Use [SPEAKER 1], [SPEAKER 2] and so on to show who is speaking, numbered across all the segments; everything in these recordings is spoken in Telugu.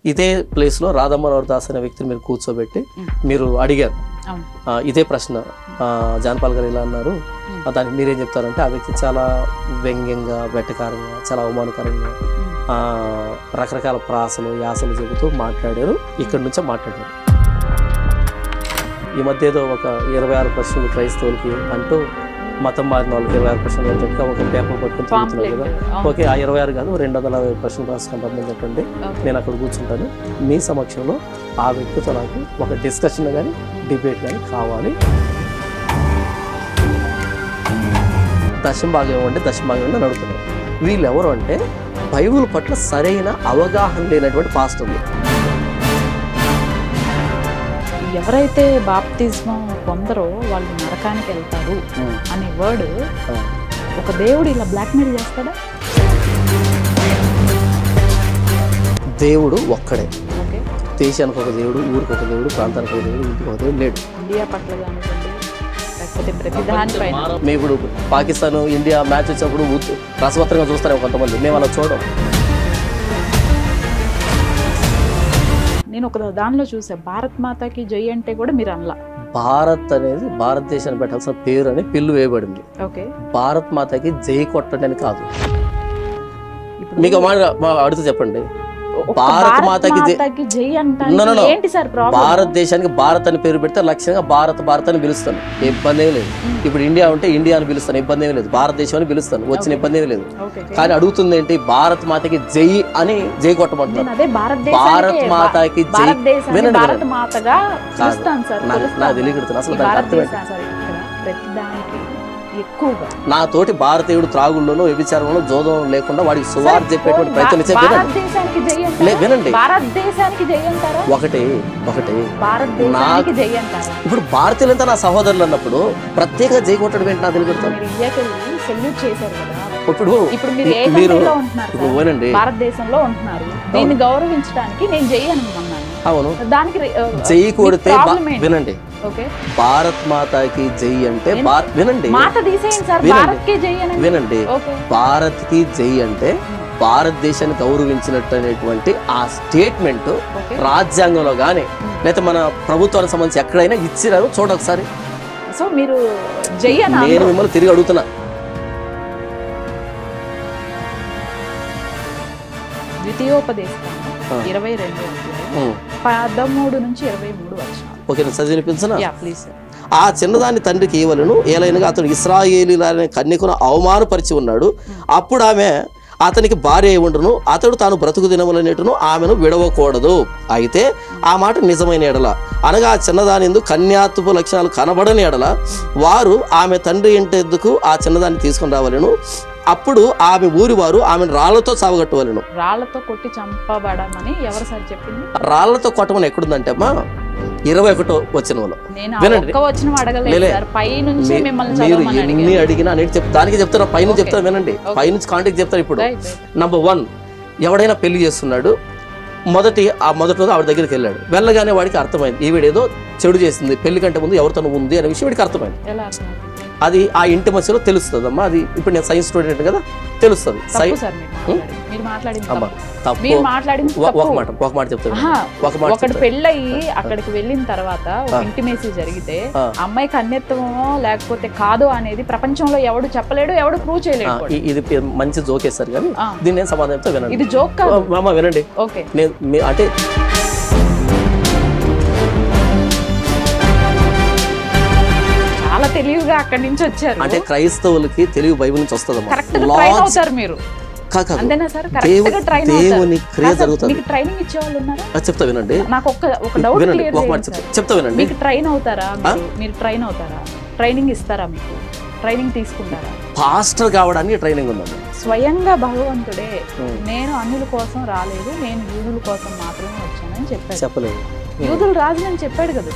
[SPEAKER 1] ఇదే ప్లేస్లో రాధమ్మనోహర్ దాస్ అనే వ్యక్తిని మీరు కూర్చోబెట్టి మీరు అడిగారు ఇదే ప్రశ్న, జానపాల్ గారు ఇలా అన్నారు, దానికి మీరేం చెప్తారంటే ఆ వ్యక్తి చాలా వ్యంగ్యంగా, వెటకారంగా, చాలా అవమానకరంగా రకరకాల ప్రాసలు, యాసలు చెబుతూ మాట్లాడారు. ఇక్కడి నుంచే మాట్లాడారు. ఈ మధ్య ఏదో ఒక 26 ప్రశ్నలు క్రైస్తవులకి అంటూ మతం మారిన వాళ్ళకి 26 ప్రశ్నలు అని చెప్పి ఒక పేపర్ పట్టుకుని తిరుగుతున్నారు కదా. ఓకే, ఆ 26 కాదు 250 ప్రశ్నలు రాసుకొని రమ్మని చెప్పండి, నేను అక్కడ కూర్చుంటాను. మీ సమక్షంలో ఆ వ్యక్తితో నాకు ఒక డిస్కషన్ కానీ డిబేట్ కానీ కావాలి. దశంభాగం ఇవ్వండి, దశంభాగం ఇవ్వండి అని అడుగుతున్నారు. వీళ్ళు ఎవరు అంటే బైబిల్ పట్ల సరైన అవగాహన లేనటువంటి పాస్టర్లు.
[SPEAKER 2] ఎవరైతే బాప్తిజం పొందరో వాళ్ళు నరకానికి వెళ్తారు అనే వర్డ్ ఒక దేవుడు ఇలా బ్లాక్మెయిల్ చేస్తాడా?
[SPEAKER 1] దేవుడు ఒక్కడే. దేశానికి ఒక దేవుడు, ఊరికి ఒక దేవుడు, ప్రాంతానికి ఒక దేవుడు, ఇంటికి ఒక దేవుడు లేడు.
[SPEAKER 2] ఇండియా పట్ల కానివ్వండి, లేకపోతే ప్రతి దానిపైన.
[SPEAKER 1] మేము ఇప్పుడు పాకిస్తాన్ ఇండియా మ్యాచ్ వచ్చినప్పుడు రసవత్రంగా చూస్తారేమో కొంతమంది, మేము అలా చూడం.
[SPEAKER 2] నేను ఒక దానిలో చూసా, భారత్ మాతాకి జై అంటే కూడా మీరు అనలా.
[SPEAKER 1] భారత్ అనేది భారతదేశాన్ని పెట్టాల్సిన పేరు అని పిల్లు వేయబడింది.
[SPEAKER 2] ఓకే,
[SPEAKER 1] భారత్ మాతకి జై కొట్టడని కాదు. మీకు అడుగుతూ చెప్పండి, భారత్ మాతకి
[SPEAKER 2] జై అంటే ఏంటి సార్ ప్రాబ్లం?
[SPEAKER 1] భారతదేశానికి భారత్ అని పేరు పెడితే లక్ష్యంగా భారత్ భారత్ అని పిలుస్తాను, ఇబ్బంది ఏం లేదు. ఇప్పుడు ఇండియా ఉంటే ఇండియా అని పిలుస్తాను, ఇబ్బంది ఏం లేదు. భారతదేశం అని పిలుస్తాను, వచ్చిన ఇబ్బంది ఏం లేదు. కానీ అడుగుతుంది ఏంటి, భారత్ మాతకి జై అని జై కొట్టమంటున్నాను. భారత్ మాతకి జై వినండి, నాకు తెలియకడుతున్నా అసలు దానికి అర్థం ఏంటి. నా తోటి భారతీయుడు త్రాగుల్లోనూ వ్యభిచారంలో జోదం లేకుండా వాడికి సువార్త చెప్పేటువంటి ప్రయత్నం వినండి. ఒకటి ఇప్పుడు భారతీయులంతా నా సహోదరులు అన్నప్పుడు ప్రత్యేకంగా జై కొట్టడం ఏంటి నాకు తెలియకడుతాను. ఇప్పుడు మీరు వినండి,
[SPEAKER 2] భారతదేశంలో ఉంటున్నారు, దీన్ని గౌరవించడానికి నేను జై అనుకున్నాను.
[SPEAKER 1] అవును,
[SPEAKER 2] దానికి
[SPEAKER 1] జై కొడితే వినండి, భారత్ మాతాకి జై అంటే వినండి వినండి, భారత్ కి జై అంటే భారతదేశాన్ని గౌరవించినట్టు అనేటువంటి ఆ స్టేట్మెంట్ రాజ్యాంగంలో గానీ లేకపోతే మన ప్రభుత్వానికి సంబంధించి ఎక్కడైనా ఇచ్చినారు చూడ ఒకసారి.
[SPEAKER 2] సో మీరు జై అని
[SPEAKER 1] నేను మిమ్మల్ని తిరిగి అడుగుతున్నా,
[SPEAKER 2] ద్వితీయోపదేశకాండం 22:13 నుంచి 23 వచనాలు.
[SPEAKER 1] ఓకే, చదివి వినిపించనా? ఆ చిన్నదాన్ని తండ్రికి ఇవ్వలను, ఏలైనగా అతడు ఇశ్రాయేలీయులనే కన్యకను అవమానపరిచి ఉన్నాడు. అప్పుడు ఆమె అతనికి భార్య అయి ఉండును, అతడు తాను బ్రతుకు దినములనేటును ఆమెను విడవకూడదు. అయితే ఆ మాట నిజమైన ఎడల, అనగా ఆ చిన్నదాని ఎందుకు కన్యాత్వపు లక్షణాలు కనబడని ఎడల వారు ఆమె తండ్రి ఇంటెందుకు ఆ చిన్నదాన్ని తీసుకుని రావాలను. అప్పుడు ఆమె ఊరి వారు ఆమెను రాళ్లతో సావగొట్టవలను.
[SPEAKER 2] రాళ్లతో కొట్టి చంపబడమని ఎవరు సార్ చెప్పింది?
[SPEAKER 1] రాళ్లతో కొట్టమని ఎక్కడుందంటే అమ్మా 21వ వచనంలో. మీరు ఎన్ని అడిగినా దానికి చెప్తారా, పైన చెప్తాను వినండి, పైనుంచి కాంటాక్ట్ చెప్తారు. ఇప్పుడు నంబర్ 1, ఎవడైనా పెళ్లి చేస్తున్నాడు, మొదటి రోజు ఆవిడ దగ్గరికి వెళ్ళాడు. వెళ్ళగానే వాడికి అర్థమైంది ఈవిడేదో చెడు చేసింది, పెళ్లి కంటే ముందు ఎవరితో ఉంది అనే విషయం వీడికి అర్థమైంది. అది ఆ ఇంటి మధ్యలో తెలుస్తుంది అమ్మా. అది ఇప్పుడు నేను సైన్స్ స్టూడెంట్ కదా, తెలుస్తుంది. ఒక మాట చెప్తాను,
[SPEAKER 2] పెళ్ళయి అక్కడికి వెళ్ళిన తర్వాత ఇంటిమేసీ జరిగితే అమ్మాయికి అన్యత్వమో లేకపోతే కాదో అనేది ప్రపంచంలో ఎవడు చెప్పలేడు, ఎవడు ప్రూవ్ చేయలేడు.
[SPEAKER 1] ఇది మంచి జోక్ వేస్తారు కానీ దీన్ని నేను సమాధానంతో వినండి.
[SPEAKER 2] ఇది జోక్ కాదు,
[SPEAKER 1] వినండి.
[SPEAKER 2] ఓకే,
[SPEAKER 1] అంటే
[SPEAKER 2] చాలా తెలివిగా అక్కడి నుంచి వచ్చారు.
[SPEAKER 1] అంటే క్రైస్తవులకి తెలివి బైబిల్ నుంచి వస్తుంది.
[SPEAKER 2] మీరు
[SPEAKER 1] ట్రైనింగ్ ఇచ్చేవాళ్ళు ఉన్నారా? చెప్తా వినండి,
[SPEAKER 2] నాకు ఒక డౌట్
[SPEAKER 1] చెప్తా వినండి.
[SPEAKER 2] మీకు ట్రైన్ అవుతారా? మీరు ట్రైన్ అవుతారా? ట్రైనింగ్ ఇస్తారా? మీకు ట్రైనింగ్ తీసుకుంటారా?
[SPEAKER 1] పాస్టర్ కావడానికి ట్రైనింగ్ ఉందండి.
[SPEAKER 2] స్వయంగా భగవంతుడే నేను అన్యుల కోసం రాలేదు, నేను యూదుల కోసం మాత్రమే వచ్చానని చెప్పాడు.
[SPEAKER 1] చెప్పలేదు,
[SPEAKER 2] యూదులు రాజునని చెప్పాడు కదా.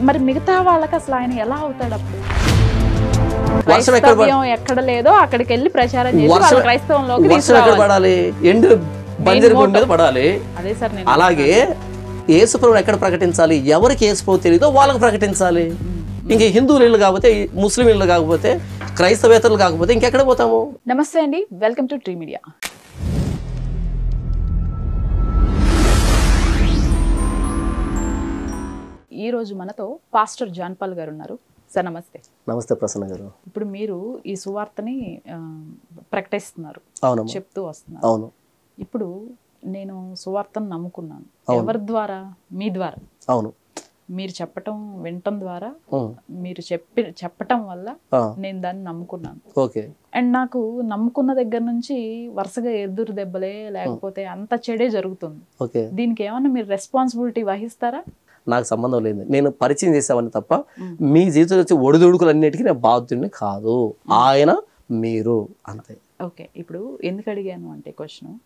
[SPEAKER 2] మరి మిగతా వాళ్ళకి అసలు ఆయన ఎలా అవుతాడు? అప్పుడు క్రైస్తవ్యం ఎక్కడ లేదో అక్కడికి వెళ్ళి ప్రచారం చేసి క్రైస్తవంలోకి
[SPEAKER 1] పడాలి, పడాలి.
[SPEAKER 2] అదే సార్,
[SPEAKER 1] అలాగే యేసుప్రభుని ఎక్కడ ప్రకటించాలి? ఎవరికి యేసుప్రభు తెలియదో వాళ్ళకి ప్రకటించాలి. ఇంక హిందువులు కాకపోతే, ముస్లింలు కాకపోతే, క్రైస్తవేతరులు కాకపోతే ఇంకెక్కడ పోతాము?
[SPEAKER 2] నమస్తే అండి, వెల్కమ్ టు ట్రీ మీడియా. ఈ రోజు మనతో పాస్టర్ జాన్ పాల్ గారు ఉన్నారు. సార్ నమస్తే.
[SPEAKER 1] నమస్తే ప్రసన్న గారు.
[SPEAKER 2] ఇప్పుడు మీరు ఈ సువార్తని ప్రకటిస్తున్నారు, చెప్తూ వస్తున్నారు.
[SPEAKER 1] అవును.
[SPEAKER 2] ఇప్పుడు నేను సువార్తను నమ్ముకున్నాను. ఎవరి ద్వారా? మీ ద్వారా.
[SPEAKER 1] అవును.
[SPEAKER 2] మీరు చెప్పటం వినటం ద్వారా, మీరు చెప్పటం వల్ల నేను దాన్ని నమ్ముకున్నాను.
[SPEAKER 1] ఓకే.
[SPEAKER 2] అండ్ నాకు నమ్ముకున్న దగ్గర నుంచి వరుసగా ఎదురు దెబ్బలే లేకపోతే అంత చెడే జరుగుతుంది.
[SPEAKER 1] ఓకే.
[SPEAKER 2] దీనికి ఏమన్నా మీరు రెస్పాన్సిబిలిటీ వహిస్తారా?
[SPEAKER 1] నాకు సంబంధం లేదు. నేను పరిచయం చేసామని తప్ప మీ జీవితంలో వచ్చే ఒడిదుడుకులన్నిటికీ నేను బాధ్యుడిని కాదు. ఆయన మీరు అంతే.
[SPEAKER 2] ఓకే. ఇప్పుడు ఎందుకు అడిగాను అంటే క్వశ్చన్,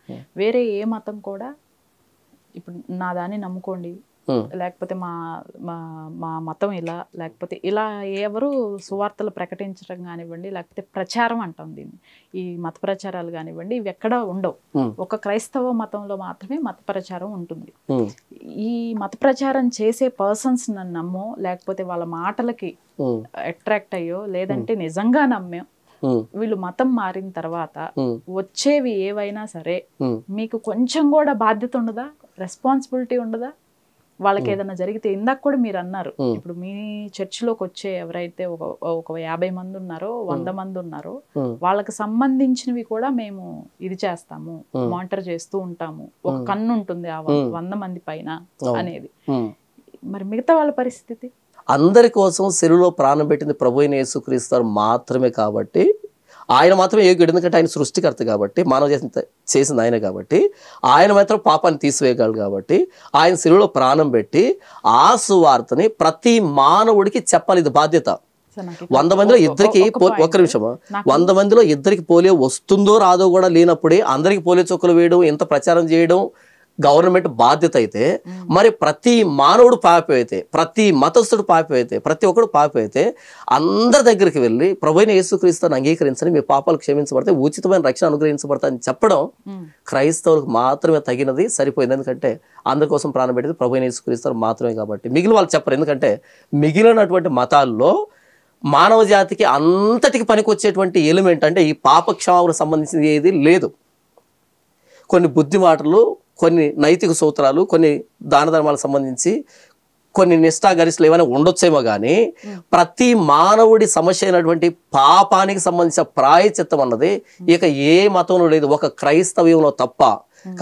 [SPEAKER 2] వేరే ఏ మతం కూడా ఇప్పుడు నా దాన్ని నమ్ముకోండి, లేకపోతే మా మా మతం ఇలా, లేకపోతే ఇలా ఎవరు సువార్తలు ప్రకటించడం కానివ్వండి, లేకపోతే ప్రచారం అంటాం దీన్ని, ఈ మత ప్రచారాలు కానివ్వండి, ఇవి ఎక్కడా ఉండవు. ఒక క్రైస్తవ మతంలో మాత్రమే మత ప్రచారం ఉంటుంది. ఈ మత ప్రచారం చేసే పర్సన్స్ నన్ను నమ్మో, లేకపోతే వాళ్ళ మాటలకి అట్రాక్ట్ అయ్యో, లేదంటే నిజంగా నమ్మో, వీళ్ళు మతం మారిన తర్వాత వచ్చేవి ఏవైనా సరే మీకు కొంచెం కూడా బాధ్యత ఉండదా? రెస్పాన్సిబిలిటీ ఉండదా? వాళ్ళకి ఏదైనా జరిగితే, ఇందాక కూడా మీరు అన్నారు, ఇప్పుడు మీ చర్చిలోకి వచ్చే ఎవరైతే ఒక 50 మంది ఉన్నారో 100 మంది ఉన్నారో వాళ్ళకి సంబంధించినవి కూడా మేము ఇది చేస్తాము, మానిటర్ చేస్తూ ఉంటాము, ఒక కన్ను ఉంటుంది ఆ 100 మంది పైన అనేది. మరి మిగతా వాళ్ళ పరిస్థితి?
[SPEAKER 1] అందరి కోసం శిలువలో ప్రాణం పెట్టింది ప్రభువైన యేసుక్రీస్తు మాత్రమే కాబట్టి ఆయన మాత్రమే యోగ్యుడు. ఎందుకంటే ఆయన సృష్టికర్త కాబట్టి, మానవ చేసింది ఆయన కాబట్టి, ఆయన మాత్రం పాపాన్ని తీసివేయగలడు కాబట్టి ఆయన శిలువలో ప్రాణం పెట్టి ఆ సువార్తని ప్రతి మానవుడికి చెప్పాలి. ఇది బాధ్యత. 100 మందిలో ఇద్దరికి, ఒక్క నిమిషమా, 100 మందిలో ఇద్దరికి పోలియో వస్తుందో రాదో కూడా లేనప్పుడే అందరికి పోలియో చుక్కలు వేయడం, ఇంత ప్రచారం చేయడం గవర్నమెంట్ బాధ్యత అయితే, మరి ప్రతి మానవుడు పాపి అయితే, ప్రతి మతస్థుడు పాపి అయితే, ప్రతి ఒక్కడు పాపి అయితే అందరి దగ్గరికి వెళ్ళి ప్రభువైన యేసుక్రీస్తుని అంగీకరించని, మీ పాపాలు క్షమించబడతాయి, ఉచితమైన రక్షణ అనుగ్రహించబడతాయని చెప్పడం క్రైస్తవులకు మాత్రమే తగినది, సరిపోయింది. ఎందుకంటే అందరి కోసం ప్రాణం పెట్టేది ప్రభువైన యేసుక్రీస్తు మాత్రమే కాబట్టి మిగిలిన వాళ్ళు చెప్పరు. ఎందుకంటే మిగిలినటువంటి మతాల్లో మానవ జాతికి అంతటికి పనికొచ్చేటువంటి ఎలిమెంట్ అంటే ఈ పాప క్షమాపణకు సంబంధించింది ఏది లేదు. కొన్ని బుద్ధి మాటలు, కొన్ని నైతిక సూత్రాలు, కొన్ని దాన ధర్మాలకు సంబంధించి కొన్ని నిష్ఠాగరిష్టలు ఏమైనా ఉండొచ్చేమో కానీ ప్రతి మానవుడి సమస్య అయినటువంటి పాపానికి సంబంధించిన ప్రాయశ్చిత్తం అన్నది ఇక ఏ మతంలో లేదు, ఒక క్రైస్తవ్యంలో తప్ప.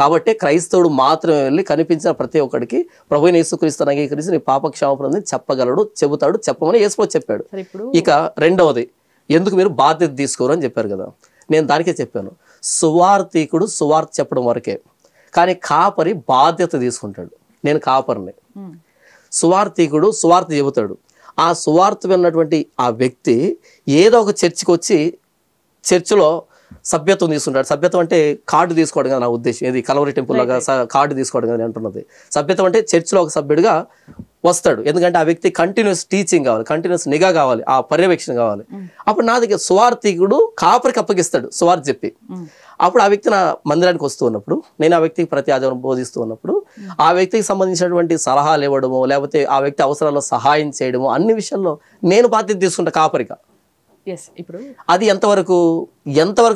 [SPEAKER 1] కాబట్టి క్రైస్తవుడు మాత్రమే వెళ్ళి కనిపించిన ప్రతి ఒక్కడికి ప్రభువైన యేసుక్రీస్తుని అంగీకరించి నీ పాప క్షమాపణ చెప్పగలడు, చెబుతాడు, చెప్పమని యేసు చెప్పాడు. ఇక రెండవది, ఎందుకు మీరు బాధ్యత తీసుకోరు అని చెప్పారు కదా, నేను దానికే చెప్పాను. సువార్థికుడు సువార్త చెప్పడం వరకే, కానీ కాపరి బాధ్యత తీసుకుంటాడు. నేను కాపరిని, సువార్థికుడు సువార్త చెబుతాడు. ఆ సువార్త విన్నటువంటి ఆ వ్యక్తి ఏదో ఒక చర్చికి వచ్చి చర్చిలో సభ్యత్వం తీసుకుంటాడు. సభ్యత్వం అంటే కార్డు తీసుకోవడం కదా నా ఉద్దేశం, ఏది కలవరి టెంపుల్ లాగా కార్డు తీసుకోవడం కదా అంటున్నది. సభ్యత్వం అంటే చర్చిలో ఒక సభ్యుడిగా వస్తాడు. ఎందుకంటే ఆ వ్యక్తి కంటిన్యూస్ టీచింగ్ కావాలి, కంటిన్యూస్ నిఘా కావాలి, ఆ పర్యవేక్షణ కావాలి. అప్పుడు నా దగ్గర సువార్థికుడు కాపరికి అప్పగిస్తాడు సువార్త చెప్పి. అప్పుడు ఆ వ్యక్తి నా మందిరానికి వస్తూ ఉన్నప్పుడు, నేను ఆ వ్యక్తికి ప్రతి ఆదివారం బోధిస్తూ ఉన్నప్పుడు ఆ వ్యక్తికి సంబంధించినటువంటి సలహాలు ఇవ్వడము, లేకపోతే ఆ వ్యక్తి అవసరాల్లో సహాయం చేయడము, అన్ని విషయాల్లో నేను బాధ్యత తీసుకుంటా కాపరిగా.
[SPEAKER 2] ఇప్పుడు
[SPEAKER 1] అది ఎంతవరకు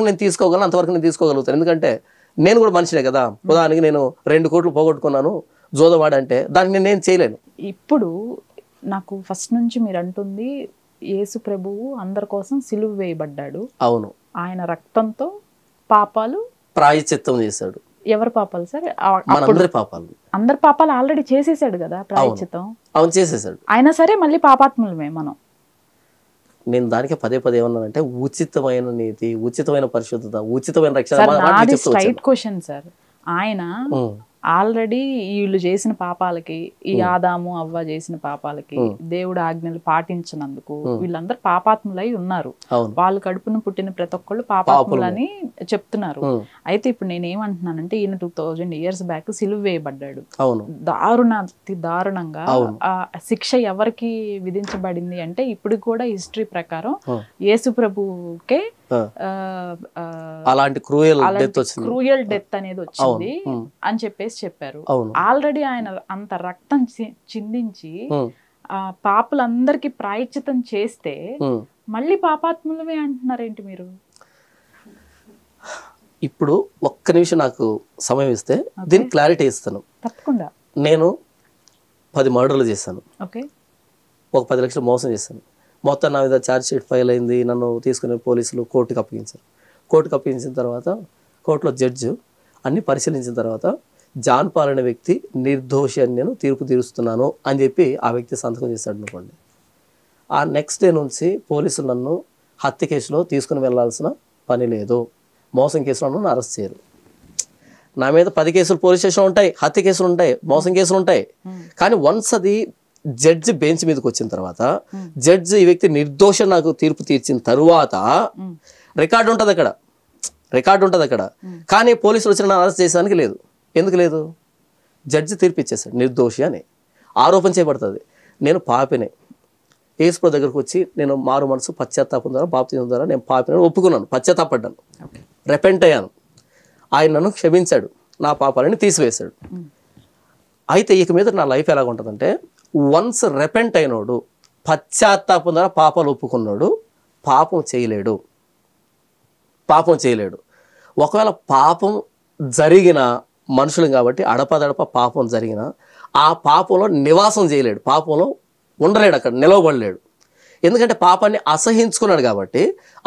[SPEAKER 1] నేను తీసుకోగలను అంతవరకు నేను తీసుకోగలుగుతాను. ఎందుకంటే నేను కూడా మనిషినే కదా. ఉదాహరణకి నేను 2 కోట్లు పోగొట్టుకున్నాను జోదవాడంటే దానికి నేను చేయలేను.
[SPEAKER 2] ఇప్పుడు నాకు ఫస్ట్ నుంచి మీరు అంటుంది యేసు ప్రభువు అందరి కోసం సిలువ వేయబడ్డాడు.
[SPEAKER 1] అవును.
[SPEAKER 2] ఆయన రక్తంతో పాపాలు
[SPEAKER 1] ప్రాయశ్చిత్తం చేశాడు.
[SPEAKER 2] ఎవరి పాపాలు సార్?
[SPEAKER 1] మనందరి పాపాలు.
[SPEAKER 2] అందరి పాపాలు ఆల్రెడీ చేసేసాడు కదా ప్రాయశ్చిత్తం.
[SPEAKER 1] అవును, చేసేసాడు.
[SPEAKER 2] అయినా సరే మళ్ళీ పాపాత్ములమే మనం.
[SPEAKER 1] నేను దానికి పదే ఏమన్నానంటే ఉచితమైన నీతి, ఉచితమైన పరిశుద్ధత, ఉచితమైన రక్షణ.
[SPEAKER 2] Straight question sir. ఆయన ఆల్రెడీ వీళ్ళు చేసిన పాపాలకి, ఈ ఆదాము అవ్వ చేసిన పాపాలకి దేవుడు ఆజ్ఞలు పాటించినందుకు వీళ్ళందరూ పాపాత్ములై ఉన్నారు. వాళ్ళు కడుపును పుట్టిన ప్రతి ఒక్కళ్ళు పాపాత్ములని చెప్తున్నారు. అయితే ఇప్పుడు నేనేమంటున్నానంటే ఈయన 2000 years బ్యాక్ సిలువ వేయబడ్డాడు. దారుణంగా ఆ శిక్ష ఎవరికి విధించబడింది అంటే ఇప్పుడు కూడా హిస్టరీ ప్రకారం యేసు ప్రభుకే
[SPEAKER 1] అలాంటి క్రూయల్
[SPEAKER 2] డెత్ అనేది వచ్చింది అని చెప్పారు. ఆల్రెడీ ఆయన అంత రక్తం చిందించి ఆ పాపులందరికి ప్రాయశ్చితం చేస్తే మళ్ళీ పాపాత్ములమే అంటున్నారేంటి మీరు?
[SPEAKER 1] ఇప్పుడు ఒక్క నిమిషం నాకు సమయం ఇస్తే దీనికి క్లారిటీ ఇస్తాను.
[SPEAKER 2] తప్పకుండా.
[SPEAKER 1] నేను 10 మర్డర్లు చేశాను,
[SPEAKER 2] ఓకే,
[SPEAKER 1] ఒక 10 లక్షలు మోసం చేశాను. మొత్తం నా మీద ఛార్జ్ షీట్ ఫైల్ అయింది. నన్ను తీసుకుని పోలీసులు కోర్టుకు అప్పగించారు. కోర్టుకు అప్పగించిన తర్వాత కోర్టులో జడ్జి అన్ని పరిశీలించిన తర్వాత జాన్ పాల్ అనే వ్యక్తి నిర్దోషి అని నేను తీర్పు తీరుస్తున్నాను అని చెప్పి ఆ వ్యక్తి సంతకం చేశాడు అనుకోండి. ఆ నెక్స్ట్ డే నుంచి పోలీసులు నన్ను హత్య కేసులో తీసుకుని వెళ్ళాల్సిన పని లేదు, మోసం కేసులో నన్ను అరెస్ట్ చేయరు. నా మీద 10 కేసులు పోలీస్ స్టేషన్ ఉంటాయి, హత్య కేసులు ఉంటాయి, మోసం కేసులు ఉంటాయి. కానీ వన్స్ అది జడ్జి బెంచ్ మీదకి వచ్చిన తర్వాత, జడ్జి ఈ వ్యక్తి నిర్దోషం నాకు తీర్పు తీర్చిన తరువాత రికార్డు ఉంటుంది అక్కడ, రికార్డు ఉంటుంది అక్కడ. కానీ పోలీసులు వచ్చిన నన్ను అరెస్ట్ చేసేదానికి లేదు. ఎందుకు లేదు? జడ్జి తీర్పు ఇచ్చేసాడు నిర్దోషి అని, ఆరోపణ చేయబడుతుంది. నేను పాపినే. యేసు దగ్గరకు వచ్చి నేను మారు మనసు పశ్చాత్తాపం ద్వారా బాప్తిజం ద్వారా నేను పాపిని ఒప్పుకున్నాను, పశ్చాత్తాపడ్డాను, రెపెంట్ అయ్యాను. ఆయన నన్ను క్షమించాడు, నా పాపాలని తీసివేశాడు. అయితే ఇక మీద నా లైఫ్ ఎలాగ ఉంటుందంటే, వన్స్ రెపెంట్ అయినోడు, పశ్చాత్తాపం ద్వారా పాపాలు ఒప్పుకున్నాడు, పాపం చేయలేడు, పాపం చేయలేడు. ఒకవేళ పాపం జరిగిన మనుషులు కాబట్టి అడపదడప పాపం జరిగిన ఆ పాపంలో నివాసం చేయలేడు, పాపంలో ఉండలేడు, అక్కడ నిలవబడలేడు. ఎందుకంటే పాపాన్ని అసహించుకున్నాడు కాబట్టి.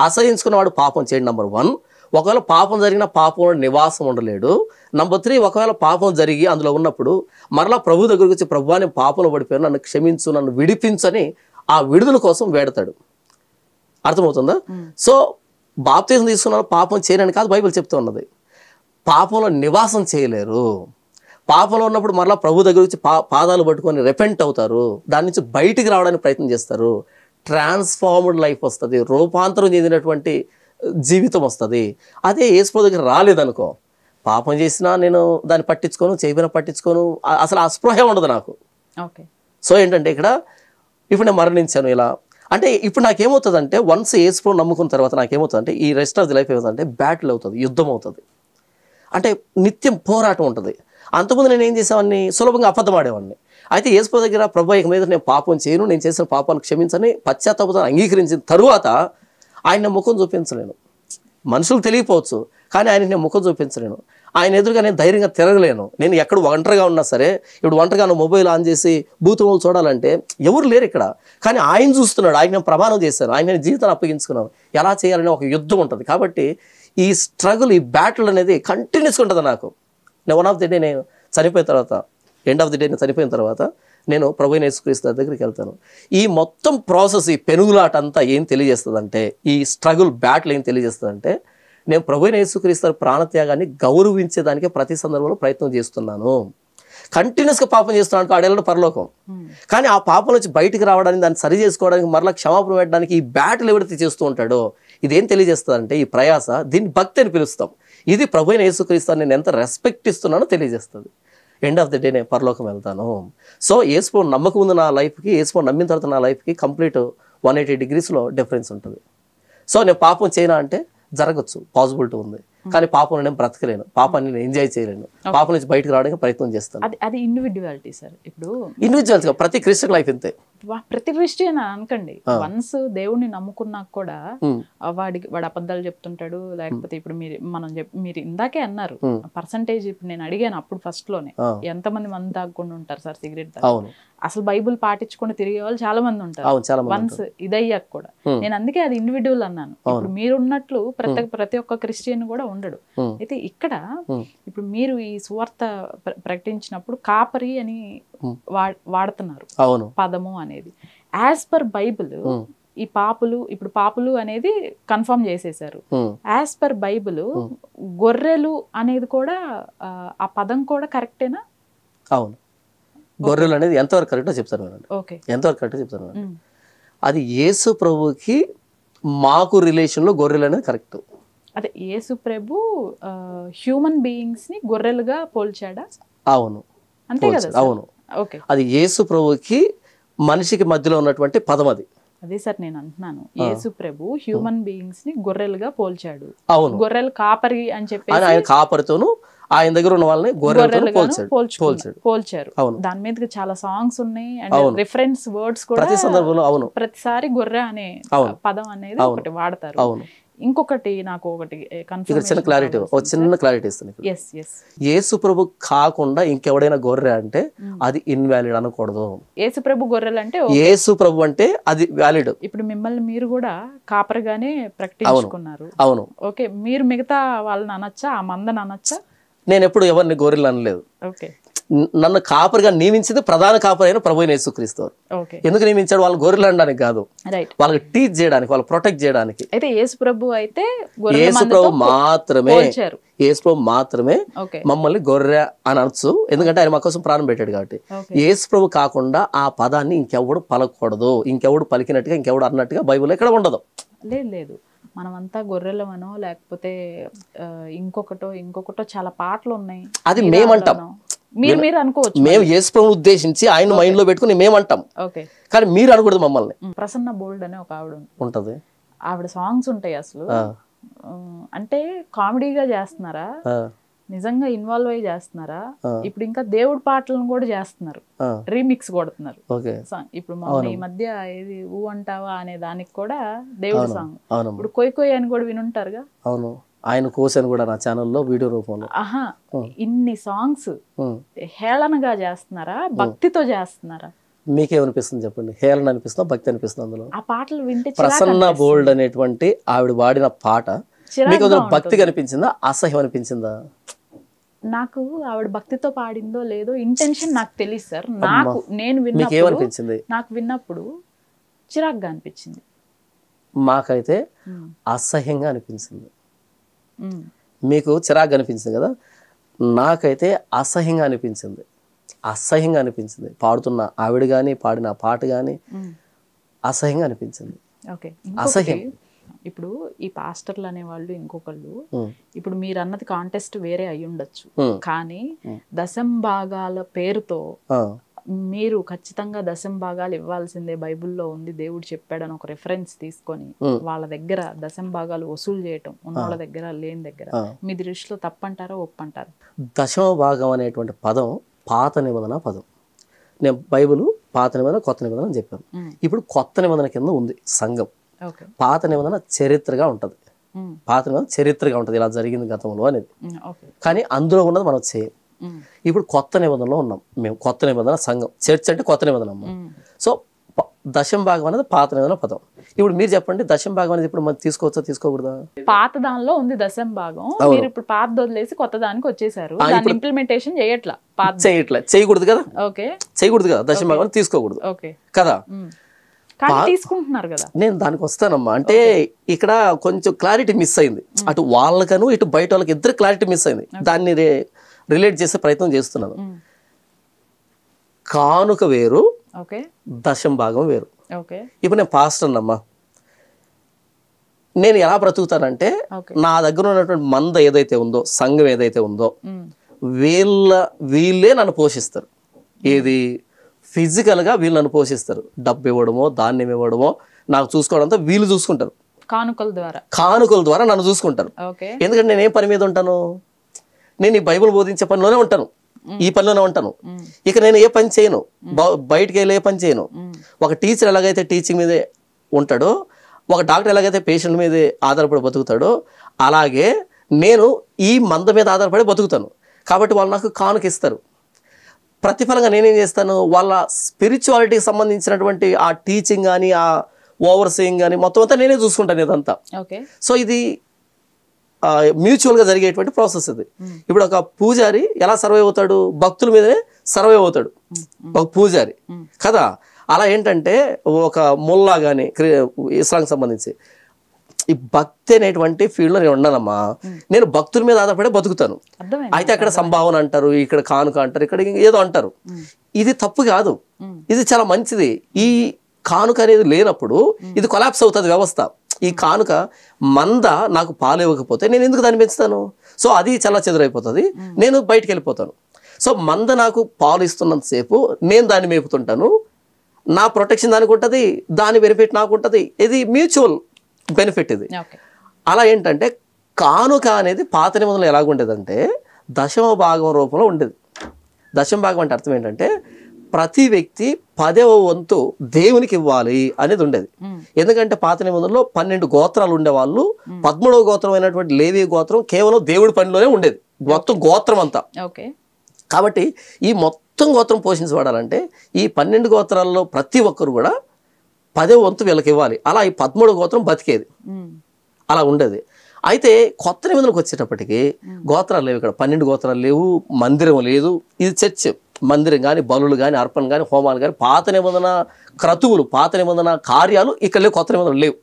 [SPEAKER 1] అసహించుకున్నవాడు పాపం చేయడు, నెంబర్ 1. ఒకవేళ పాపం జరిగిన పాపంలో నివాసం ఉండలేడు. నెంబర్ 3, ఒకవేళ పాపం జరిగి అందులో ఉన్నప్పుడు మరలా ప్రభు దగ్గరికి వచ్చి, ప్రభువా నేను పాపంలో పడిపోయాను, నన్ను క్షమించు, నన్ను విడిపించని ఆ విడుదల కోసం వేడతాడు. అర్థమవుతుందా? సో బాప్తిజం తీసుకున్న పాపం చేయనని కాదు బైబిల్ చెప్తూ ఉన్నది. పాపంలో నివాసం చేయలేరు. పాపంలో ఉన్నప్పుడు మరలా ప్రభు దగ్గర వచ్చి పాదాలు పట్టుకొని రెపెంట్ అవుతారు, దాని నుంచి బయటికి రావడానికి ప్రయత్నం చేస్తారు. ట్రాన్స్ఫార్మ్డ్ లైఫ్ వస్తుంది, రూపాంతరం చెందినటువంటి జీవితం వస్తుంది. అదే యేసు దగ్గర రాలేదనుకో, పాపం చేసినా నేను దాన్ని పట్టించుకోను, చేయబోయినా పట్టించుకోను, అసలు ఆ స్పృహ ఉండదు నాకు.
[SPEAKER 2] ఓకే.
[SPEAKER 1] సో ఏంటంటే ఇక్కడ ఇప్పుడు నేను మరణించాను ఇలా అంటే, ఇప్పుడు నాకేమవుతుందంటే వన్స్ యేసు నమ్ముకున్న తర్వాత నాకేమవుతుందంటే ఈ రెస్ట్ ఆఫ్ ది లైఫ్ ఏమవుతుందంటే బ్యాటిల్ అవుతుంది, యుద్ధం అవుతుంది. అంటే నిత్యం పోరాటం ఉంటుంది. అంతకుముందు నేను ఏం చేసేవాడిని, సులభంగా అబద్ధం ఆడేవాడిని. అయితే యేసు దగ్గర ప్రభు ఇక మీద నేను పాపం చేయను, నేను చేసిన పాపాలు క్షమించని పశ్చాత్తాపం అంగీకరించిన తరువాత ఆయన ముఖం చూపించలేను. మనుషులు తెలియపోవచ్చు, కానీ ఆయన నేను ముఖం చూపించలేను. ఆయన ఎదురుగా నేను ధైర్యంగా తిరగలేను. నేను ఎక్కడ ఒంటరిగా ఉన్నా సరే, ఇప్పుడు ఒంటరిగా మొబైల్ ఆన్ చేసి బూతులు చూడాలంటే ఎవరు లేరు ఇక్కడ, కానీ ఆయన చూస్తున్నాడు. ఆయన నేను ప్రమాణం చేశాను, ఆయన నేను జీవితాన్ని అప్పగించుకున్నాను. ఎలా చేయాలని ఒక యుద్ధం ఉంటుంది. కాబట్టి ఈ స్ట్రగుల్, ఈ బ్యాటిల్ అనేది కంటిన్యూస్గా ఉంటుంది నాకు. నేను వన్ ఆఫ్ ది డే నేను చనిపోయిన తర్వాత, ఎండ్ ఆఫ్ ది డే నేను చనిపోయిన తర్వాత నేను ప్రభువైన యేసుక్రీస్తు దగ్గరికి వెళ్తాను. ఈ మొత్తం ప్రాసెస్, ఈ పెనుగులాట అంతా ఏం తెలియజేస్తుందంటే, ఈ స్ట్రగుల్ బ్యాటిల్ ఏం తెలియజేస్తుందంటే, నేను ప్రభువైన యేసుక్రీస్తు ప్రాణత్యాగాన్ని గౌరవించేదానికి ప్రతి సందర్భంలో ప్రయత్నం చేస్తున్నాను. కంటిన్యూస్గా పాపం చేస్తున్నాను, ఆడేళ్ళ పరలోకం. కానీ ఆ పాపం నుంచి బయటికి రావడానికి, దాన్ని సరి చేసుకోవడానికి, మరలా క్షమాపణ పెట్టడానికి ఈ బ్యాటిల్ ఎవరైతే చేస్తూ ఉంటాడో ఇదేం తెలియజేస్తుందంటే, ఈ ప్రయాస, దీన్ని భక్తి అని పిలుస్తాం. ఇది ప్రభువైన యేసుక్రీస్తు నేను ఎంత రెస్పెక్ట్ ఇస్తున్నానో తెలియజేస్తుంది. ఎండ్ ఆఫ్ ది డే నేను పరలోకం వెళ్తాను. సో యేసు నమ్మకం ఉంది నా లైఫ్కి, యేసు నమ్మిన తర్వాత నా లైఫ్కి కంప్లీట్ 180 degreesలో డిఫరెన్స్ ఉంటుంది. సో నేను పాపం చేయనా అంటే జరగచ్చు, పాసిబిలిటీ ఉంది. కానీ పాపం నేను బ్రతకలేను, పాపాన్ని నేను ఎంజాయ్ చేయలేను, పాపం నుంచి బయటకు రావడానికి ప్రయత్నం చేస్తాను.
[SPEAKER 2] అది ఇండివిడ్యువాలిటీ సార్. ఇప్పుడు
[SPEAKER 1] ఇండివిజువల్స్గా ప్రతి క్రిస్టియన్ లైఫ్ ఇంతే.
[SPEAKER 2] ప్రతి క్రిస్టియన్ అనకండి, వన్స్ దేవుడిని నమ్ముకున్నాక కూడా వాడు అబద్ధాలు చెప్తుంటాడు. లేకపోతే ఇప్పుడు మీరు ఇందాకే అన్నారు పర్సంటేజ్, ఇప్పుడు నేను అడిగాను అప్పుడు ఫస్ట్ లోనే, ఎంతమంది మంది తాగకుండా ఉంటారు సార్ సిగరెట్ తాగి? అసలు బైబుల్ పాటించుకొని తిరిగే వాళ్ళు చాలా మంది ఉంటారు వన్స్ ఇదయ్యాక కూడా. నేను అందుకే అది ఇండివిడ్యువల్ అన్నాను. ఇప్పుడు మీరున్నట్లు ప్రతి ఒక్క క్రిస్టియన్ కూడా ఉండడు. అయితే ఇక్కడ ఇప్పుడు మీరు ఈ సువార్త ప్రకటించినప్పుడు కాపరి అని వాడుతున్నారు పదము అనేది. యాజ్ పర్ బైబిల్ ఈ పాపులు అనేది కన్ఫర్మ్ చేసేసారు. యాజ్ పర్ బైబిల్ గొర్రెలు అనేది కూడా ఆ పదం కూడా కరెక్టేనా?
[SPEAKER 1] అవును, గొర్రెలు అనేది ఎంతవరకు కరెక్టో చెప్తాను. ఎంతవరకు కరెక్టో చెప్తాను. అది యేసు ప్రభుకి మాకు రిలేషన్లో గొర్రెలు అనేది కరెక్ట్.
[SPEAKER 2] అదే యేసు ప్రభు హ్యూమన్ బీయింగ్స్ ని గొర్రెలుగా పోల్చాడా?
[SPEAKER 1] అవును,
[SPEAKER 2] అంతే కదా.
[SPEAKER 1] అవును, అది యేసు ప్రభుకి మనిషికి మధ్యలో ఉన్నటువంటి పదం అది.
[SPEAKER 2] అదే సార్ నేను అంటున్నాను, యేసు ప్రభు హ్యూమన్ బీయింగ్స్ ని గొర్రెలుగా పోల్చాడు.
[SPEAKER 1] అవును,
[SPEAKER 2] గొర్రెలు కాపరి అని చెప్పి
[SPEAKER 1] ఆయన కాపరితోను ఆయన దగ్గర ఉన్న వాళ్ళని గొర్రెలుగా
[SPEAKER 2] పోల్చారు. దాని మీద చాలా సాంగ్స్ ఉన్నాయి అండ్ రిఫరెన్స్ వర్డ్స్ కూడా
[SPEAKER 1] ప్రతి సందర్భంలో. అవును,
[SPEAKER 2] ప్రతిసారి గొర్రె అనే పదం అనేది ఒకటి వాడతారు. ఇంకొకటి నాకు ఒకటి
[SPEAKER 1] ఇక్కడ చిన్న క్లారిటీ, ఒక చిన్న క్లారిటీ ఇస్తాను. యేసు ప్రభు కాకుండా ఇంకెవడైనా గొర్రె అంటే అది ఇన్వాలిడ్ అనకూడదు.
[SPEAKER 2] యేసు ప్రభు గొర్రెలు అంటే
[SPEAKER 1] యేసు ప్రభు అంటే అది వ్యాలిడ్.
[SPEAKER 2] ఇప్పుడు మిమ్మల్ని మీరు కూడా కాపరిగానే ప్రకటించుకున్నారు.
[SPEAKER 1] అవును.
[SPEAKER 2] ఓకే, మీరు మిగతా వాళ్ళని అనొచ్చా, ఆ మందని అనొచ్చా?
[SPEAKER 1] నేను ఎప్పుడు ఎవరిని గొర్రెలు అనలేదు.
[SPEAKER 2] ఓకే,
[SPEAKER 1] నన్ను కాపరిగా నియమించింది ప్రధాన కాపరి అయిన ప్రభువైన యేసుక్రీస్తు. ఎందుకు నియమించాడు? వాళ్ళు గొర్రెలు అనడానికి కాదు, వాళ్ళకి టీచ్ చేయడానికి, వాళ్ళు ప్రొటెక్ట్ చేయడానికి.
[SPEAKER 2] అయితే యేసు ప్రభు అయితే
[SPEAKER 1] యేసు ప్రభు మాత్రమే మమ్మల్ని గొర్రె అని అనొచ్చు, ఎందుకంటే ఆయన మా కోసం ప్రాణం పెట్టాడు కాబట్టి. యేసు ప్రభు కాకుండా ఆ పదాన్ని ఇంకెవడు పలకూడదు, ఇంకెవడు పలికినట్టుగా ఇంకెవడు అన్నట్టుగా బైబిల్ ఎక్కడ ఉండదు.
[SPEAKER 2] లేదు, మనమంతా గొర్రెలమనో లేకపోతే ఇంకొకటో చాలా పాటలు ఉన్నాయి,
[SPEAKER 1] అది మేమంటాం.
[SPEAKER 2] మీరు అనుకోవచ్చు,
[SPEAKER 1] మేము యేసు ప్రభువుని ఉద్దేశించి ఆయన మైండ్ లో పెట్టుకుని మేమంటాం, కానీ మీరు అనకూడదు మమ్మల్ని.
[SPEAKER 2] ప్రసన్న బోల్డ్ అనే ఒక ఆవిడ
[SPEAKER 1] ఉంటది,
[SPEAKER 2] ఆవిడ సాంగ్స్ ఉంటాయి. అసలు అంటే కామెడీగా చేస్తున్నారా, నిజంగా ఇన్వాల్వ్ అయ్యి చేస్తున్నారా? ఇప్పుడు ఇంకా దేవుడి పాటలను కూడా చేస్తున్నారు, రీమిక్స్ కొడుతున్నారు. ఇప్పుడు మొన్న ఈ మధ్య ఏది ఊ అంటావా అనే దానికి కూడా దేవుడి సాంగ్, ఇప్పుడు కొయ్ కొయ్ అని కూడా వినుంటారుగా.
[SPEAKER 1] అవును, ఆయన కోసాను కూడా నా ఛానల్లో వీడియో రూపంలో.
[SPEAKER 2] ఇన్ని సాంగ్స్ హేళనగా చేస్తున్నారా, భక్తితో చేస్తున్నారా?
[SPEAKER 1] మీకేమనిపిస్తుంది చెప్పండి? హేళన అనిపిస్తుందా, భక్తి అనిపిస్తుంది? అందులో
[SPEAKER 2] ఆ పాటలు వింటే
[SPEAKER 1] ప్రసన్న బోల్డ్ అనేటువంటి ఆవిడ వాడిన పాట మీకు అందులో భక్తిగా అనిపించిందా, అసహ్యం అనిపించిందా?
[SPEAKER 2] నాకు ఆవిడ భక్తితో పాడిందో లేదో ఇంటెన్షన్ నాకు తెలియదు సార్. నేను విన్నప్పుడు చిరాగ్గా అనిపించింది.
[SPEAKER 1] మాకైతే అసహ్యంగా అనిపించింది. మీకు చిరాగ్గా అనిపించింది కదా, నాకైతే అసహ్యంగా అనిపించింది. పాడుతున్న ఆవిడ కానీ పాడిన పాట కానీ అసహ్యంగా అనిపించింది. అసహ్యం.
[SPEAKER 2] ఇప్పుడు ఈ పాస్టర్లు అనేవాళ్ళు ఇంకొకళ్ళు, ఇప్పుడు మీరు అన్నది కాంటెస్ట్ వేరే అయి ఉండొచ్చు, కానీ దశం భాగాల పేరుతో మీరు ఖచ్చితంగా దశం భాగాలు ఇవ్వాల్సిందే, బైబుల్లో ఉంది, దేవుడు చెప్పాడని ఒక రిఫరెన్స్ తీసుకొని వాళ్ళ దగ్గర దశం భాగాలు వసూలు చేయటం, ఉన్న వాళ్ళ దగ్గర లేని దగ్గర, మీ దృష్టిలో తప్పంటారా ఒప్పంటారా?
[SPEAKER 1] దశమ భాగం అనేటువంటి పదం పాత నిబంధన పదం. నేను బైబిల్ పాత నిబంధన కొత్త నిబంధన అని చెప్పాను. ఇప్పుడు కొత్త నిబంధన కింద ఉంది సంఘం. పాత నిబంధన చరిత్రగా ఉంటది, ఇలా జరిగింది గతంలో అనేది. కానీ అందులో ఉన్నది మనం చేయం. ఇప్పుడు కొత్త నిబంధనలో ఉన్నాం మేము, కొత్త నిబంధన సంఘం, చర్చ్ అంటే కొత్త నిబంధన. సో దశం భాగం అనేది పాత నిబంధన పదం. ఇప్పుడు మీరు చెప్పండి, దశం భాగం అనేది ఇప్పుడు మనం తీసుకోవచ్చా తీసుకోకూడదా?
[SPEAKER 2] పాత దానిలో ఉంది దశం భాగం, మీరు ఇప్పుడు పాత వదిలేసి కొత్త దానికి వచ్చేసారు, ఇంప్లిమెంటేషన్
[SPEAKER 1] చేయకూడదు కదా. చేయకూడదు కదా, దశం భాగం తీసుకోకూడదు కదా,
[SPEAKER 2] తీసుకుంటున్నారు కదా.
[SPEAKER 1] నేను దానికి వస్తానమ్మా. అంటే ఇక్కడ కొంచెం క్లారిటీ మిస్ అయింది, అటు వాళ్ళకను ఇటు బయట వాళ్ళకి ఇద్దరు క్లారిటీ మిస్ అయింది. దాన్ని రిలేట్ చేసే ప్రయత్నం చేస్తున్నాను. కానుక వేరు, దశం భాగం వేరు. ఇప్పుడు నేను పాస్టర్ అన్నమ్మా, నేను ఎలా బ్రతుకుతానంటే నా దగ్గర ఉన్నటువంటి మంద ఏదైతే ఉందో, సంఘం ఏదైతే ఉందో, వీళ్ళే నన్ను పోషిస్తారు. ఏది ఫిజికల్గా వీళ్ళు నన్ను పోషిస్తారు, డబ్బు ఇవ్వడమో ధాన్యం ఇవ్వడమో నాకు చూసుకోవడంతో వీళ్ళు చూసుకుంటారు, కానుకల ద్వారా నన్ను చూసుకుంటారు. ఎందుకంటే నేను ఏ పని మీద ఉంటాను? నేను ఈ బైబిల్ బోధించే పనిలోనే ఉంటాను, ఈ పనిలోనే ఉంటాను. ఇక నేను ఏ పని చేయను, బయటకు వెళ్ళి ఏ పని చేయను. ఒక టీచర్ ఎలాగైతే టీచింగ్ మీదే ఉంటాడో, ఒక డాక్టర్ ఎలాగైతే పేషెంట్ మీదే ఆధారపడి బతుకుతాడో, అలాగే నేను ఈ మంద మీద ఆధారపడి బతుకుతాను. కాబట్టి వాళ్ళు నాకు కానుక ఇస్తారు. ప్రతిఫలంగా నేనేం చేస్తాను, వాళ్ళ స్పిరిచువాలిటీకి సంబంధించినటువంటి ఆ టీచింగ్ కానీ, ఆ ఓవర్ సీయింగ్ కానీ మొత్తం అంతా నేనే చూసుకుంటాను ఇదంతా. సో ఇది మ్యూచువల్గా జరిగేటువంటి ప్రాసెస్ ఇది. ఇప్పుడు ఒక పూజారి ఎలా సర్వైవ్ అవుతాడు? భక్తుల మీదనే సర్వైవ్ అవుతాడు ఒక పూజారి కదా. అలా ఏంటంటే ఒక ముల్లా కానీ ఇస్లాంకి సంబంధించి ఈ భక్తి అనేటువంటి ఫీల్డ్లో నేను ఉన్నానమ్మా. నేను భక్తుల మీద ఆధారపడి బతుకుతాను. అయితే అక్కడ సంభావన అంటారు, ఇక్కడ కానుక అంటారు, ఇక్కడ ఏదో అంటారు. ఇది తప్పు కాదు, ఇది చాలా మంచిది. ఈ కానుక అనేది లేనప్పుడు ఇది కొలాప్స్ అవుతుంది వ్యవస్థ. ఈ కానుక మంద నాకు పాలు ఇవ్వకపోతే నేను ఎందుకు దాన్ని పెంచుతాను? సో అది చాలా చెదురైపోతుంది, నేను బయటికి వెళ్ళిపోతాను. సో మంద నాకు పాలు ఇస్తున్నంతసేపు నేను దాన్ని మేపుతుంటాను, నా ప్రొటెక్షన్ దానికి ఉంటుంది, దాని బెనిఫిట్ నాకు ఉంటుంది. ఇది మ్యూచువల్ బెనిఫిట్ ఇది. అలా ఏంటంటే కానుక అనేది పాత నిబంధనలు ఎలాగుండేదంటే దశమ భాగం రూపంలో ఉండేది. దశమ భాగం అంటే అర్థం ఏంటంటే ప్రతి వ్యక్తి 10వ వంతు దేవునికి ఇవ్వాలి అనేది ఉండేది. ఎందుకంటే పాత నిబంధనలో 12 గోత్రాలు ఉండేవాళ్ళు. 13వ గోత్రం అయినటువంటి లేవి గోత్రం కేవలం దేవుడి పనిలోనే ఉండేది, మొత్తం గోత్రం అంతా. కాబట్టి ఈ మొత్తం గోత్రం పోషించబడాలంటే ఈ 12 గోత్రాల్లో ప్రతి ఒక్కరు కూడా 10వ వంతు వీళ్ళకి ఇవ్వాలి. అలా ఈ 13వ గోత్రం బతికేది, అలా ఉండేది. అయితే కొత్త నిబంధనలకు వచ్చేటప్పటికి గోత్రాలు లేవు, ఇక్కడ 12 గోత్రాలు లేవు, మందిరం లేదు. ఇది చర్చ్, మందిరం కానీ, బలులు కానీ, అర్పణ కానీ, హోమాలు కానీ, పాత నిబంధన క్రతువులు, పాత నిబంధన కార్యాలు ఇక్కడ లేవు, కొత్త నిబంధనలు లేవు.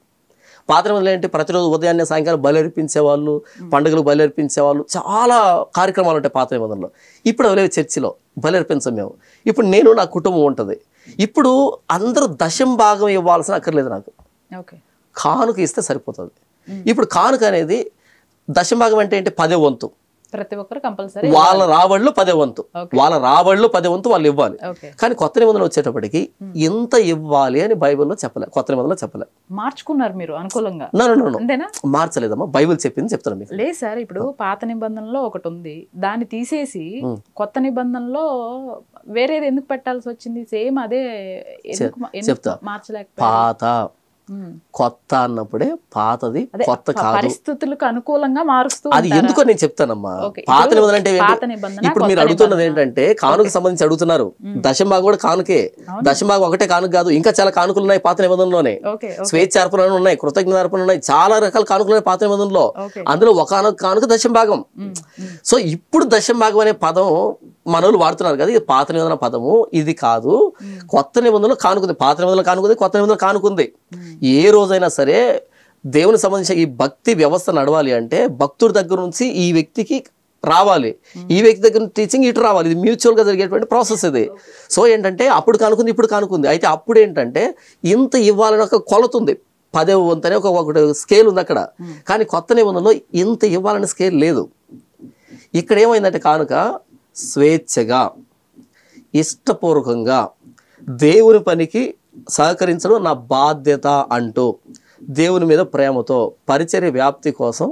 [SPEAKER 1] పాత నిబంధనలు ఏంటి? ప్రతిరోజు ఉదయాన్నే సాయంకాలం బలర్పించేవాళ్ళు, పండుగలు బలర్పించేవాళ్ళు, చాలా కార్యక్రమాలు ఉంటాయి పాత నిబంధనలో. ఇప్పుడు అవి లేవు, చర్చిలో బలర్పించం మేము. ఇప్పుడు నేను, నా కుటుంబం ఉంటుంది. ఇప్పుడు అందరూ దశం భాగం ఇవ్వాల్సిన అక్కర్లేదు నాకు, కానుక ఇస్తే సరిపోతుంది. ఇప్పుడు కానుక అనేది దశం భాగం అంటే ఏంటి? 10వ వంతు.
[SPEAKER 2] ప్రతి ఒక్కరు కంపల్సరీ
[SPEAKER 1] వాళ్ళ రాబడులు 10వ వంతు, వాళ్ళ రాబడులు 10వ వంతు వాళ్ళు ఇవ్వాలి. కానీ కొత్త నిబంధనలు వచ్చేటప్పటికి ఇంత ఇవ్వాలి అని బైబిల్లో చెప్పలే, కొత్త నిబంధనలో చెప్పలే.
[SPEAKER 2] మార్చుకున్నారు మీరు అనుకూలంగా?
[SPEAKER 1] మార్చలేదమ్మా, బైబిల్ చెప్పింది చెప్తాను మీకు.
[SPEAKER 2] లేదు సార్, ఇప్పుడు పాత నిబంధనలో ఒకటి ఉంది, దాన్ని తీసేసి కొత్త నిబంధనలో వేరేది ఎందుకు పెట్టాల్సి వచ్చింది? సేమ్ అదే
[SPEAKER 1] చెప్తా. పాత కొత్త అన్నప్పుడే పాతది కొత్త కాదు,
[SPEAKER 2] పరిస్థితులకు అనుకూలంగా మారుస్తూ.
[SPEAKER 1] అది ఎందుకో నేను చెప్తానమ్మా. పాత నిబంధన అంటే ఇప్పుడు మీరు అడుగుతున్నది ఏంటంటే కానుక సంబంధించి అడుగుతున్నారు. దశంభాగం కూడా కానుకే, దశంభాగం ఒకటే కానుక కాదు, ఇంకా చాలా కానుకలు ఉన్నాయి పాత నిబంధనలోనే. స్వేచ్ఛ అర్పణలు ఉన్నాయి, కృతజ్ఞత అర్పణలు ఉన్నాయి, చాలా రకాల కానుకలు ఉన్నాయి పాత నిబంధనలో. అందులో ఒక కానుక దశంభాగం. సో ఇప్పుడు దశంభాగం అనే పదం మనోళ్ళు వాడుతున్నారు కదా, ఇది పాత నిబంధన పదము, ఇది కాదు. కొత్త నిబంధనలో కానుకుంది, పాత నిబంధనలు కానుకుంది, కొత్త నిబంధనలు కానుకుంది. ఏ రోజైనా సరే దేవునికి సంబంధించిన ఈ భక్తి వ్యవస్థ నడవాలి అంటే భక్తుడి దగ్గర నుంచి ఈ వ్యక్తికి రావాలి, ఈ వ్యక్తి దగ్గర టీచింగ్ ఇటు రావాలి. ఇది మ్యూచువల్గా జరిగేటువంటి ప్రాసెస్ ఇది. సో ఏంటంటే అప్పుడు కానుకుంది, ఇప్పుడు కానుకుంది. అయితే అప్పుడు ఏంటంటే ఇంత ఇవ్వాలని ఒక కొలత ఉంది, 10వ వంతు అనే ఒకటి స్కేల్ ఉంది అక్కడ. కానీ కొత్త నిబంధనలో ఇంత ఇవ్వాలని స్కేల్ లేదు. ఇక్కడ ఏమైందంటే కానుక స్వేచ్ఛగా, ఇష్టపూర్వకంగా దేవుని పనికి సహకరించడం నా బాధ్యత అంటూ దేవుని మీద ప్రేమతో పరిచర్య వ్యాప్తి కోసం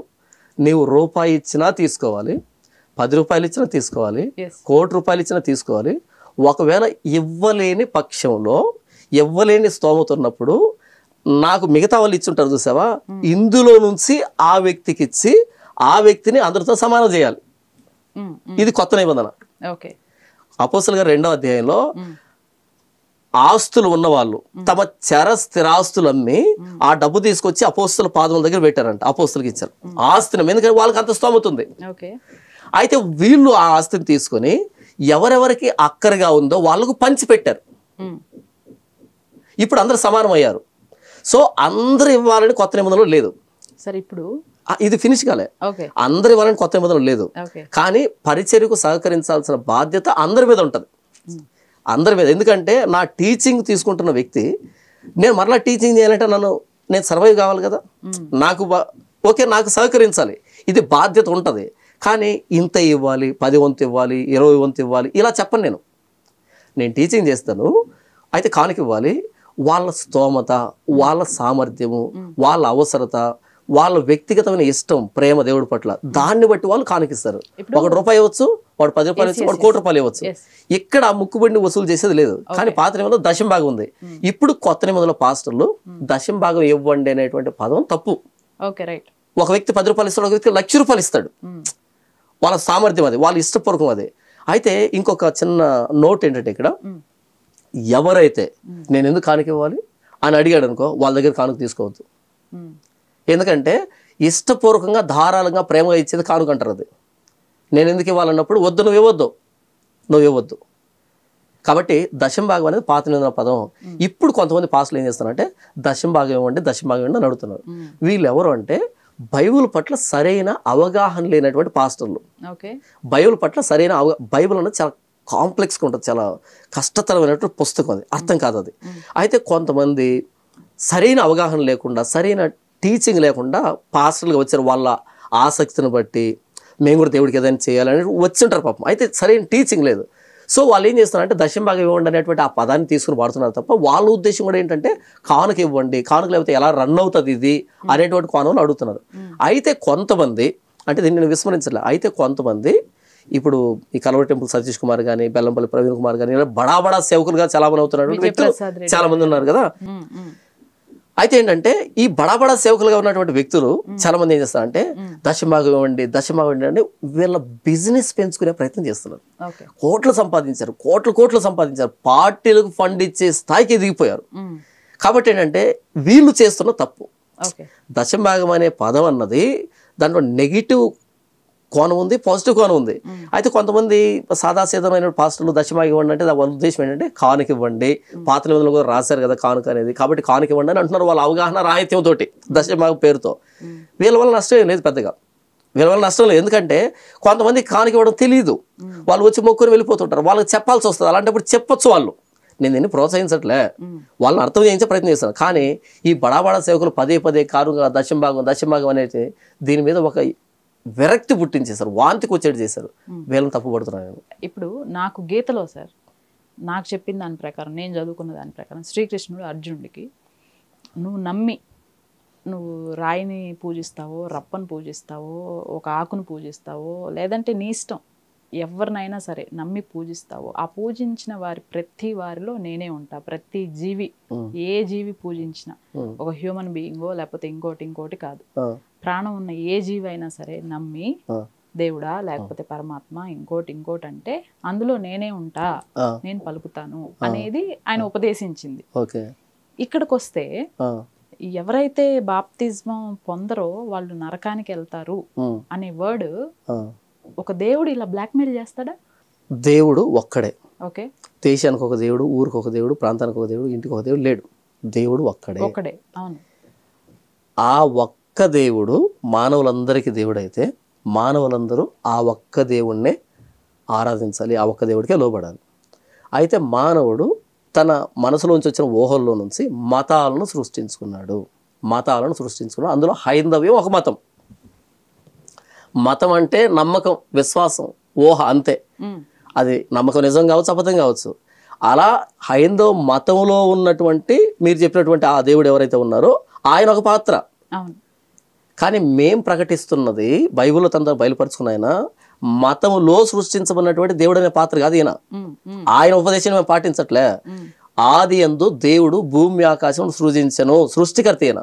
[SPEAKER 1] నీవు రూపాయి ఇచ్చినా తీసుకోవాలి, 10 రూపాయలు ఇచ్చినా తీసుకోవాలి, 1 కోటి రూపాయలు ఇచ్చినా తీసుకోవాలి. ఒకవేళ ఇవ్వలేని పక్షంలో, ఇవ్వలేని స్తోమత ఉన్నప్పుడు నాకు మిగతా వాళ్ళు ఇచ్చుంటారు చూసావా, ఇందులో నుంచి ఆ వ్యక్తికి ఇచ్చి ఆ వ్యక్తిని అందరితో సమానం చేయాలి. ఇది కొత్త నిబంధన. అపోస్తలుల గారు 2వ అధ్యాయంలో ఆస్తులు ఉన్నవాళ్ళు తమ చర స్థిరాస్తులు అమ్మి ఆ డబ్బు తీసుకొచ్చి అపోస్తల పాదముల దగ్గర పెట్టారంట, అపోస్తలకు ఇచ్చారు ఆస్తిని. ఎందుకంటే వాళ్ళకి అంత స్తోమత ఉంది. అయితే వీళ్ళు ఆ ఆస్తిని తీసుకొని ఎవరెవరికి అక్కరగా ఉందో వాళ్ళకు పంచి పెట్టారు. ఇప్పుడు అందరు సమానం అయ్యారు. సో అందరు ఇవ్వాలని కొత్త నిబంధనలు లేదు.
[SPEAKER 2] సరే, ఇప్పుడు
[SPEAKER 1] ఇది ఫినిష్ కాలే, అందరు ఇవ్వాలని కొత్త నిబంధనలు లేదు. కానీ పరిచర్యకు సహకరించాల్సిన బాధ్యత అందరి మీద ఉంటుంది, అందరి మీద. ఎందుకంటే నా టీచింగ్ తీసుకుంటున్న వ్యక్తి నేను మరలా టీచింగ్ చేయాలంటే నేను సర్వైవ్ కావాలి కదా, నాకు నాకు సహకరించాలి, ఇది బాధ్యత ఉంటుంది. కానీ ఇంత ఇవ్వాలి, 10 వంతు ఇవ్వాలి, 20 వంతు ఇవ్వాలి ఇలా చెప్పను. నేను టీచింగ్ చేస్తాను, అయితే కానుక ఇవ్వాలి. వాళ్ళ స్తోమత, వాళ్ళ సామర్థ్యము, వాళ్ళ అవసరత, వాళ్ళ వ్యక్తిగతమైన ఇష్టం, ప్రేమ దేవుడి పట్ల, దాన్ని బట్టి వాళ్ళు కానుకిస్తారు. 1 రూపాయి ఇవ్వచ్చు, వాడు 10 రూపాయలు ఇచ్చి వాడు 1 కోటి రూపాయలు ఇవ్వచ్చు. ఇక్కడ ముక్కుబడిని వసూలు చేసేది లేదు. కానీ పాత నిబంధనలో దశంభాగం ఉంది. ఇప్పుడు కొత్త నిబంధనలో పాస్టర్లు దశంభాగం ఇవ్వండి అనేటువంటి పదం తప్పు. ఒక వ్యక్తి 10 రూపాయలు ఇస్తాడు, ఒక వ్యక్తి 1,00,000 రూపాయలు ఇస్తాడు. వాళ్ళ సామర్థ్యం అది, వాళ్ళ ఇష్టపూర్వకం అది. అయితే ఇంకొక చిన్న నోట్ ఏంటంటే ఇక్కడ ఎవరైతే నేను ఎందుకు కానుక ఇవ్వాలి అని అడిగాడు అనుకో, వాళ్ళ దగ్గర కానుక తీసుకోవద్దు. ఎందుకంటే ఇష్టపూర్వకంగా ధారాళంగా ప్రేమగా ఇచ్చేది కానుక అంటారు. అది నేను ఎందుకు ఇవ్వాలన్నప్పుడు వద్దు, నువ్వు ఇవ్వద్దు. కాబట్టి దశంభాగం అనేది పాత నిబంధన పదం. ఇప్పుడు కొంతమంది పాస్టర్లు ఏం చేస్తారంటే దశంభాగం ఇవ్వండి అని అడుగుతున్నారు. వీళ్ళు ఎవరు అంటే బైబిల్ పట్ల సరైన అవగాహన లేనటువంటి పాస్టర్లు. బైబిల్ పట్ల సరైన బైబిల్ అనేది చాలా కాంప్లెక్స్గా ఉంటుంది, చాలా కష్టతరమైనటువంటి పుస్తకం, అది అర్థం కాదు అది. అయితే కొంతమంది సరైన అవగాహన లేకుండా, సరైన టీచింగ్ లేకుండా పాస్టర్లుగా వచ్చారు. వాళ్ళ ఆసక్తిని బట్టి మేము కూడా దేవుడికి ఏదైనా చేయాలని వచ్చింటారు పాపం. అయితే సరైన టీచింగ్ లేదు. సో వాళ్ళు ఏం చేస్తున్నారంటే దశంభాగం ఇవ్వండి అనేటువంటి ఆ పదాన్ని తీసుకుని వాడుతున్నారు తప్ప వాళ్ళ ఉద్దేశం కూడా ఏంటంటే కానుక ఇవ్వండి, కానుక లేకపోతే ఎలా రన్ అవుతుంది ఇది అనేటువంటి కోణంలో అడుగుతున్నారు. అయితే కొంతమంది, అంటే దీన్ని నేను విస్మరించలే, అయితే కొంతమంది ఇప్పుడు ఈ కలవరి టెంపుల్ సతీష్ కుమార్ కానీ, బెల్లంపల్లి ప్రవీణ్ కుమార్ కానీ, ఇలా బడా బడా సేవకులుగా చాలామంది అవుతున్నటువంటి వ్యక్తులు చాలా మంది ఉన్నారు కదా. అయితే ఏంటంటే ఈ బడా సేవకులుగా ఉన్నటువంటి వ్యక్తులు చాలా మంది ఏం చేస్తారంటే దశమాగం ఇవ్వండి అంటే వీళ్ళ బిజినెస్ పెంచుకునే ప్రయత్నం చేస్తున్నారు. కోట్లు సంపాదించారు, పార్టీలకు ఫండ్ ఇచ్చే స్థాయికి ఎదిగిపోయారు. కాబట్టి ఏంటంటే వీళ్ళు చేస్తున్న తప్పు. దశమాగం అనే పదం అన్నది దాంట్లో నెగిటివ్ కోణం ఉంది, పాజిటివ్ కోణం ఉంది. అయితే కొంతమంది సాదాసీదమైన పాస్టర్లు దశమాగం ఇవ్వండి అంటే వాళ్ళ ఉద్దేశం ఏంటంటే కానుక ఇవ్వండి, పాత నిబంధనలు కూడా రాశారు కదా కానుక అనేది, కాబట్టి కానుక ఇవ్వండి అని అంటున్నారు. వాళ్ళ అవగాహన రాహిత్యంతో దశమాగం పేరుతో. వీళ్ళ వల్ల నష్టం ఏం లేదు, పెద్దగా వీళ్ళ వల్ల నష్టం లేదు. ఎందుకంటే కొంతమంది కానుక ఇవ్వడం తెలియదు, వాళ్ళు వచ్చి మొక్కుని వెళ్ళిపోతుంటారు, వాళ్ళకి చెప్పాల్సి వస్తుంది. అలాంటప్పుడు చెప్పొచ్చు వాళ్ళు, నేను దీన్ని ప్రోత్సహించట్లే, వాళ్ళని అర్థం చేయించే ప్రయత్నం చేస్తాను. కానీ ఈ బడా సేవకులు పదే కారుగా దశంభాగం అనేది దీని మీద ఒక విరక్తి పుట్టించేశారు, వాంతికి వచ్చేది చేశారు. వీళ్ళని తప్పుపడుతున్నాను.
[SPEAKER 2] ఇప్పుడు నాకు గీతలో సార్ నాకు చెప్పిన దాని ప్రకారం, నేను చదువుకున్న దాని ప్రకారం, శ్రీకృష్ణుడు అర్జునుడికి నువ్వు నమ్మి నువ్వు రాయిని పూజిస్తావో, రప్పను పూజిస్తావో, ఒక ఆకును పూజిస్తావో, లేదంటే నీ ఇష్టం ఎవరినైనా సరే నమ్మి పూజిస్తావో, ఆ పూజించిన ప్రతి వారిలో నేనే ఉంటా. ప్రతి జీవి, ఏ జీవి పూజించినా, ఒక హ్యూమన్ బీయింగో లేకపోతే ఇంకోటి కాదు, ప్రాణం ఉన్న ఏ జీవి అయినా సరే నమ్మి దేవుడా లేకపోతే పరమాత్మ ఇంకోటి అంటే అందులో నేనే ఉంటా, నేను పలుకుతాను అనేది ఆయన ఉపదేశించింది. ఇక్కడికి వస్తే ఎవరైతే బాప్తిజం పొందరో వాళ్ళు నరకానికి వెళ్తారు అనే వర్డ్ ఒక దేవుడు ఇలా బ్లాక్మెయిల్ చేస్తాడా?
[SPEAKER 1] దేవుడు ఒక్కడే.
[SPEAKER 2] ఓకే,
[SPEAKER 1] దేశానికి ఒక దేవుడు, ఊరికి ఒక దేవుడు, ప్రాంతానికి ఒక దేవుడు, ఇంటికి ఒక దేవుడు లేడు. దేవుడు ఒక్కడే.
[SPEAKER 2] అవును.
[SPEAKER 1] ఆ ఒక్క దేవుడు మానవులందరికీ దేవుడైతే మానవులందరూ ఆ ఒక్క దేవుణ్ణే ఆరాధించాలి, ఆ ఒక్క దేవుడికే లోబడాలి. అయితే మానవుడు తన మనసులోంచి వచ్చిన ఊహల్లో నుంచి మతాలను సృష్టించుకున్నాడు. అందులో హైందవ్యం ఒక మతం. మతం అంటే నమ్మకం, విశ్వాసం, ఊహ, అంతే. అది నమ్మకం నిజం కావచ్చు, అబద్ధం కావచ్చు. అలా హైందవ మతంలో ఉన్నటువంటి మీరు చెప్పినటువంటి ఆ దేవుడు ఎవరైతే ఉన్నారో ఆయన ఒక పాత్ర. కానీ మేం ప్రకటిస్తున్నది బైబిల్లో తన బయలుపరుచుకున్న ఆయన మతములో సృష్టించబడినటువంటి దేవుడు అనే పాత్ర కాదు. ఆయన ఉపదేశం మేము పాటించట్లే. ఆది యందు దేవుడు భూమి ఆకాశం సృజించెను, సృష్టికర్త అయిన.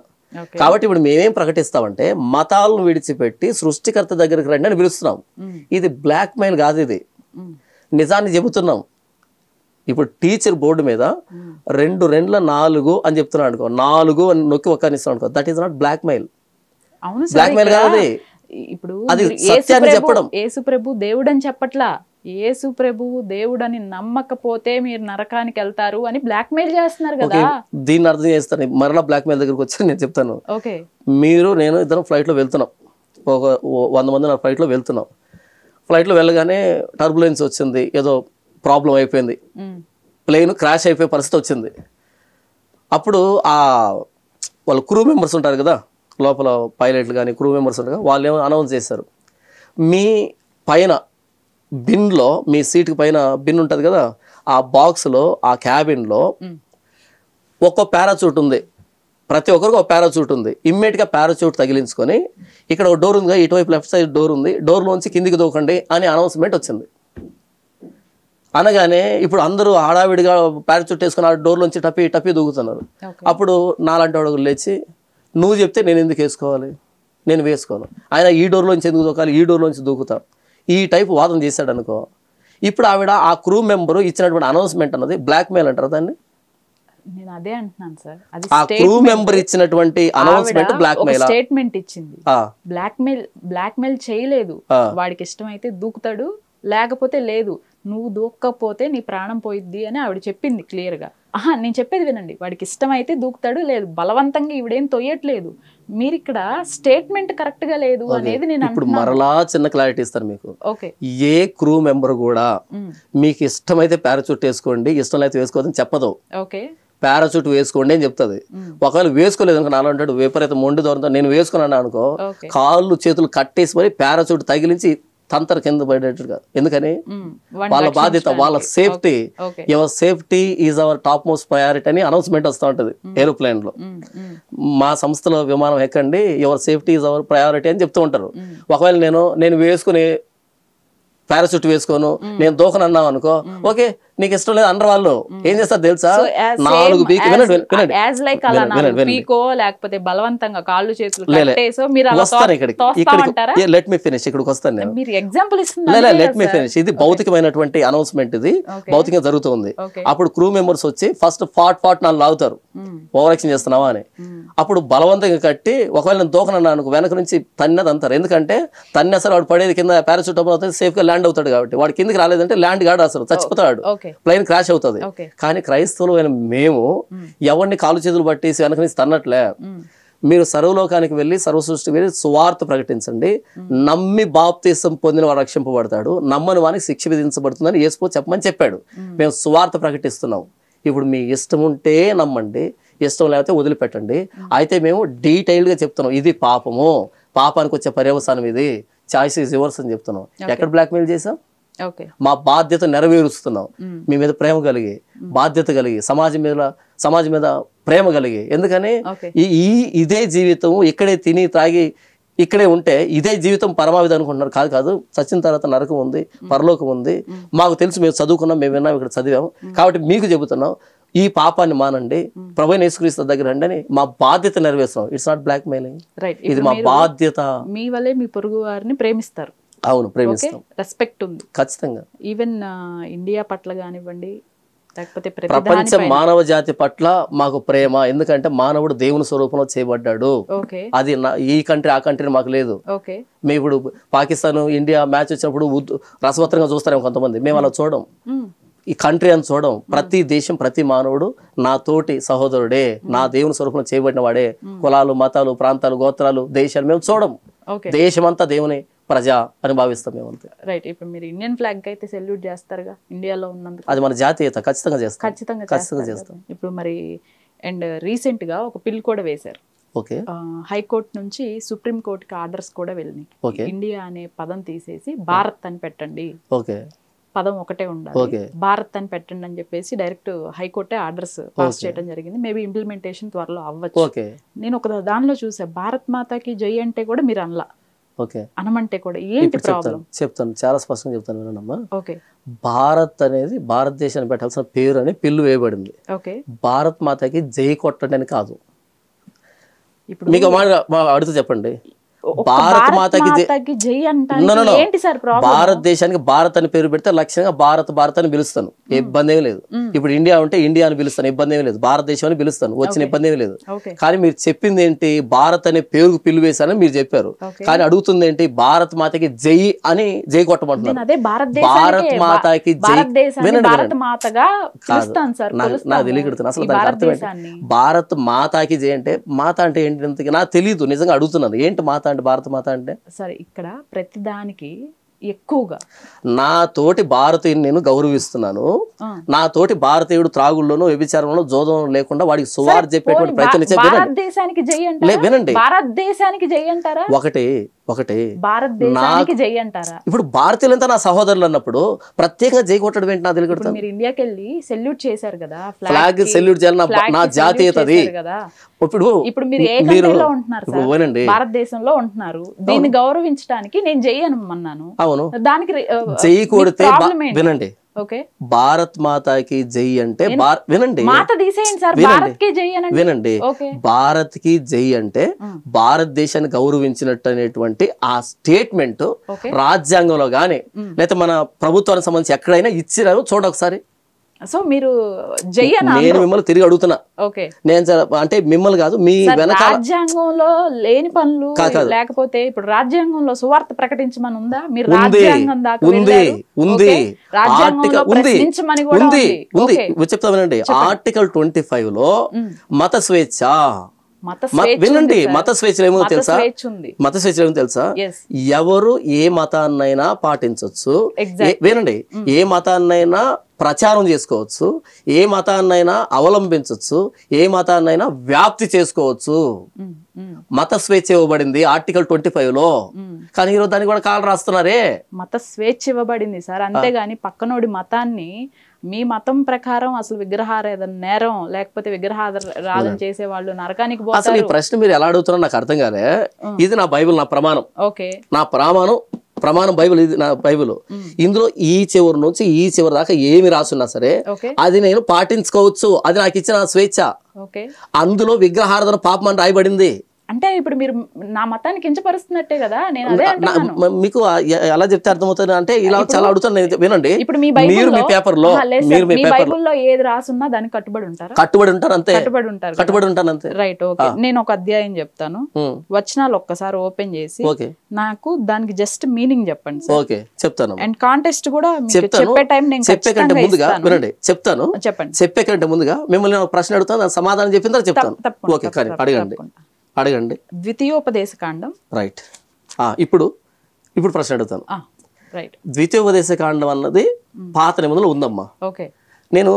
[SPEAKER 1] కాబట్టి ఇప్పుడు మేమేం ప్రకటిస్తామంటే మతాలను విడిచిపెట్టి సృష్టికర్త దగ్గరికి రండి అని పిలుస్తున్నాం. ఇది బ్లాక్ మెయిల్ కాదు, ఇది నిజాన్ని చెబుతున్నాం. ఇప్పుడు టీచర్ బోర్డు మీద 2 2 4 అని చెప్తున్నాడు అనుకో, 4 అని నొక్కి ఒక్కనిస్తాం అనుకో, that is not blackmail. Blackmail కాదు,
[SPEAKER 2] ఇప్పుడు
[SPEAKER 1] అది సత్యాన్ని చెప్పడం.
[SPEAKER 2] యేసు ప్రభు దేవుడు అని చెప్పట్లా, యేసు ప్రభువు దేవుడు అని నమ్మకపోతే మీరు నరకానికి వెళ్తారు అని బ్లాక్ మెయిల్ చేస్తున్నారు కదా.
[SPEAKER 1] దీన్ని అర్థం చేస్తాను. మరలా బ్లాక్ మెయిల్ దగ్గరకు వచ్చి నేను చెప్తాను. మీరు నేను ఇద్దరం ఫ్లైట్లో వెళ్తున్నాం, ఒక 100 మంది నా ఫ్లైట్లో వెళ్తున్నాం. ఫ్లైట్లో వెళ్ళగానే టర్బులెన్స్ వచ్చింది, ఏదో ప్రాబ్లం అయిపోయింది, ప్లేన్ క్రాష్ అయిపోయే పరిస్థితి వచ్చింది. అప్పుడు వాళ్ళ క్రూ మెంబర్స్ ఉంటారు కదా, లోపల పైలట్లు కానీ క్రూ మెంబర్స్ ఉంటారు కదా, వాళ్ళు ఏమో అనౌన్స్ చేశారు, మీ పైన బిన్లో, మీ సీట్కి పైన బిన్ ఉంటుంది కదా, ఆ బాక్స్లో, ఆ క్యాబిన్లో ఒక్కో పారాచూట్ ఉంది, ప్రతి ఒక్కరికి ఒక పారాచూట్ ఉంది. ఇమ్మీడియట్గా పారాచూట్ తగిలించుకొని ఇక్కడ ఒక డోర్ ఉంది, ఇటువైపు లెఫ్ట్ సైడ్ డోర్ ఉంది, డోర్లోంచి కిందికి దూకండి అని అనౌన్స్మెంట్ వచ్చింది. అనగానే ఇప్పుడు అందరూ హడావిడిగా పారాచూట్ వేసుకుని ఆ డోర్లోంచి టప్పి దూకుతున్నారు. అప్పుడు నాలాంటి వాడు లేచి, నువ్వు చెప్తే నేను ఎందుకు వేసుకోవాలి, నేను వేసుకోను, ఆయన ఈ డోర్లోంచి ఎందుకు దూకాలి, ఈ డోర్లోంచి దూకుతా, ఈ టైప్ వాదన చేశాడు అనుకో. ఇప్పుడు ఆవిడ ఆ క్రూ మెంబరు ఇచ్చినటువంటి అనౌన్స్మెంట్ అన్నది బ్లాక్ మెయిల్ అంటారు దాన్ని.
[SPEAKER 2] నేను అదే అంటున్నాను సార్,
[SPEAKER 1] ఆ క్రూ మెంబర్ ఇచ్చినటువంటి అనౌన్స్మెంట్ బ్లాక్ మెయిల్.
[SPEAKER 2] స్టేట్మెంట్ ఇచ్చింది, బ్లాక్ మెయిల్ చేయలేదు. వాడికి ఇష్టమైతే దూకుతాడు, లేకపోతే లేదు, నువ్వు దూక్కపోతే నీ ప్రాణం పోయిద్ది అని ఆవిడ చెప్పింది క్లియర్ గా. నేను చెప్పేది వినండి, వాడికి ఇష్టమైతే దూకుతాడు, లేదు బలవంతంగా ఈవిడేం తొయ్యట్లేదు. మీరు ఇక్కడ స్టేట్మెంట్ కరెక్ట్ గా లేదు అనేది నేను
[SPEAKER 1] ఇప్పుడు మరలా చిన్న క్లారిటీ ఇస్తాను మీకు. ఏ క్రూ మెంబర్ కూడా మీకు ఇష్టమైతే పారాచూట్ వేసుకోండి, ఇష్టం అయితే వేసుకోవద్దని చెప్పదు. పారాచూట్ వేసుకోండి అని చెప్తుంది. ఒకవేళ వేసుకోలేదు అనుకో, నాలో అంటాడు విపరీత మొండి దూరంతో నేను వేసుకున్నాను అనుకో, కాళ్ళు చేతులు కట్టేసి మరి పారాచూట్ తగిలించి తంతర కింద పడేట్టుగా. ఎందుకని వాళ్ళ బాధ్యత, వాళ్ళ safety. Your safety is our top most priority అని అనౌన్స్మెంట్ వస్తూ ఉంటుంది ఏరోప్లేన్ లో. మా సంస్థలో విమానం ఎక్కండి, your safety is our priority అని చెప్తూ ఉంటారు. ఒకవేళ నేను వేసుకుని పారాషూట్ వేసుకోను నేను దూకనన్నావు అనుకో, ఓకే నీకు ఇష్టం లేదు అన్న వాళ్ళు ఏం చేస్తారు తెలుసా, 4 పీకి
[SPEAKER 2] లేకపోతే బలవంతంగా కాళ్ళు చేతులు
[SPEAKER 1] వస్తాను ఇక్కడికి, లెట్ మీ ఫినిష్, ఇక్కడికి వస్తాను నేను,
[SPEAKER 2] మీరు ఎగ్జాంపుల్ ఇస్తున్నారు,
[SPEAKER 1] లెట్ మీ ఫినిష్. ఇది భౌతికమైనటువంటి అనౌన్స్మెంట్, ఇది భౌతికంగా జరుగుతుంది. అప్పుడు క్రూ మెంబర్స్ వచ్చి ఫస్ట్ ఫాట్ నాలుగు లాగుతారు, ఓవర్ యాక్షన్ చేస్తున్నావా అని. అప్పుడు బలవంతంగా కట్టి ఒకవేళ నేను దూకనన్నా అనుకో వెనక నుంచి తన్నది అంటారు, ఎందుకంటే తన్ని అసలు వాడు పడేది కింద పారాషూట్ అవుతుంది, సేఫ్ గా ల్యాండ్ అవుతాడు కాబట్టి. వాడు కిందికి రాలేదంటే ల్యాండ్ కాడు, అసలు చచ్చిపోతాడు, ప్లేన్ క్రాష్ అవుతుంది. కానీ క్రైస్తవులు మేము ఎవరిని కాలు చేతులు పట్టేసి వెనక నుంచి తన్నట్లే. మీరు సర్వలోకానికి వెళ్ళి సర్వ సృష్టికి వెళ్ళి సువార్త ప్రకటించండి, నమ్మి బాప్తీసం పొందిన వాడు రక్షింపబడతాడు, నమ్మని వానికి శిక్ష విధించబడుతుందని యేసు చెప్పమని చెప్పాడు. మేము సువార్త ప్రకటిస్తున్నాం. ఇప్పుడు మీ ఇష్టం ఉంటే నమ్మండి, ఇష్టం లేకపోతే వదిలిపెట్టండి. అయితే మేము డీటెయిల్డ్గా చెప్తున్నాం, ఇది పాపము, పాపానికి వచ్చే పర్యవసానం ఇది, చాయిస్ ఈజ్ యువర్స్ అని చెప్తున్నాం. ఎక్కడ బ్లాక్మెయిల్ చేసాం? మా బాధ్యత నెరవేరుస్తున్నాం. మీ మీద ప్రేమ కలిగి, బాధ్యత కలిగి, సమాజం మీద ప్రేమ కలిగి. ఎందుకని ఇదే జీవితం ఇక్కడే తిని తాగి ఇక్కడే ఉంటే ఇదే జీవితం పరమావిధి అనుకుంటున్నారు. కాదు, చచ్చిన తర్వాత నరకం ఉంది, పరలోకం ఉంది. మాకు తెలుసు, మేము చదువుకున్నాం, మేము విన్నాం, ఇక్కడ చదివాము. కాబట్టి మీకు చెబుతున్నాం, ఈ పాపాన్ని మానండి, ప్రభువైన యేసుక్రీస్తు దగ్గర రండి అని మా బాధ్యత నెరవేరుస్తాం. ఇట్స్ నాట్ బ్లాక్ మెయిలింగ్, ఇది మా బాధ్యత.
[SPEAKER 2] మీ వల్లే మీ పొరుగు వారిని ప్రేమిస్తారు.
[SPEAKER 1] అవును, ప్రేమిస్తాం,
[SPEAKER 2] రెస్పెక్ట్ ఉంది
[SPEAKER 1] ఖచ్చితంగా.
[SPEAKER 2] ఈవెన్ ఇండియా పట్ల కానివ్వండి, లేకపోతే
[SPEAKER 1] ప్రపంచ మానవ జాతి పట్ల మాకు ప్రేమ. ఎందుకంటే మానవుడు దేవుని స్వరూపంలో చేయబడ్డాడు. అది ఈ కంట్రీ ఆ కంట్రీ మాకు లేదు. మేము ఇప్పుడు పాకిస్తాన్ ఇండియా మ్యాచ్ వచ్చినప్పుడు రసవత్రంగా చూస్తారేమో కొంతమంది, మేము అలా చూడం, ఈ కంట్రీ అని చూడం. ప్రతి దేశం, ప్రతి మానవుడు నా తోటి సహోదరుడే, నా దేవుని స్వరూపంలో చేయబడిన వాడే. కులాలు, మతాలు, ప్రాంతాలు, గోత్రాలు, దేశాలు మేము చూడం. దేశమంతా దేవుని ప్రజా అని భావిస్తాం మేము అంతే.
[SPEAKER 2] రైట్. ఇప్పుడు మీరు ఇండియన్ ఫ్లాగ్ అయితే సెల్యూట్ చేస్తారుగా ఇండియాలో ఉన్నందుకు?
[SPEAKER 1] అది మన జాతీయత, ఖచ్చితంగా చేస్తాం.
[SPEAKER 2] ఖచ్చితంగా చేస్తాం. ఇప్పుడు మరి అండ్ రీసెంట్ గా ఒక బిల్ కూడా వేశారు. హైకోర్టు నుంచి సుప్రీం కోర్టుకి ఆర్డర్స్ కూడా వెళ్ళినాయి. ఇండియా అనే పదం తీసేసి భారత్ అని పెట్టండి, పదం ఒకటే ఉండాలి, భారత్ అని పెట్టండి అని చెప్పేసి డైరెక్ట్ హైకోర్టే ఆర్డర్స్ పాస్ చేయడం జరిగింది. మేబీ ఇంప్లిమెంటేషన్ త్వరలో అవ్వచ్చు. నేను ఒక దానిలో చూసా, భారత్ మాతాకి జై అంటే కూడా మీరు అనలా, అనమంటే కూడా ఏంటి ప్రాబ్లం? చెప్తాను,
[SPEAKER 1] చాలా స్పష్టంగా చెప్తాను వినమ్మా. భారత్ అనేది భారతదేశాన్ని పెట్టాల్సిన పేరు అని పిల్లు వేయబడింది. భారత్ మాతకి జై కొట్టండి అని కాదు. మీకు అడుగుతూ చెప్పండి, భారత్ మాతకి భారతదేశానికి భారత్ అని పేరు పెడితే లక్ష్యంగా భారత్ అని పిలుస్తాను, ఇబ్బంది ఏమి లేదు. ఇప్పుడు ఇండియా ఉంటే ఇండియా అని పిలుస్తాను, ఇబ్బంది ఏమి లేదు. భారతదేశం అని పిలుస్తాను, వచ్చిన ఇబ్బంది ఏమి లేదు. కానీ మీరు చెప్పింది ఏంటి, భారత్ అనే పేరుకు పిలువ వేశానని మీరు చెప్పారు. కానీ అడుగుతుంది ఏంటి, భారత్ మాతకి జై అని జై కొట్టమంటున్నారు. భారత్ మాతకి జై నాకు తెలియకడుతున్నా అసలు దానికి అర్థం ఏంటి. భారత్ మాతాకి జై అంటే మాత అంటే ఏంటి నాకు తెలియదు, నిజంగా అడుగుతున్నాను. ఏంటి మాత అంటే, భారత మాత అంటే?
[SPEAKER 2] సరే, ఇక్కడ ప్రతిదానికి ఎక్కువగా
[SPEAKER 1] నా తోటి భారతీయుని నేను గౌరవిస్తున్నాను, నా తోటి భారతీయుడు త్రాగుల్లోనూ వ్యభిచారంలో జోదం లేకుండా వాడికి సువార్ చెప్పేటువంటి ప్రయత్నం.
[SPEAKER 2] భారతదేశానికి జై అంటారా?
[SPEAKER 1] వినండి,
[SPEAKER 2] భారతదేశానికి జై అంటారా?
[SPEAKER 1] ఒకటి
[SPEAKER 2] భారతదేశానికి జై అంటారా?
[SPEAKER 1] ఇప్పుడు భారతీయులంతా నా సహోదరులు అన్నప్పుడు ప్రత్యేకంగా జై కొట్టడం ఏంటి నాకు తెలియదు.
[SPEAKER 2] మీరు ఇండియాకి వెళ్ళి సెల్యూట్ చేశారు కదా,
[SPEAKER 1] ఫ్లాగ్ సెల్యూట్ చేయాలి, నా జాతీయత అది.
[SPEAKER 2] ఇప్పుడు మీరు ఏ కంట్రీలో ఉంటున్నారు సార్? భారతదేశంలో ఉంటున్నారు, దీన్ని గౌరవించడానికి నేను జై అనమన్నాను.
[SPEAKER 1] అవును,
[SPEAKER 2] దానికి
[SPEAKER 1] జై కొడితే వినండి, భారత్ మాతాకి జై అంటే వినండి, వినండి, భారత్ కి జై అంటే భారతదేశాన్ని గౌరవించినట్టు అనేటువంటి ఆ స్టేట్మెంట్ రాజ్యాంగంలో గానీ లేదా మన ప్రభుత్వానికి సంబంధించి ఎక్కడైనా ఇచ్చినారు చూడండి ఒకసారి.
[SPEAKER 2] సో మీరు జై అని
[SPEAKER 1] నేను మిమ్మల్ని తిరిగి అడుగుతున్నా, నేను అంటే మిమ్మల్ని కాదు, మీ వెనక
[SPEAKER 2] రాజ్యాంగంలో లేని పనులు లేకపోతే ఇప్పుడు రాజ్యాంగంలో సువార్త ప్రకటించమని ఉందా? మీరు రాజ్యాంగం దాకా
[SPEAKER 1] ఉంది, చెప్తా వినండి. ఆర్టికల్ 25 లో మత స్వేచ్ఛ, వినండి, మత స్వేచ్ఛ ఏమో తెలుసా? మత స్వేచ్ఛ ఏమో తెలుసా? ఎవరు ఏ మతాన్నైనా పాటించవచ్చు, వినండి, ఏ మతాన్నైనా ప్రచారం చేసుకోవచ్చు, ఏ మతాన్నైనా అవలంబించవచ్చు, ఏ మతాన్నైనా వ్యాప్తి చేసుకోవచ్చు. మత స్వేచ్ఛ ఇవ్వబడింది ఆర్టికల్ 25 లో. కానీ ఈరోజు దాన్ని కూడా కాలు రాస్తున్నారే.
[SPEAKER 2] మత స్వేచ్ఛ ఇవ్వబడింది సార్, అంతేగాని పక్కనోడి మతాన్ని మీ మతం ప్రకారం అసలు విగ్రహారాధన నేరం, లేకపోతే విగ్రహారాధన చేసే వాళ్ళు నరకానికి పోతారు.
[SPEAKER 1] అసలు ఈ ప్రశ్న మీరు ఎలా అడుగుతున్నారో నాకు అర్థం కాలే. ఇది నా బైబిల్, నా ప్రమాణం, నా ప్రమాణం ప్రమాణం బైబిల్, ఇది నా బైబిల్. ఇందులో ఈ చివరి నుంచి ఈ చివరి దాకా ఏమి రాసున్నా సరే అది నేను పాటించుకోవచ్చు, అది నాకు ఇచ్చిన స్వేచ్ఛ. అందులో విగ్రహారాధన పాపం అని రాయబడింది.
[SPEAKER 2] అంటే ఇప్పుడు మీరు నా మతాన్ని కించపరుస్తున్నట్టే కదా, నేను అదే అంటున్నాను.
[SPEAKER 1] మీకు ఎలా చెప్తే అర్థమవుతుంది అంటే ఇలా చాలా అడుగుతాను నేను. వినండి,
[SPEAKER 2] ఇప్పుడు మీ
[SPEAKER 1] పేపర్లో
[SPEAKER 2] బైబిల్లో ఏది రాసున్నా దానికి కట్టుబడి ఉంటారు,
[SPEAKER 1] కట్టుబడి ఉంటారు అంతే,
[SPEAKER 2] కట్టుబడి ఉంటాను అంతే. Right, okay. నేను ఒక అధ్యాయం చెప్తాను, వచనాలు ఒక్కసారి ఓపెన్ చేసి నాకు దానికి జస్ట్ మీనింగ్ చెప్పండి సార్.
[SPEAKER 1] ఓకే, చెప్తాను.
[SPEAKER 2] అండ్ కాంటెస్ట్ కూడా చెప్పే టైం నేను
[SPEAKER 1] చెప్పే కంటే ముందుగా వినండి, చెప్తాను.
[SPEAKER 2] చెప్పండి.
[SPEAKER 1] చెప్పే కంటే ముందుగా మిమ్మల్ని ప్రశ్న అడుగుతాను, సమాధానం చెప్పిన తర్వాత చెప్తాను. ఓకే, కానీ అడగండి.
[SPEAKER 2] ద్వితీయోపదేశకాండం.
[SPEAKER 1] రైట్. ఇప్పుడు ప్రశ్న అడుగుతాను. ద్వితీయోపదేశకాండం అన్నది పాత నిబంధనలో ఉందమ్మా.
[SPEAKER 2] ఓకే.
[SPEAKER 1] నేను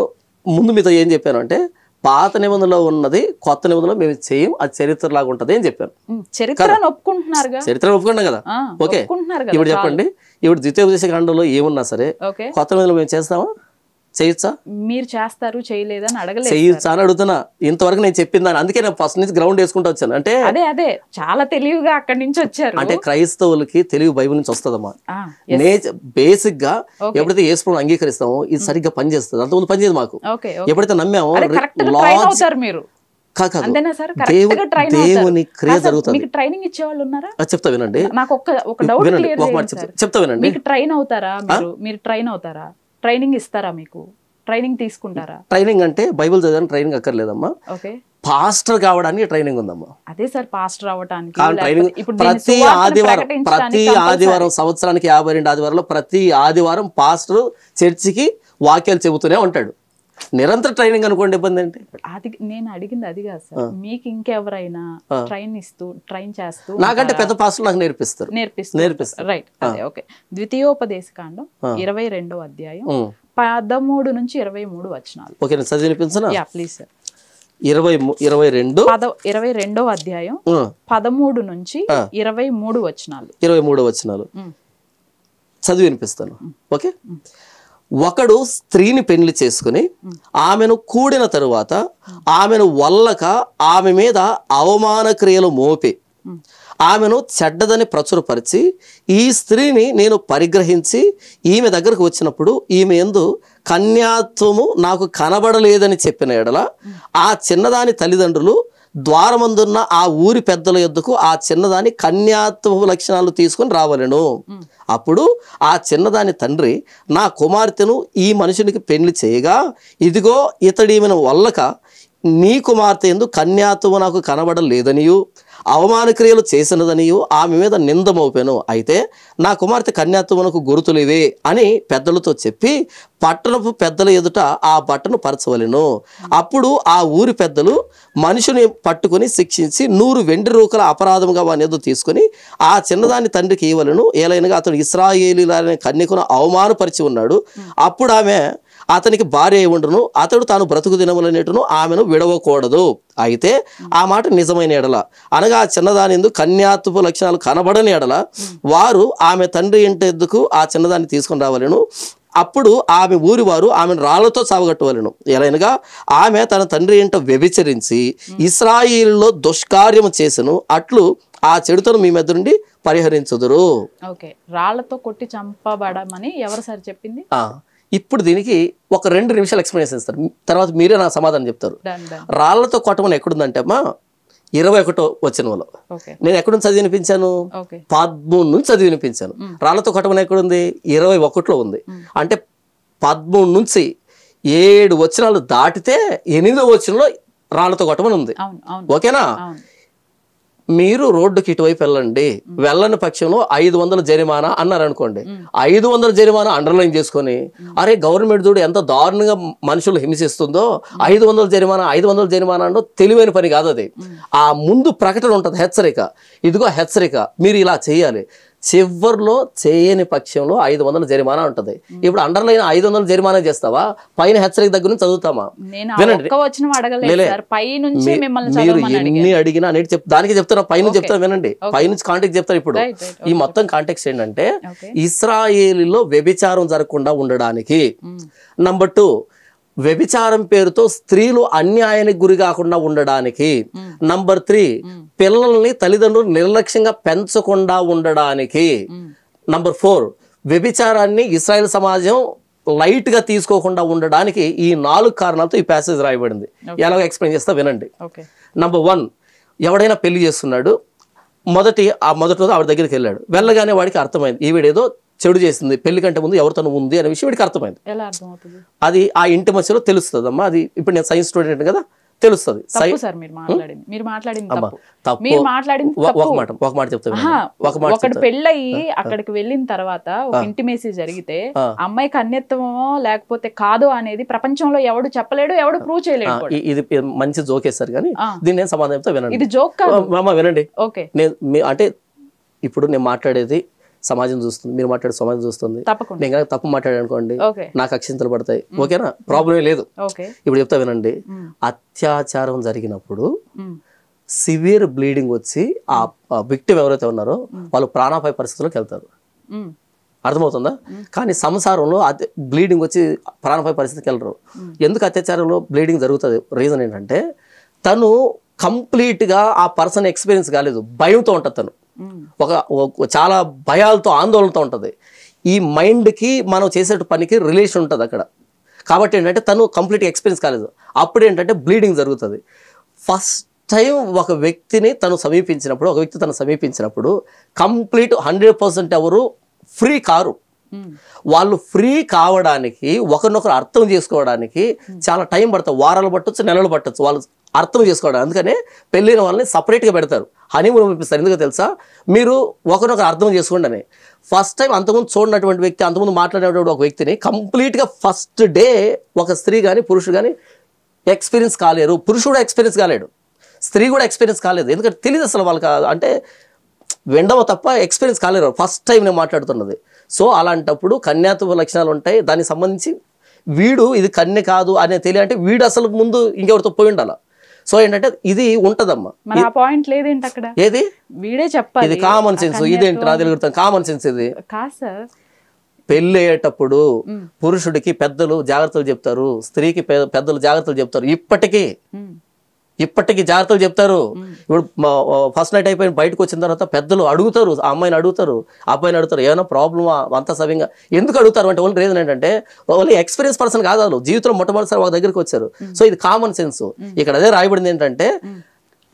[SPEAKER 1] ముందు మీతో ఏం చెప్పాను అంటే పాత నిబంధనలో ఉన్నది కొత్త నిబంధనలో మేము చేయం, అది చరిత్రలాగా ఉంటది అని చెప్పాను.
[SPEAKER 2] చరిత్రను ఒప్పుకుంటున్నారుగా,
[SPEAKER 1] చరిత్రను ఒప్పుకున్నాం కదా. ఓకే, ఇప్పుడు చెప్పండి, ఇప్పుడు ద్వితీయోపదేశకాండంలో ఏమున్నా సరే కొత్త నిబంధనలో మేము చేస్తామా, చేయొచ్చా?
[SPEAKER 2] మీరు చేస్తారు చేయలేదని అడగలేదు,
[SPEAKER 1] చేయొచ్చా అని అడుగుతున్నా. ఇంతవరకు నేను చెప్పింది దాన్ని, అందుకే నేను ఫస్ట్ నుంచి గ్రౌండ్ వేసుకుంటూ వచ్చాను. అంటే
[SPEAKER 2] అదే చాలా తెలివిగా అక్కడి నుంచి వచ్చారు.
[SPEAKER 1] అంటే క్రైస్తవులకి తెలివి బైబిల్ నుంచి వస్తుందమ్మా. బేసిక్ గా ఎప్పుడైతే యేసుని అంగీకరిస్తామో ఇది సరిగ్గా పనిచేస్తుంది, అంతకుముందు పనిచేయదు మాకు. ఎప్పుడైతే నమ్మామో దేవుని క్రియ జరుగుతుంది.
[SPEAKER 2] ట్రైనింగ్ ఇచ్చే వాళ్ళు ఉన్నారా?
[SPEAKER 1] చెప్తా వినండి,
[SPEAKER 2] నాకు ఒక డౌట్
[SPEAKER 1] చెప్తా వినండి.
[SPEAKER 2] మీకు ట్రైన్ అవుతారా? మీరు ట్రైన్ అవుతారా? ట్రైనింగ్ ఇస్తారా? మీకు ట్రైనింగ్ తీసుకుంటారా?
[SPEAKER 1] ట్రైనింగ్ అంటే బైబిల్ చదవడానికి ట్రైనింగ్ అక్కర్లేదమ్మా. పాస్టర్ కావడానికి ట్రైనింగ్ ఉందమ్మా.
[SPEAKER 2] అదే సార్, పాస్టర్ అవడానికి
[SPEAKER 1] ప్రతి ఆదివారం సంవత్సరానికి 52 ఆదివారాలు ప్రతి ఆదివారం పాస్టర్ చర్చికి వాక్యాలు చెబుతూనే ఉంటాడు. నిరంతర ట్రైనింగ్ అనుకోండి, ఇబ్బంది ఏంటి?
[SPEAKER 2] అది నేను అడిగింది అది కాదు సార్, మీకు ఇంకెవరైనా ట్రైన్ చేస్తూ
[SPEAKER 1] నాకంటే పెద్ద పాస్టర్లు నాకు నేర్పిస్తారు.
[SPEAKER 2] రైట్, అదే. ఓకే. ద్వితీయోపదేశకాండం 22వ అధ్యాయం 13 నుంచి 23 వచనాలు.
[SPEAKER 1] ఓకే, నేను చదివి వినిపించనా?
[SPEAKER 2] Yeah please sir.
[SPEAKER 1] 22వ
[SPEAKER 2] అధ్యాయం 13 నుంచి 23 వచనాలు.
[SPEAKER 1] 23 వచనాలు చదివి వినిపిస్తాను. ఓకే. ఒకడు స్త్రీని పెళ్లి చేసుకుని ఆమెను కూడిన తరువాత ఆమెను వల్లక ఆమె మీద అవమాన క్రియలు మోపి ఆమెను చెడ్డదని ప్రచురపరిచి ఈ స్త్రీని నేను పరిగ్రహించి ఈమె దగ్గరకు వచ్చినప్పుడు ఈమె యందు కన్యాత్వము నాకు కనబడలేదని చెప్పిన ఎడల ఆ చిన్నదాని తల్లిదండ్రులు ద్వారమందున్న ఆ ఊరి పెద్దల యొద్దకు ఆ చిన్నదాని కన్యాత్వపు లక్షణాలు తీసుకుని రావలెను. అప్పుడు ఆ చిన్నదాని తండ్రి నా కుమార్తెను ఈ మనుషునికి పెళ్లి చేయగా ఇదిగో ఇతడి ఈమెను వల్లక నీ కుమార్తె యందు కన్యాత్వము నాకు కనబడలేదనియు అవమాన క్రియలు చేసినదనియు ఆమె మీద నింద మోపాను. అయితే నా కుమార్తె కన్యాత్వమునకు గుర్తులేవే అని పెద్దలతో చెప్పి పట్టణపు పెద్దల ఎదుట ఆ బట్టను పరచవలెను. అప్పుడు ఆ ఊరి పెద్దలు మనుషుని పట్టుకుని శిక్షించి 100 వెండి రూకల అపరాధముగా వాని ఎదుట తీసుకుని ఆ చిన్నదాని తండ్రికి ఇవ్వలను. ఏలైనగా అతడు ఇశ్రాయేలీయులనే కన్యకును అవమానపరిచి ఉన్నాడు. అప్పుడు ఆమె అతనికి భార్య అయి ఉండును, అతడు తాను బ్రతుకు దినములనేటును ఆమెను విడవకూడదు. అయితే ఆ మాట నిజమైన ఎడల అనగా ఆ చిన్నదాని ఎందుకు కన్యాత్వపు లక్షణాలు కనబడని ఎడల వారు ఆమె తండ్రి ఇంటి ఎద్దుకు ఆ చిన్నదాన్ని తీసుకుని రావలెను. అప్పుడు ఆమె ఊరి వారు ఆమెను రాళ్లతో చావగట్టవలెను. ఎలైనగా ఆమె తన తండ్రి ఇంట వ్యభిచరించి ఇశ్రాయేలులో దుష్కార్యము చేసెను. అట్లు ఆ చెడుతను మీ మధ్య నుండి పరిహరించుదురు.
[SPEAKER 2] ఓకే, రాళ్లతో కొట్టి చంపబడమని ఎవరు సార్ చెప్పింది?
[SPEAKER 1] ఇప్పుడు దీనికి ఒక 2 నిమిషాలు ఎక్స్ప్లెనేషన్ ఇస్తారు, తర్వాత మీరే నా సమాధానం చెప్తారు. రాళ్లతో కొట్టమని ఎక్కడుందంటే అమ్మా 21వ వచనంలో. నేను ఎక్కడి నుంచి చదివి వినిపించాను? 13 నుంచి చదివి వినిపించాను. రాళ్లతో కొట్టమని ఎక్కడుంది? 21లో ఉంది. అంటే 13 నుంచి 7 వచనాలు దాటితే 8వ వచనంలో రాళ్లతో కొట్టమని ఉంది. ఓకేనా? మీరు రోడ్డుకి ఇటువైపు వెళ్ళండి, వెళ్ళని పక్షంలో 500 జరిమానా అన్నారు అనుకోండి. 500 జరిమానా అండర్లైన్ చేసుకొని అరే గవర్నమెంట్ చూడు ఎంత దారుణంగా మనుషులు హింసిస్తుందో, 500 జరిమానా 500 జరిమానా అంటే తెలివైన పని కాదు అది. ఆ ముందు ప్రకటన ఉంటుంది, హెచ్చరిక. ఇదిగో హెచ్చరిక, మీరు ఇలా చేయాలి. చివరిలో చేయని పక్షంలో 500 జరిమానా ఉంటుంది. ఇప్పుడు అండర్లైన్ 500 జరిమానా చేస్తావా? పైన హెచ్చరిక దగ్గర నుంచి చదువుతామా? మీరు ఎన్ని అడిగినా అనేది దానికి చెప్తాను, పైన చెప్తాను వినండి. పైనుంచి కాంటాక్ట్ చెప్తాను. ఇప్పుడు ఈ మొత్తం కాంటాక్ట్ ఏంటంటే ఇశ్రాయేలులో వ్యభిచారం జరగకుండా ఉండడానికి. నంబర్ 2, వ్యభిచారం పేరుతో స్త్రీలు అన్యాయానికి గురి కాకుండా ఉండడానికి. నంబర్ 3, పిల్లల్ని తల్లిదండ్రులు నిర్లక్ష్యంగా పెంచకుండా ఉండడానికి. నంబర్ 4, వ్యభిచారాన్ని ఇశ్రాయేల్ సమాజం లైట్గా తీసుకోకుండా ఉండడానికి ఈ 4 కారణాలతో ఈ ప్యాసేజ్ రాయబడింది. ఎలాగో ఎక్స్ప్లెయిన్ చేస్తా వినండి. నంబర్ 1, ఎవడైనా పెళ్లి చేస్తున్నాడు, మొదటి రోజు ఆవిడ దగ్గరికి వెళ్ళాడు. వెళ్ళగానే వాడికి అర్థమైంది ఈవిడేదో చెడు చేసింది, పెళ్లి కంటే ముందు ఎవరితో ఉంది అనే విషయం వీడికి అర్థమైంది. అది ఆ ఇంటి మధ్యలో తెలుస్తుంది అమ్మా. అది ఇప్పుడు నేను సైన్స్ స్టూడెంట్ కదా, తెలుస్తుంది. ఒక మాట చెప్తాను.
[SPEAKER 2] ఒకటి పెళ్ళయి అక్కడికి వెళ్ళిన తర్వాత ఒక ఇంటిమేసీ జరిగితే అమ్మాయి కన్యత్వమో లేకపోతే కాదో అనేది ప్రపంచంలో ఎవడు చెప్పలేడు, ఎవడు ప్రూవ్ చేయలేడు.
[SPEAKER 1] ఇది మంచి జోక్ వేస్తారు కానీ దీన్ని నేను సమాధానం చెప్తా వినండి.
[SPEAKER 2] ఇది జోక్ కాదు,
[SPEAKER 1] వినండి.
[SPEAKER 2] ఓకే,
[SPEAKER 1] అంటే ఇప్పుడు నేను మాట్లాడేది సమాజం చూస్తుంది, మీరు మాట్లాడే సమాజం చూస్తుంది. నేను కనుక తప్పు మాట్లాడాను అనుకోండి, నాకు అక్షింతలు పడతాయి. ఓకేనా, ప్రాబ్లమే లేదు. ఇప్పుడు చెప్తా వినండి. అత్యాచారం జరిగినప్పుడు సివియర్ బ్లీడింగ్ వచ్చి ఆ విక్టిమ్ ఎవరైతే ఉన్నారో వాళ్ళు ప్రాణాపాయ పరిస్థితుల్లోకి వెళ్తారు. అర్థమవుతుందా? కానీ సంసారంలో బ్లీడింగ్ వచ్చి ప్రాణాపాయ పరిస్థితికి వెళ్ళరు. ఎందుకు అత్యాచారంలో బ్లీడింగ్ జరుగుతుంది? రీజన్ ఏంటంటే తను కంప్లీట్గా ఆ పర్సన్ ఎక్స్పీరియన్స్ కాలేదు, భయంతో ఉంటుంది. తను చాలా భయాలతో ఆందోళనతో ఉంటుంది. ఈ మైండ్కి మనం చేసే పనికి రిలేషన్ ఉంటుంది అక్కడ. కాబట్టి ఏంటంటే తను కంప్లీట్గా ఎక్స్పీరియన్స్ కాలేదు. అప్పుడు ఏంటంటే బ్లీడింగ్ జరుగుతుంది. ఫస్ట్ టైం ఒక వ్యక్తిని తను సమీపించినప్పుడు కంప్లీట్ 100% ఎవరు ఫ్రీ కారు. వాళ్ళు ఫ్రీ కావడానికి, ఒకరినొకరు అర్థం చేసుకోవడానికి చాలా టైం పడుతుంది. వారాలు పట్టొచ్చు, నెలలు పట్టొచ్చు వాళ్ళు అర్థం చేసుకోవడం. అందుకనే పెళ్ళిన వాళ్ళని సపరేట్గా పెడతారు, హనీమూన్ పంపిస్తారు. ఎందుకో తెలుసా? మీరు ఒకరినొకరు అర్థం చేసుకోండి అని. ఫస్ట్ టైం అంతకుముందు చూడనటువంటి వ్యక్తి, అంతకుముందు మాట్లాడేటువంటి ఒక వ్యక్తిని కంప్లీట్గా ఫస్ట్ డే ఒక స్త్రీ కానీ పురుషుడు కానీ ఎక్స్పీరియన్స్ కాలేరు. పురుషుడు ఎక్స్పీరియన్స్ కాలేడు, స్త్రీ కూడా ఎక్స్పీరియన్స్ కాలేదు. ఎందుకంటే తెలియదు అసలు వాళ్ళకి, అంటే వినడమో తప్ప ఎక్స్పీరియన్స్ కాలేరు. ఫస్ట్ టైం నేను మాట్లాడుతున్నది. సో అలాంటప్పుడు కన్యాత్వ లక్షణాలు ఉంటాయి. దానికి సంబంధించి వీడు ఇది కన్య కాదు అనే తెలియంటే వీడు అసలు ముందు ఇంకెవరితో పోయి ఉండాలి. సో ఏంటంటే ఇది ఉంటదమ్మా. ఏది
[SPEAKER 2] వీడే చెప్పాలి,
[SPEAKER 1] ఇది కామన్ సెన్స్. ఇదేంటి నా తెలుగుతాను కామన్ సెన్స్. ఇది పెళ్ళి అయ్యేటప్పుడు పురుషుడికి పెద్దలు జాగ్రత్తలు చెప్తారు, స్త్రీకి పెద్దలు జాగ్రత్తలు చెప్తారు. ఇప్పటికీ జాగ్రత్తలు చెప్తారు. ఇప్పుడు ఫస్ట్ నైట్ అయిపోయి బయటకు వచ్చిన తర్వాత పెద్దలు అడుగుతారు, ఆ అమ్మాయిని అడుగుతారు, అబ్బాయిని అడుగుతారు, ఏమైనా ప్రాబ్లమా అంతా సవ్యంగా. ఎందుకు అడుగుతారు అంటే వాళ్ళు రీజన్ ఏంటంటే వాళ్ళు ఎక్స్పీరియన్స్ పర్సన్ కాదు, వాళ్ళు జీవితంలో మొట్టమొదటిసారి వాళ్ళ దగ్గరికి వచ్చారు. సో ఇది కామన్ సెన్స్. ఇక్కడ అదే రాయబడింది ఏంటంటే,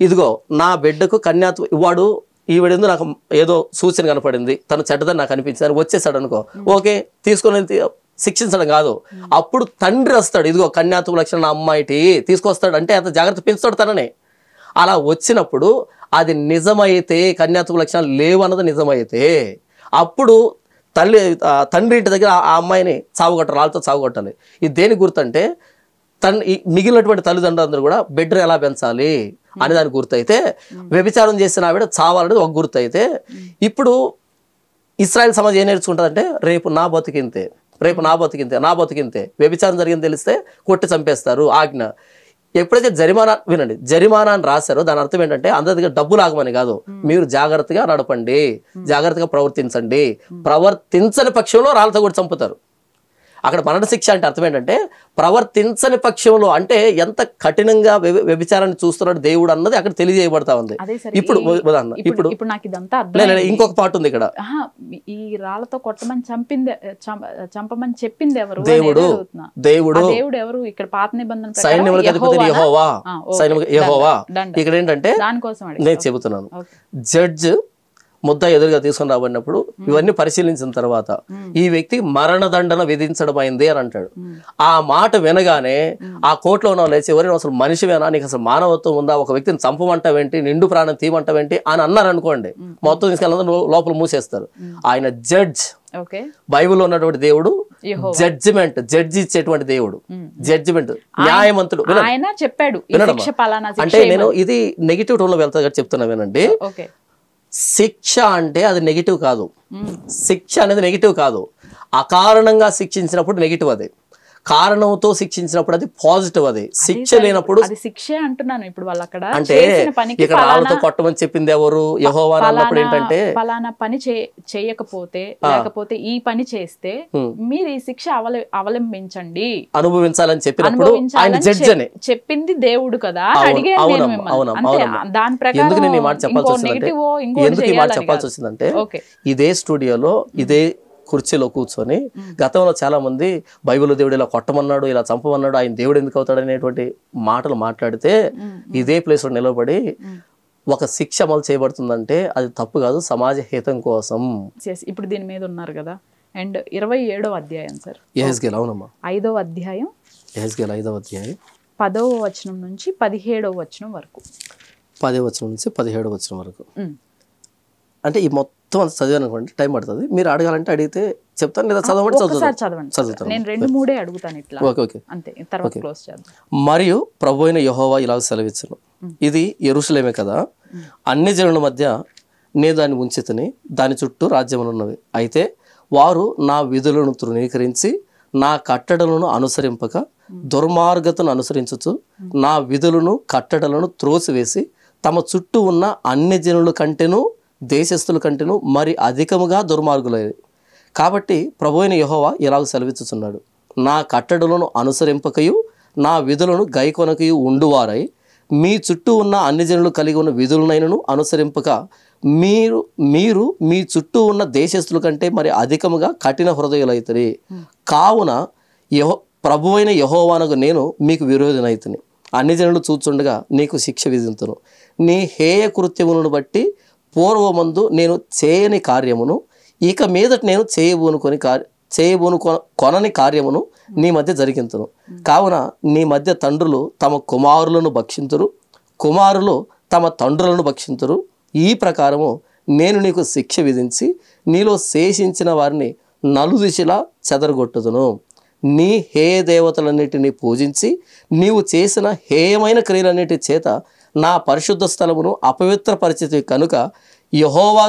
[SPEAKER 1] ఇదిగో నా బిడ్డకు కన్యాత్వ వాడు ఈవిడెందు నాకు ఏదో సూచన కనపడింది, తను చెడ్డదని నాకు అనిపించింది అని వచ్చేసాడు అనుకో, ఓకే తీసుకొని శిక్షించడం కాదు. అప్పుడు తండ్రి వస్తాడు, ఇదిగో కన్యాత్వ లక్షణం నా అమ్మాయిటి తీసుకొస్తాడు, అంటే అంత జాగ్రత్త పెంచుతాడు తననే. అలా వచ్చినప్పుడు అది నిజమైతే, కన్యాత్వ లక్షణాలు లేవు అన్నది నిజమైతే, అప్పుడు తండ్రి ఇంటి దగ్గర ఆ అమ్మాయిని చావుకొట్టాలి, వాళ్ళతో చావుకొట్టాలి. ఇది దేనికి గుర్తంటే మిగిలినటువంటి తల్లిదండ్రులందరూ కూడా బిడ్డను ఎలా పెంచాలి అని దానికి గుర్తయితే, వ్యభిచారం చేసిన ఆవిడ చావాలనేది ఒక గుర్తయితే, ఇప్పుడు ఇశ్రాయేల్ సమాజం ఏం నేర్చుకుంటుందంటే రేపు నా బతుకింతే, నా బతుకింతే వ్యభిచారం జరిగింది తెలిస్తే కొట్టి చంపేస్తారు ఆజ్ఞ. ఎప్పుడైతే జరిమానా అని రాశారో దాని అర్థం ఏంటంటే అందరి దగ్గర డబ్బులు ఆగమని కాదు, మీరు జాగ్రత్తగా నడపండి, జాగ్రత్తగా ప్రవర్తించని పక్షంలో రాళ్ళతో కూడా చంపుతారు. అక్కడ మరణ శిక్ష అంటే అర్థం ఏంటంటే ప్రవర్తించని పక్షంలో, అంటే ఎంత కఠినంగా వ్యభిచారాన్ని చూస్తున్నాడు దేవుడు అన్నది అక్కడ తెలియజేయబడతా ఉంది. ఇప్పుడు ఇంకొక పాట ఉంది ఇక్కడ,
[SPEAKER 2] ఈ రాళ్లతో కొట్టమని చంపమని చెప్పింది ఎవరు?
[SPEAKER 1] దేవుడు.
[SPEAKER 2] దేవుడు ఎవరు? ఇక్కడ పాత నిబంధన
[SPEAKER 1] యెహోవా. ఇక్కడ ఏంటంటే దానికోసం నేను చెబుతున్నాను, జడ్జ్ ముద్ద ఎదురుగా తీసుకుని రాబడినప్పుడు ఇవన్నీ పరిశీలించిన తర్వాత ఈ వ్యక్తికి మరణదండన విధించడం అయింది అని అంటాడు. ఆ మాట వినగానే ఆ కోర్టులో ఉన్న లేచి, ఎవరైనా అసలు మనిషివేనా, నీకు అసలు మానవత్వం ఉందా, ఒక వ్యక్తిని చంపమంటావేంటి, నిండు ప్రాణం తీయమంటావేంటి అని అన్నారు అనుకోండి, మొత్తం తీసుకెళ్ళి లోపల మూసేస్తారు. ఆయన జడ్జ్, బైబిల్లో ఉన్నటువంటి దేవుడు జడ్జి ఇచ్చేటువంటి దేవుడు, జడ్జిమెంట్, న్యాయవంతుడు. అంటే నేను ఇది నెగిటివ్ టోన్ లో వెళ్తా చెప్తున్నా వినండి. శిక్ష అంటే అది నెగిటివ్ కాదు, శిక్ష అనేది నెగిటివ్ కాదు. అకారణంగా శిక్షించినప్పుడు నెగిటివ్ అది. కారణంతో శిక్షించినప్పుడు అది పాజిటివ్, అది శిక్ష లేనప్పుడు
[SPEAKER 2] అది శిక్షే అంటున్నాను. ఇప్పుడు వాళ్ళు అక్కడ
[SPEAKER 1] అంటే
[SPEAKER 2] చేసిన పనికి
[SPEAKER 1] ఇక్కడ రాళ్ళతో కొట్టమని చెప్పింది ఎవరు? యెహోవా అన్నప్పుడు ఏంటంటే
[SPEAKER 2] ఫలానా పని చేయకపోతే లేకపోతే ఈ పని చేస్తే మీరు ఈ శిక్ష అవలంబించండి,
[SPEAKER 1] అనుభవించాలని చెప్పినప్పుడు ఆయన జడ్జ్ అని
[SPEAKER 2] చెప్పింది దేవుడు కదా అడిగాను నేను మిమ్మల్ని. అంతే, దాని ప్రకారం
[SPEAKER 1] ఎందుకు నేను ఈ మాట చెప్పాల్సి వచ్చిందంటే ఎందుకు ఈ మాట చెప్పాల్సి వచ్చిందంటే ఇదే స్టూడియోలో ఇదే కుర్చీలో కూర్చొని గతంలో చాలా మంది బైబిల్ దేవుడు ఇలా కొట్టమన్నాడు, ఇలా చంపమన్నాడు, ఆయన దేవుడు ఎందుకు అవుతాడు అనేటువంటి మాటలు మాట్లాడితే ఇదే ప్లేస్ లో నిలబడి ఒక శిక్ష అమలు చేయబడుతుందంటే అది తప్పు కాదు, సమాజ హితం కోసం.
[SPEAKER 2] ఇప్పుడు దీని మీద ఉన్నారు కదా. అండ్ 27వ అధ్యాయం సార్,
[SPEAKER 1] యెహెజ్కేలు. అవునమ్మా,
[SPEAKER 2] 5వ అధ్యాయం,
[SPEAKER 1] యెహెజ్కేలు 5వ అధ్యాయం
[SPEAKER 2] 10వ వచనం నుంచి 17వ వచనం వరకు.
[SPEAKER 1] 10వ వచనం నుంచి 17వ వచనం వరకు. అంటే ఈ మొత్తం అంత చదివాను అనుకోండి, టైం పడుతుంది. మీరు అడగాలంటే అడిగితే చెప్తాను, లేదా చదవండి
[SPEAKER 2] చదువుతాను. నేను 2-3 అడుగుతాను ఇట్లా.
[SPEAKER 1] ఓకే
[SPEAKER 2] అంతే, తర్వాత క్లోజ్ చేద్దాం.
[SPEAKER 1] మరియు ప్రభువైన యెహోవా ఇలా సెలవిచ్చును, ఇది యెరూషలేమే కదా, అన్ని జనుల మధ్య నేను దాన్ని ఉంచితిని, దాని చుట్టూ రాజ్యములు ఉన్నవి. అయితే వారు నా విధులను తృణీకరించి నా కట్టడలను అనుసరింపక దుర్మార్గతను అనుసరించుచు నా విధులను కట్టడలను త్రోసివేసి తమ చుట్టూ ఉన్న అన్ని జనుల కంటేను దేశస్థుల కంటేను మరి అధికముగా దుర్మార్గులయ్యారు. కాబట్టి ప్రభువైన యెహోవా ఇలాగ సెలవిచ్చుచున్నాడు, నా కట్టడలను అనుసరింపకయు నా విధులను గైకొనకయు ఉండువారై మీ చుట్టూ ఉన్న అన్ని జనులు కలిగి ఉన్న విధులనైనను అనుసరింపక మీరు మీ చుట్టూ ఉన్న దేశస్థుల కంటే మరి అధికముగా కఠిన హృదయులైతరి. కావున ప్రభువైన యెహోవానగు నేను మీకు విరోధినైతిని. అన్ని జనులు చూచుండగా నీకు శిక్ష విధింతును. నీ హేయ కృత్యములను బట్టి పూర్వమందు నేను చేయని కార్యమును ఇక మీదట నేను కొనని కార్యమును నీ మధ్య జరిగింతును. కావున నీ మధ్య తండ్రులు తమ కుమారులను భక్షింతురు, కుమారులు తమ తండ్రులను భక్షింతురు. ఈ ప్రకారము నేను నీకు శిక్ష విధించి నీలో శేషించిన వారిని నలుదిశలా చెదరగొట్టుదును. నీ హేయ దేవతలన్నిటినీ పూజించి నీవు చేసిన హేయమైన క్రియలన్నిటి చేత నా పరిశుద్ధ స్థలమును అపవిత్రపరిచితి కనుక యెహోవా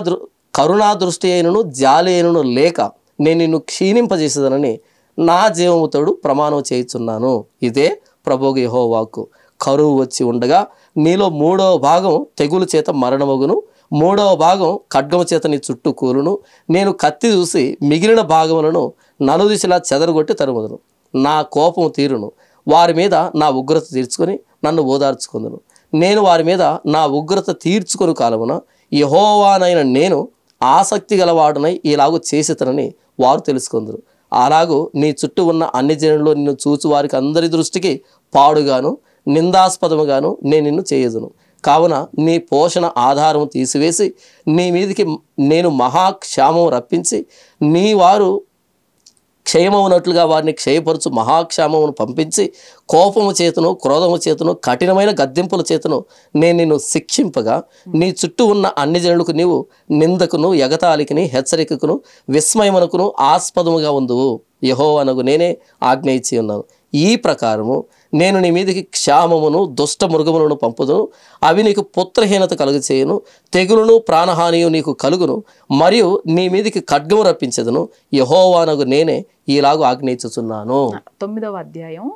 [SPEAKER 1] కరుణా దృష్టి అయినను జాలి అయినను లేక నేను నిన్ను క్షీణింపజేసేదనని నా జీవముతోడు ప్రమాణం చేయుచున్నాను. ఇదే ప్రభువు యెహోవాకు. కరువు వచ్చి ఉండగా నీలో 3వ భాగం తెగులు చేత మరణమగును, 3వ భాగం ఖడ్గము చేత నీ చుట్టూ కూలును. నేను కత్తి చూసి మిగిలిన భాగములను నలుదిశలా చెదరగొట్టి తరుముదును. నా కోపము తీరును, వారి మీద నా ఉగ్రత తీర్చుకొని నన్ను ఓదార్చుకుందును. నేను వారి మీద నా ఉగ్రత తీర్చుకొని కాలమున యెహోవానైన నేను ఆసక్తి గలవాడునై ఇలాగూ చేసేతనని వారు తెలుసుకుందరు. అలాగూ నీ చుట్టూ ఉన్న అన్ని జనుల్లో నిన్ను చూచు వారికి అందరి దృష్టికి పాడుగాను నిందాస్పదముగాను నేను నిన్ను చేయదును. కావున నీ పోషణ ఆధారము తీసివేసి నీ మీదికి నేను మహాక్షామం రప్పించి నీ వారు క్షయమవునట్లుగా వారిని క్షయపరుచు మహాక్షామమును పంపించి కోపము చేతను క్రోధము చేతను కఠినమైన గద్దింపుల చేతను నేను నిన్ను శిక్షింపగా నీ చుట్టూ ఉన్న అన్ని జనులకు నీవు నిందకును ఎగతాళికిని హెచ్చరికకును విస్మయమునకును ఆస్పదముగా ఉందువు. యెహోవానగు నేనే ఆజ్ఞ ఇచ్చి ఉన్నాను. ఈ ప్రకారము నేను నీ మీదికి క్షామమును దుష్ట మృగములను పంపుదును. అవి నీకు పుత్రహీనత కలుగు చేయను, తెగులును ప్రాణహానియు నీకు కలుగును, మరియు నీ మీదికి ఖడ్గము రప్పించదును. యెహోవానగు నేనే ఇలాగూ ఆజ్ఞ ఇచ్చుచున్నాను.
[SPEAKER 2] 9వ అధ్యాయం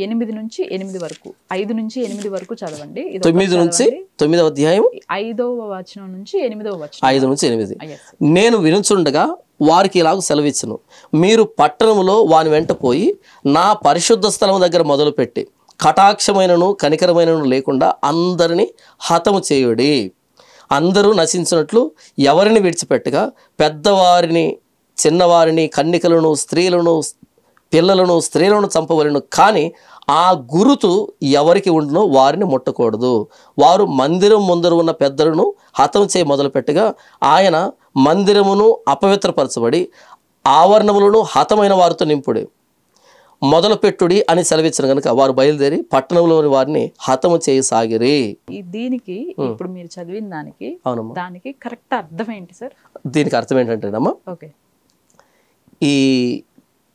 [SPEAKER 2] 8 నుంచి 8 వరకు, 5 నుంచి 8 వరకు చదవండి.
[SPEAKER 1] 9 నుంచి 9వ అధ్యాయం
[SPEAKER 2] 5వ వచనం నుంచి 8వ వచనం.
[SPEAKER 1] 5 నుంచి 8. నేను వినుచుండగా వారికి ఇలాగ సెలవిచ్చును, మీరు పట్టణములో వాని వెంట పోయి నా పరిశుద్ధ స్థలం దగ్గర మొదలుపెట్టి కటాక్షమైనను కనికరమైనను లేకుండా అందరినీ హతము చేయుడి. అందరూ నశించినట్లు ఎవరిని విడిచిపెట్టగా పెద్దవారిని చిన్నవారిని కన్నికలను స్త్రీలను పిల్లలను స్త్రీలను చంపవలను. కానీ ఆ గురుతు ఎవరికి ఉండునో వారిని ముట్టకూడదు. వారు మందిరం ముందర ఉన్న పెద్దలను హతం చేయ మొదలుపెట్టగా ఆయన మందిరమును అపవిత్రపరచబడి ఆవరణములను హతమైన వారితో నింపుడి మొదలుపెట్టుడి అని సెలవిచ్చిన కనుక వారు బయలుదేరి పట్టణంలోని వారిని హతము చేయసాగిరి.
[SPEAKER 2] దీనికి ఇప్పుడు మీరు చదివిన దానికి దానికి కరెక్ట్ అర్థం ఏంటి సార్?
[SPEAKER 1] దీనికి అర్థం ఏంటంటేనమ్మా, ఈ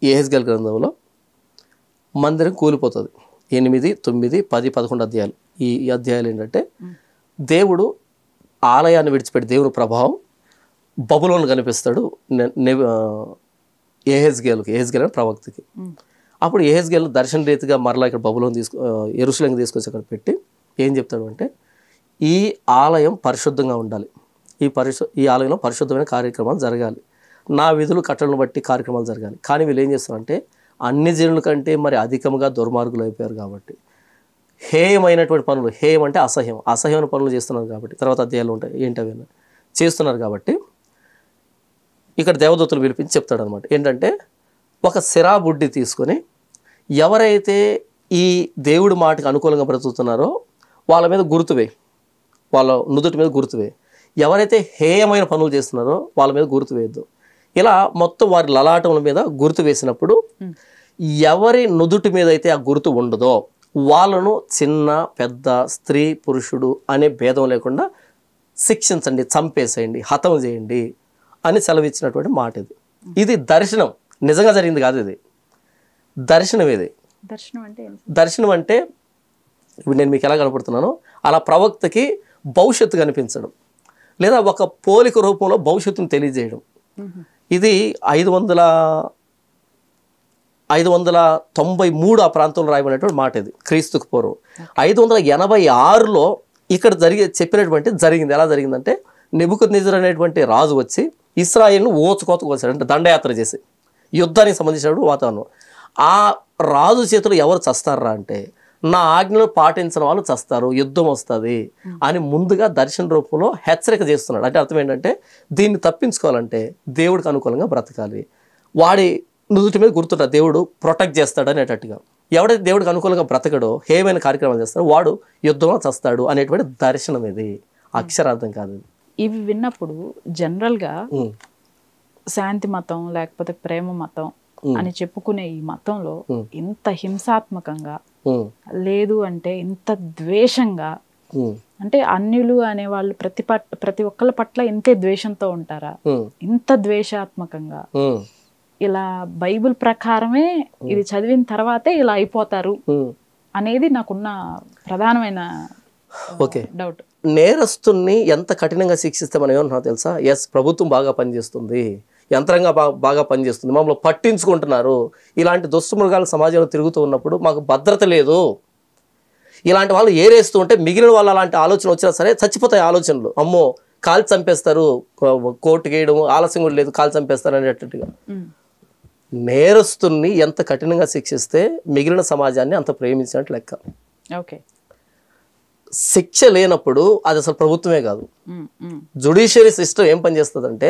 [SPEAKER 1] యెహెజ్కేలు గ్రంథంలో మందిరం కూలిపోతుంది. 8, 9, 10, 11 అధ్యాయాలు. ఈ అధ్యాయాలు ఏంటంటే దేవుడు ఆలయాన్ని విడిచిపెట్టి దేవుని ప్రభావం బబులోను కనిపిస్తాడు యెహెజ్కేలు ప్రవక్తకి. అప్పుడు యెహెజ్కేలు దర్శన రీతిగా మరలా ఇక్కడ బబులోను యెరూషలేముకి తీసుకొచ్చి అక్కడ పెట్టి ఏం చెప్తాడు అంటే, ఈ ఆలయం పరిశుద్ధంగా ఉండాలి, ఈ ఆలయంలో పరిశుద్ధమైన కార్యక్రమాలు జరగాలి, నా విధులు కట్టలను బట్టి కార్యక్రమాలు జరగాలి. కానీ వీళ్ళు ఏం చేస్తారంటే అన్ని జనుల కంటే మరి అధికంగా దుర్మార్గులు అయిపోయారు కాబట్టి హేయమైనటువంటి పనులు, హేయం అంటే అసహ్యం, అసహ్యమైన పనులు చేస్తున్నారు కాబట్టి, తర్వాత అధ్యాయాలు ఉంటాయి ఏంటవి చేస్తున్నారు కాబట్టి ఇక్కడ దేవదూతలు పిలిపించి చెప్తాడు అనమాట. ఏంటంటే ఒక సిరా బుడ్డి తీసుకొని ఎవరైతే ఈ దేవుడి మాటకి అనుకూలంగా బ్రతుకుతున్నారో వాళ్ళ మీద గుర్తువే, వాళ్ళ నుదుటి మీద గుర్తువే, ఎవరైతే హేయమైన పనులు చేస్తున్నారో వాళ్ళ మీద గుర్తు వేయద్దు. ఇలా మొత్తం వారి లలాటముల మీద గుర్తు వేసినప్పుడు ఎవరి నుదుటి మీద అయితే ఆ గుర్తు ఉండదో వాళ్ళను చిన్న పెద్ద స్త్రీ పురుషుడు అనే భేదం లేకుండా శిక్షించండి, చంపేసేయండి, హతం చేయండి అని సెలవిచ్చినటువంటి మాట ఇది. ఇది దర్శనం, నిజంగా జరిగింది కాదు, ఇది దర్శనం. ఇది దర్శనం అంటే ఇప్పుడు నేను మీకు ఎలా కనపడుతున్నానో అలా ప్రవక్తకి భవిష్యత్తు కనిపించడం, లేదా ఒక పోలిక రూపంలో భవిష్యత్తును తెలియజేయడం. ఇది 593 ఆ ప్రాంతంలో రాయబడినటువంటి మాట. ఇది క్రీస్తుకు పూర్వం. 586లో ఇక్కడ చెప్పినటువంటి జరిగింది. ఎలా జరిగిందంటే నెబుకద్నెజర్ అనేటువంటి రాజు వచ్చి ఇశ్రాయేలును ఓచుకోత కోసాడు, అంటే దండయాత్ర చేసి యుద్ధానికి సంబంధించినటువంటి వాతావరణం. ఆ రాజు చేతులు ఎవరు చస్తారా అంటే నా ఆజ్ఞలు పాటించిన వాళ్ళు చస్తారు, యుద్ధం వస్తుంది అని ముందుగా దర్శన రూపంలో హెచ్చరిక చేస్తున్నాడు. అంటే అర్థం ఏంటంటే దీన్ని తప్పించుకోవాలంటే దేవుడికి అనుకూలంగా బ్రతకాలి, వాడి నుదుటి మీద గుర్తుంటాడు, దేవుడు ప్రొటెక్ట్ చేస్తాడు అనేటట్టుగా. ఎవడైతే దేవుడికి అనుకూలంగా బ్రతకడో హేమైన కార్యక్రమాలు చేస్తాడో వాడు యుద్ధంలో చస్తాడు అనేటువంటి దర్శనం. ఇది అక్షరార్థం కాదు.
[SPEAKER 2] ఇవి విన్నప్పుడు జనరల్గా శాంతి మతం లేకపోతే ప్రేమ మతం అని చెప్పుకునే ఈ మతంలో ఇంత హింసాత్మకంగా లేదు అంటే ఇంత ద్వేషంగా, అంటే అన్యులు అనే వాళ్ళు ప్రతి ఒక్కళ్ళ పట్ల ఇంతే ద్వేషంతో ఉంటారా, ఇంత ద్వేషాత్మకంగా ఇలా బైబిల్ ప్రకారమే ఇది చదివిన తర్వాతే ఇలా అయిపోతారు అనేది నాకున్న ప్రధానమైన డౌట్.
[SPEAKER 1] నేరస్తుల్ని ఎంత కఠినంగా శిక్షిస్తే మనం ఏమన్నా తెలుసా? ఎస్, ప్రభుత్వం బాగా పనిచేస్తుంది, యంత్రంగా బాగా పనిచేస్తుంది, మమ్మల్ని పట్టించుకుంటున్నారు. ఇలాంటి దుష్టమృగాలు సమాజంలో తిరుగుతూ ఉన్నప్పుడు మాకు భద్రత లేదు, ఇలాంటి వాళ్ళు ఏరేస్తూ ఉంటే మిగిలిన వాళ్ళు అలాంటి ఆలోచన వచ్చినా సరే చచ్చిపోతాయి ఆలోచనలు. అమ్మో కాల్ చంపేస్తారు, కోర్టుకి వేయడం ఆలస్యం కూడా లేదు, కాల్ చంపేస్తారు అనేటట్టుగా. నేరస్తుల్ని ఎంత కఠినంగా శిక్షిస్తే మిగిలిన సమాజాన్ని అంత ప్రేమించినట్టు లెక్క.
[SPEAKER 2] ఓకే,
[SPEAKER 1] శిక్ష లేనప్పుడు అది అసలు ప్రభుత్వమే కాదు. జుడిషియరీ సిస్టమ్ ఏం పనిచేస్తుందంటే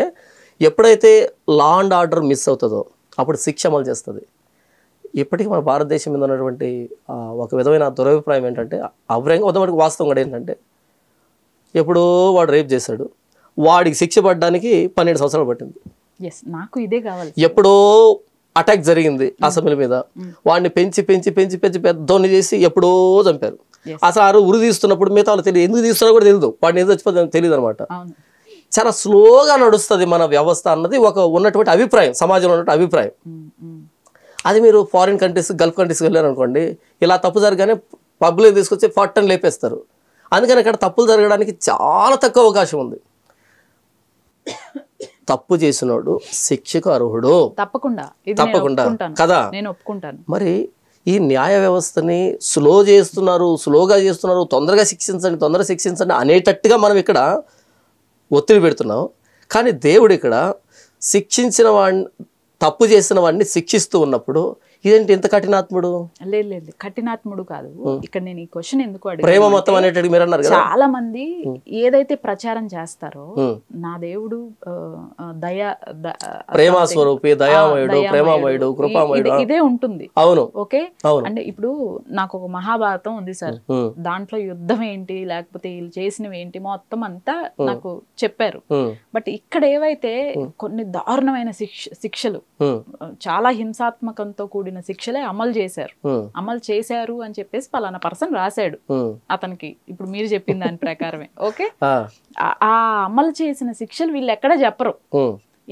[SPEAKER 1] ఎప్పుడైతే లా అండ్ ఆర్డర్ మిస్ అవుతుందో అప్పుడు శిక్ష అమలు చేస్తుంది. ఇప్పటికీ మన భారతదేశం మీద ఉన్నటువంటి ఒక విధమైన దురభిప్రాయం ఏంటంటే, ఉదాహరణకు వాస్తవం కూడా ఏంటంటే, ఎప్పుడో వాడు రేప్ చేశాడు, వాడికి శిక్ష పడడానికి 12 సంవత్సరాలు పట్టింది.
[SPEAKER 2] నాకు ఇదే కావాలి.
[SPEAKER 1] ఎప్పుడో అటాక్ జరిగింది అసెంబ్లీ మీద, వాడిని పెంచి పెంచి పెంచి పెంచి పెద్దోని చేసి ఎప్పుడో చంపారు. అసలు ఆ ఉరి తీస్తున్నప్పుడు మిగతా వాళ్ళు తెలియదు, ఎందుకు తీస్తున్నా కూడా తెలియదు, వాడిని ఎందుకు చచ్చిపోతుంది తెలియదు అనమాట. చాలా స్లోగా నడుస్తుంది మన వ్యవస్థ అన్నది ఒక ఉన్నటువంటి అభిప్రాయం, సమాజంలో ఉన్నటువంటి అభిప్రాయం. అది మీరు ఫారిన్ కంట్రీస్, గల్ఫ్ కంట్రీస్కి వెళ్ళారు అనుకోండి, ఇలా తప్పు జరగానే పబ్లిక్ తీసుకొచ్చి ఫట్టని లేపేస్తారు. అందుకని అక్కడ తప్పులు జరగడానికి చాలా తక్కువ అవకాశం ఉంది. తప్పు చేసినోడు శిక్షకు అర్హుడు తప్పకుండా కదా.
[SPEAKER 2] నేను ఒప్పుకుంటాను.
[SPEAKER 1] మరి ఈ న్యాయ వ్యవస్థని స్లోగా చేస్తున్నారు, తొందరగా శిక్షించండి అనేటట్టుగా మనం ఇక్కడ ఒత్తిడి పెడుతున్నాం. కానీ దేవుడు ఇక్కడ శిక్షించిన వాడిని, తప్పు చేసిన వాడిని శిక్షిస్తూ ఉన్నప్పుడు ఇదేంటి ఎంత కఠినాత్ముడు?
[SPEAKER 2] లేదు, కఠినాత్ముడు కాదు. ఇక్కడ నేను ఈ క్వశ్చన్ ఎందుకు అడిగాను,
[SPEAKER 1] ప్రేమ మతం అనేటట్టు మీరు అన్నారు.
[SPEAKER 2] చాలా మంది ఏదైతే ప్రచారం చేస్తారో నా దేవుడు
[SPEAKER 1] ప్రేమ స్వరూపి, దయామయుడు, ప్రేమామయుడు, కృపామయుడు ఇదే
[SPEAKER 2] ఉంటుంది. అవును, ఓకే. అంటే ఇప్పుడు నాకు ఒక మహాభారతం ఉంది సార్, దాంట్లో యుద్ధం ఏంటి లేకపోతే వీళ్ళు చేసినవి ఏంటి మొత్తం అంతా నాకు చెప్పారు. బట్ ఇక్కడ ఏవైతే కొన్ని దారుణమైన శిక్షలు, చాలా హింసాత్మకంతో కూడిన శిక్షలే అమలు చేశారు అని చెప్పేసి పలానా పర్సన్ రాశాడు అతనికి. ఇప్పుడు మీరు చెప్పిన దాని ప్రకారమే ఓకే. ఆ అమలు చేసిన శిక్షలు వీళ్ళు ఎక్కడ చెప్పరు.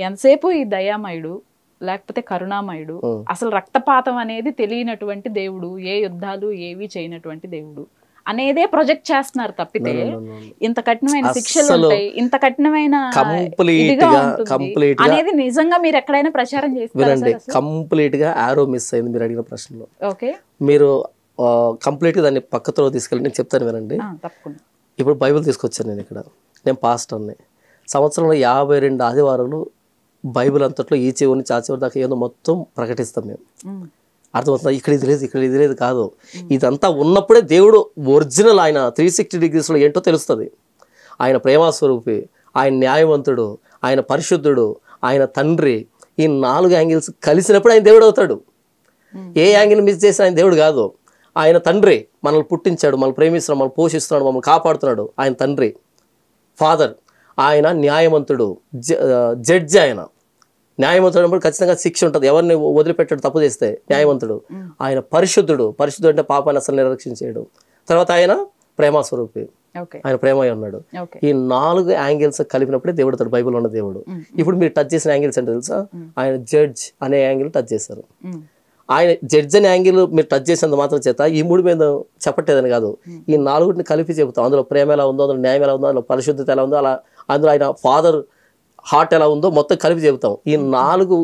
[SPEAKER 2] ఎంతసేపు ఈ దయామయుడు లేకపోతే కరుణామయుడు, అసలు రక్తపాతం అనేది తెలియనటువంటి దేవుడు, ఏ యుద్ధాలు ఏవి చేయనటువంటి దేవుడు, అనేదే ప్రొజెక్ట్ చేస్తున్నారు తప్పితే ఇంత కఠినమైన శిక్షలు ఉంటాయి, ఇంత కఠినమైన ఇదిగా ఉంటుంది అనేది నిజంగా మీరు ఎక్కడైనా ప్రచారం చేస్తారు?
[SPEAKER 1] కంప్లీట్ గా ఆరో మిస్ అయింది మీరు అడిగిన ప్రశ్నలో.
[SPEAKER 2] ఓకే,
[SPEAKER 1] మీరు కంప్లీట్ గా దాన్ని పక్కతో తీసుకెళ్ళి నేను చెప్తాను వినండి.
[SPEAKER 2] తప్పకుండా.
[SPEAKER 1] ఇప్పుడు బైబిల్ తీసుకొచ్చాను నేను ఇక్కడ. నేను పాస్టర్ని. సంవత్సరంలో 52 ఆదివారాలు బైబిల్ అంతట్లో ఈ చివరి నుంచి ఆ చివరి దాకా ఏదో మొత్తం ప్రకటిస్తాం మేము. అర్థమవుతుందా? ఇక్కడ ఇది లేదు, ఇక్కడ ఇది లేదు కాదు. ఇదంతా ఉన్నప్పుడే దేవుడు ఒరిజినల్ ఆయన 360 degreesలో ఏంటో తెలుస్తుంది. ఆయన ప్రేమాస్వరూపి, ఆయన న్యాయవంతుడు, ఆయన పరిశుద్ధుడు, ఆయన తండ్రి, ఈ 4 యాంగిల్స్ కలిసినప్పుడు ఆయన దేవుడు అవుతాడు. ఏ యాంగిల్ మిస్ చేసి ఆయన దేవుడు కాదు. ఆయన తండ్రి, మనల్ని పుట్టించాడు, మనల్ని ప్రేమిస్తున్నాడు, మనల్ని పోషిస్తున్నాడు, మమ్మల్ని కాపాడుతున్నాడు. ఆయన తండ్రి, ఫాదర్. ఆయన న్యాయవంతుడు, జడ్జి. ఆయన న్యాయవంతుడు అంటే ఖచ్చితంగా శిక్ష ఉంటుంది, ఎవరిని వదిలిపెట్టాడు తప్పు చేస్తే. న్యాయవంతుడు. ఆయన పరిశుద్ధుడు. పరిశుద్ధుడు అంటే పాపాన్ని అసలు నిర్లక్ష్యించాడు. తర్వాత ఆయన ప్రేమాస్వరూపి, ఆయన ప్రేమ ఉన్నాడు. ఈ 4 యాంగిల్స్ కలిపినప్పుడే దేవుడు అవుతాడు, బైబిల్ ఉన్న దేవుడు. ఇప్పుడు మీరు టచ్ చేసిన యాంగిల్స్ అంటే తెలుసా? ఆయన జడ్జ్ అనే యాంగిల్ టచ్ చేశారు. ఆయన జడ్జ్ అనే యాంగిల్ మీరు టచ్ చేసినంత మాత్రం చేత ఈ 3 మీద చెప్పట్టేదని కాదు, ఈ 4ని కలిపి చెబుతాం. అందులో ప్రేమ ఎలా ఉందో, అందులో న్యాయం ఎలా ఉందో, అందులో పరిశుద్ధత ఎలా ఉందో, అలా అందులో ఆయన ఫాదర్ హార్ట్ ఎలా ఉందో మొత్తం కలిపి చెబుతాం. ఈ 4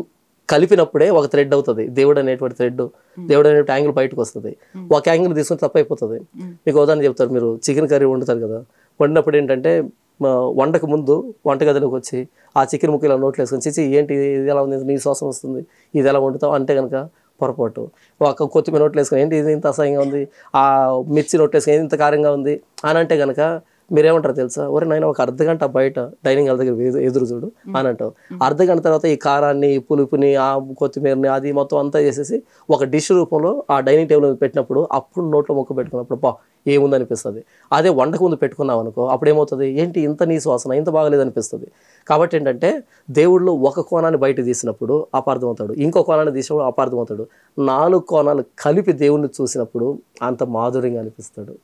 [SPEAKER 1] కలిపినప్పుడే ఒక థ్రెడ్ అవుతుంది. దేవుడు అనేటువంటి థ్రెడ్, దేవుడు అనేటువంటి యాంగిల్ బయటకు వస్తుంది. ఒక యాంగిల్ తీసుకుని తప్పైపోతుంది. మీకు ఉదాహరణ చెప్తారు. మీరు చికెన్ కర్రీ వండుతారు కదా, వండినప్పుడు ఏంటంటే వంటకు ముందు వంటగదిలోకి వచ్చి ఆ చికెన్ ముక్కలు నోట్లో వేసుకొని చిచి ఏంటి ఇది ఎలా ఉంది, నీ శ్వాసం వస్తుంది, ఇది ఎలా వండుతావు అంటే కనుక పొరపాటు. ఒక కొత్తిమీర నోట్లు వేసుకొని ఏంటి ఇది ఇంత అసహ్యంగా ఉంది, ఆ మిర్చి నోట్లు వేసుకొని ఇంత కారంగా ఉంది అని అంటే కనుక మీరేమంటారు తెలుసా? ఒరే నాయన ఒక అర్ధగంట బయట డైనింగ్ హాల్ దగ్గర ఎదురు చూడు అని అంటావు. అర్ధగంట తర్వాత ఈ కారాన్ని, పులుపుని, ఆ కొత్తిమీరని, అది మొత్తం అంతా చేసేసి ఒక డిష్ రూపంలో ఆ డైనింగ్ టేబుల్ మీద పెట్టినప్పుడు అప్పుడు నోట్లో ముక్క పెట్టుకున్నప్పుడు బా ఏముందనిపిస్తుంది. అదే వంటకు ముందు పెట్టుకున్నాం అనుకో, అప్పుడు ఏమవుతుంది, ఏంటి ఇంత నీ శ్వాసన ఇంత బాగలేదనిపిస్తుంది. కాబట్టి ఏంటంటే దేవుళ్ళు ఒక కోణాన్ని బయట తీసినప్పుడు అపార్థమవుతాడు, ఇంకో కోణాన్ని తీసినప్పుడు అపార్థమవుతాడు. 4 కోణాలు కలిపి దేవుణ్ణి చూసినప్పుడు అంత మాధుర్యంగా అనిపిస్తాడు,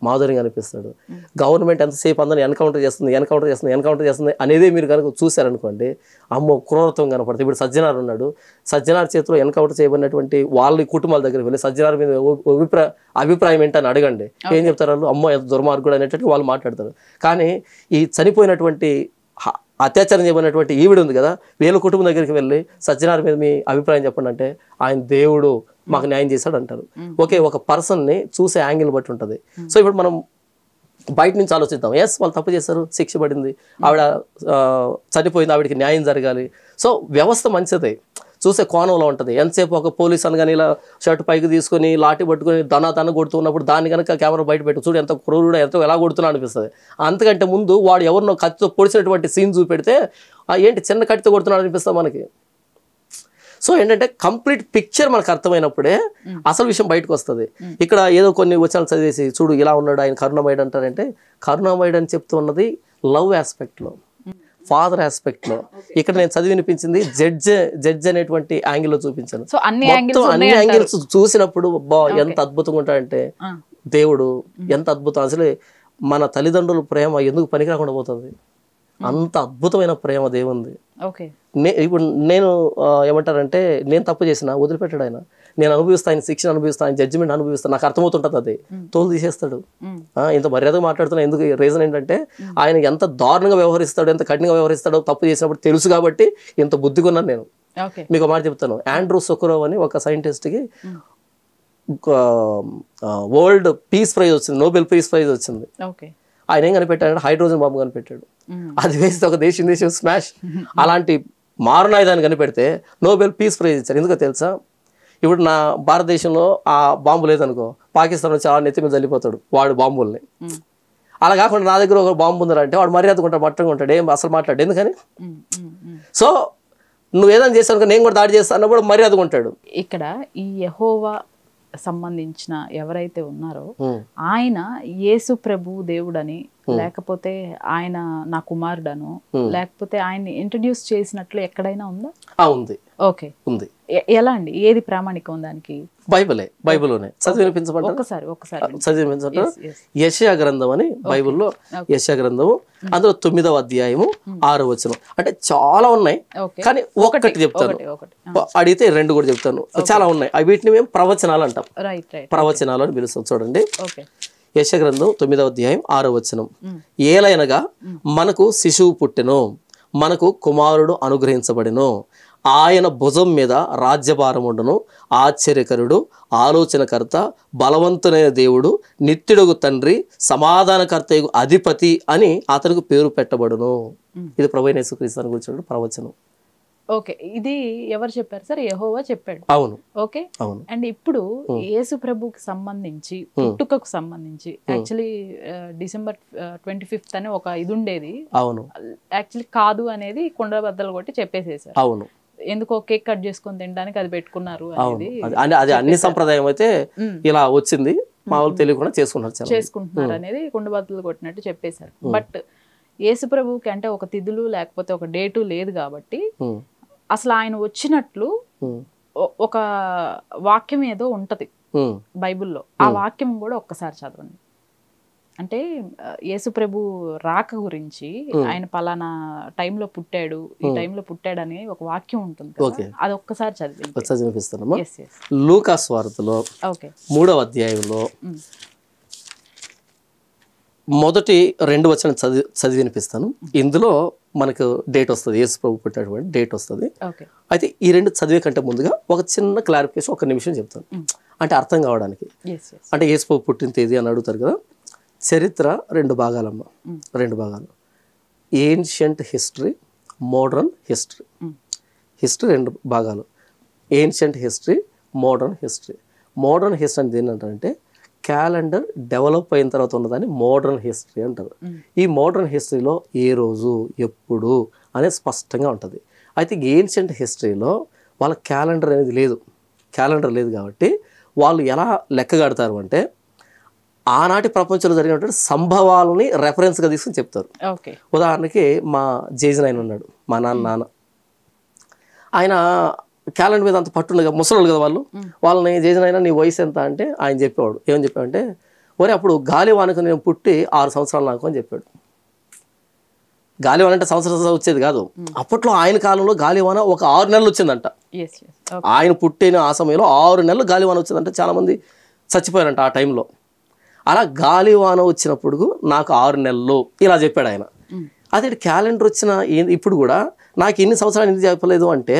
[SPEAKER 1] మాధుర్యంగా అనిపిస్తాడు. గవర్నమెంట్ ఎంతసేపు అందరిని ఎన్కౌంటర్ చేస్తుంది అనేదే మీరు కనుక చూశారనుకోండి, అమ్మో క్రూరత్వం కనపడుతుంది. ఇప్పుడు సజ్జనార్ ఉన్నాడు, సజ్జనార్ చేతిలో ఎన్కౌంటర్ చేయబడినటువంటి వాళ్ళ కుటుంబాల దగ్గరికి వెళ్ళి సజ్జనార్ మీద అభిప్రాయం ఏంటని అడగండి, ఏం చెప్తారు వాళ్ళు? అమ్మో ఎంత దుర్మార్గుడు అనేటట్టు వాళ్ళు మాట్లాడతారు. కానీ ఈ చనిపోయినటువంటి అత్యాచారం చేయబడినటువంటి ఈవిడ ఉంది కదా, వీళ్ళ కుటుంబం దగ్గరికి వెళ్ళి సజ్జనార్ మీద మీ అభిప్రాయం చెప్పండి అంటే ఆయన దేవుడు మాకు న్యాయం చేశాడు అంటారు. ఓకే, ఒక పర్సన్ని చూసే యాంగిల్ బట్టి ఉంటుంది. సో ఇప్పుడు మనం బయట నుంచి ఆలోచిద్దాం, ఎస్ వాళ్ళు తప్పు చేశారు, శిక్ష పడింది, ఆవిడ చనిపోయింది, ఆవిడకి న్యాయం జరగాలి. సో వ్యవస్థ మంచిది, చూసే కోణంలో ఉంటుంది. ఎంతసేపు ఒక పోలీస్ అని కానీ ఇలా షర్ట్ పైకి తీసుకొని లాఠీ పట్టుకొని దన కొడుతున్నప్పుడు దాన్ని కనుక కెమెరా బయట పెట్టు చూడు ఎంత క్రూరుడు, ఎంతో ఎలా కొడుతున్నా అనిపిస్తుంది. అంతకంటే ముందు వాడు ఎవరినో కత్తితో పొడిచినటువంటి సీన్ చూపెడితే ఏంటి చిన్న కత్తితో కొడుతున్నాడు అనిపిస్తుంది మనకి. సో ఏంటంటే కంప్లీట్ పిక్చర్ మనకు అర్థమైనప్పుడే అసలు విషయం బయటకు వస్తుంది. ఇక్కడ ఏదో కొన్ని వచనాలు చదివేసి చూడు ఇలా ఉన్నాడు ఆయన కరుణామయుడు అంటారంటే, కరుణామయుడు అని చెప్తూ ఉన్నది లవ్ ఆస్పెక్ట్లో, ఫాదర్ ఆస్పెక్ట్ లో. ఇక్కడ నేను చదివి వినిపించింది జడ్జ్ అనేటువంటి యాంగిల్ లో చూపించాను. మొత్తం అన్ని యాంగిల్స్ చూసినప్పుడు ఎంత అద్భుతంగా ఉంటాడంటే దేవుడు, ఎంత అద్భుతం. అసలు మన తల్లిదండ్రుల ప్రేమ ఎందుకు పనికి రాకుండా పోతుంది, అంత అద్భుతమైన ప్రేమ దేవుంది. ఇప్పుడు నేను ఏమంటారంటే నేను తప్పు చేసిన వదిలిపెట్టాడు ఆయన, నేను అనుభవిస్తాను, ఆయన శిక్షణ అనుభవిస్తాను, ఆయన జడ్జిమెంట్ అనుభవిస్తాను, నాకు అర్థమవుతుంటుంది, అది తోలు తీసేస్తాడు. ఇంత మర్యాదగా మాట్లాడుతున్నా ఎందుకు, రీజన్ ఏంటంటే ఆయన ఎంత దారుణంగా వ్యవహరిస్తాడు, ఎంత కఠినంగా వ్యవహరిస్తాడో తప్పు చేసినప్పుడు తెలుసు కాబట్టి ఇంత బుద్ధిగా నేను. మీకు మాట చెప్తాను, ఆండ్రూ సొకరోవ్ అని ఒక సైంటిస్ట్కి వరల్డ్ పీస్ ప్రైజ్ వచ్చింది, నోబెల్ పీస్ ప్రైజ్ వచ్చింది. ఆయన ఏం కనిపెట్టాడంటే హైడ్రోజన్ బాంబు కనిపెట్టాడు. అది వేస్తే ఒక దేశం స్మాష్. అలాంటి మారణాయుధాన్ని కనిపెడితే నోబెల్ పీస్ ప్రైజ్ ఇచ్చారు. ఎందుకో తెలుసా? ఇప్పుడు నా భారతదేశంలో ఆ బాంబు లేదనుకో, పాకిస్తాన్ నుంచి ఆ నెత్తి మీద చల్లిపోతాడు వాడు బాంబుల్ని. అలా కాకుండా నా దగ్గర ఒక బాంబు ఉందంటే వాడు మర్యాదగా ఉంటాడు, మట్టంగా ఉంటాడు, ఏం అసలు మాట్లాడు. ఎందుకని? సో నువ్వు ఏదైనా చేస్తాను నేను కూడా దాడి చేస్తాను కూడా మర్యాదగా ఉంటాడు.
[SPEAKER 2] ఇక్కడ ఈ యెహోవా సంబంధించిన ఎవరైతే ఉన్నారో ఆయన యేసు ప్రభు దేవుడని, లేకపోతే ఆయన నా కుమారుడను, లేకపోతే ఆయన్ని ఇంట్రడ్యూస్ చేసినట్లు ఎక్కడైనా ఉందా?
[SPEAKER 1] ఉంది.
[SPEAKER 2] ఓకే,
[SPEAKER 1] ఉంది.
[SPEAKER 2] ఎలా అండి? ఏది ప్రామాణికం దానికి?
[SPEAKER 1] బైబిల్లోనే చదివి వినిపించబడ్డ చదివి వినిపించబడ్డ యెషయా గ్రంథం అని బైబిల్లో, యెషయా గ్రంథము అందులో 9వ అధ్యాయము 6వ వచనం. అంటే చాలా ఉన్నాయి కానీ ఒకటి చెప్తాను, అడిగితే 2 కూడా చెప్తాను. చాలా ఉన్నాయి, వీటిని మేము ప్రవచనాలు అంటాం, ప్రవచనాలు అని పిలుస్తాం. చూడండి, యెషయా గ్రంథం 9వ అధ్యాయం 6వ వచనం. ఏలైనగా మనకు శిశువు పుట్టెను, మనకు కుమారుడు అనుగ్రహించబడెను, ఆయన భుజం మీద రాజ్యభారం ఉండును, ఆశ్చర్యకరుడు, ఆలోచనకర్త, బలవంతునైన దేవుడు, నిత్యుడుగు తండ్రి, సమాధానకర్తయగు అధిపతి అని అతనికి పేరు పెట్టబడును. ఇది ప్రభువైన యేసుక్రీస్తు గురించి ప్రవచనం.
[SPEAKER 2] ఓకే, ఇది ఎవరు చెప్పారు సార్? యెహోవా చెప్పాడు.
[SPEAKER 1] అవును.
[SPEAKER 2] ఓకే,
[SPEAKER 1] అవును.
[SPEAKER 2] అండ్ ఇప్పుడు యేసు ప్రభుకి సంబంధించి పుట్టుకకు సంబంధించి యాక్చువల్లీ December 25th అని ఒక ఇది ఉండేది.
[SPEAKER 1] అవును.
[SPEAKER 2] యాక్చువల్లీ కాదు అనేది కుండ బద్దలు కొట్టి చెప్పేసేసారు.
[SPEAKER 1] అవును.
[SPEAKER 2] ఎందుకో కేక్ కట్ చేసుకొని తినడానికి అది పెట్టుకున్నారు అనేది.
[SPEAKER 1] అది అన్ని సంప్రదాయం అయితే ఇలా వచ్చింది, మామూలు తెలియకుండా చేసుకుంటున్నారు
[SPEAKER 2] అనేది కుండ బద్దలు కొట్టినట్టు చెప్పేశారు. బట్ యేసు ప్రభుకి అంటే ఒక తిథులు లేకపోతే ఒక డేటు లేదు కాబట్టి అసలు ఆయన వచ్చినట్లు ఒక వాక్యం ఏదో ఉంటది బైబిల్లో. ఆ వాక్యం కూడా ఒక్కసారి చదవండి. అంటే యేసు ప్రభు రాక గురించి, ఆయన పలానా టైంలో పుట్టాడు, ఈ టైంలో పుట్టాడు అని ఒక వాక్యం ఉంటుంది కదా, అది ఒక్కసారి
[SPEAKER 1] చదివిస్తాను. లూకా సువార్తలో 3వ అధ్యాయంలో మొదటి 2 వచనం చదివి వినిపిస్తాను. ఇందులో మనకు డేట్ వస్తుంది, యేసు ప్రభు పుట్టినటువంటి డేట్ వస్తుంది. అయితే ఈ 2 చదివే కంటే ముందుగా ఒక చిన్న క్లారిఫికేషన్, ఒక నిమిషం చెప్తాను, అంటే అర్థం కావడానికి. అంటే యేసు ప్రభు పుట్టిన తేదీ అని అడుగుతారు కదా. చరిత్ర 2 భాగాలమ్మ, 2 భాగాలు. Ancient history, modern history. History 2 భాగాలు, ancient history, modern history. Modern history అనేది ఏంటంటే క్యాలెండర్ డెవలప్ అయిన తర్వాత ఉన్నదాన్ని మోడర్న్ హిస్టరీ అంటారు. ఈ మోడర్న్ హిస్టరీలో ఏ రోజు ఎప్పుడు అనేది స్పష్టంగా ఉంటుంది. అయితే ఏన్షియంట్ హిస్టరీలో వాళ్ళ క్యాలెండర్ అనేది లేదు. క్యాలెండర్ లేదు కాబట్టి వాళ్ళు ఎలా లెక్క కడతారు అంటే ఆనాటి ప్రపంచంలో జరిగినటువంటి సంభవాలని రెఫరెన్స్గా తీసుకుని చెప్తారు. ఉదాహరణకి మా జేజన్ ఆయన ఉన్నాడు, మా నాన్న. ఆయన క్యాలెండర్ మీద అంత పట్టుండగా ముసలోళ్ళు కదా వాళ్ళని జేజన్ అయినా నీ వయసు ఎంత అంటే ఆయన చెప్పేవాడు. ఏమని చెప్పాడంటే, ఒరే అప్పుడు గాలివానకు నేను పుట్టి 6 సంవత్సరాలు నాకు అని చెప్పాడు. గాలివాన అంటే సంవత్సరం వచ్చేది కాదు. అప్పట్లో ఆయన కాలంలో గాలివాన ఒక 6 నెలలు వచ్చిందంట. ఆయన పుట్టిన ఆ సమయంలో 6 నెలలు గాలివాన వచ్చిందంట. చాలా మంది చచ్చిపోయారంట ఆ టైంలో. అలా గాలివాన వచ్చినప్పుడు నాకు 6 నెలలు ఇలా చెప్పాడు ఆయన. అదే క్యాలెండర్ వచ్చిన ఇప్పుడు కూడా నాకు ఎన్ని సంవత్సరాలు ఎందుకు చెప్పలేదు అంటే,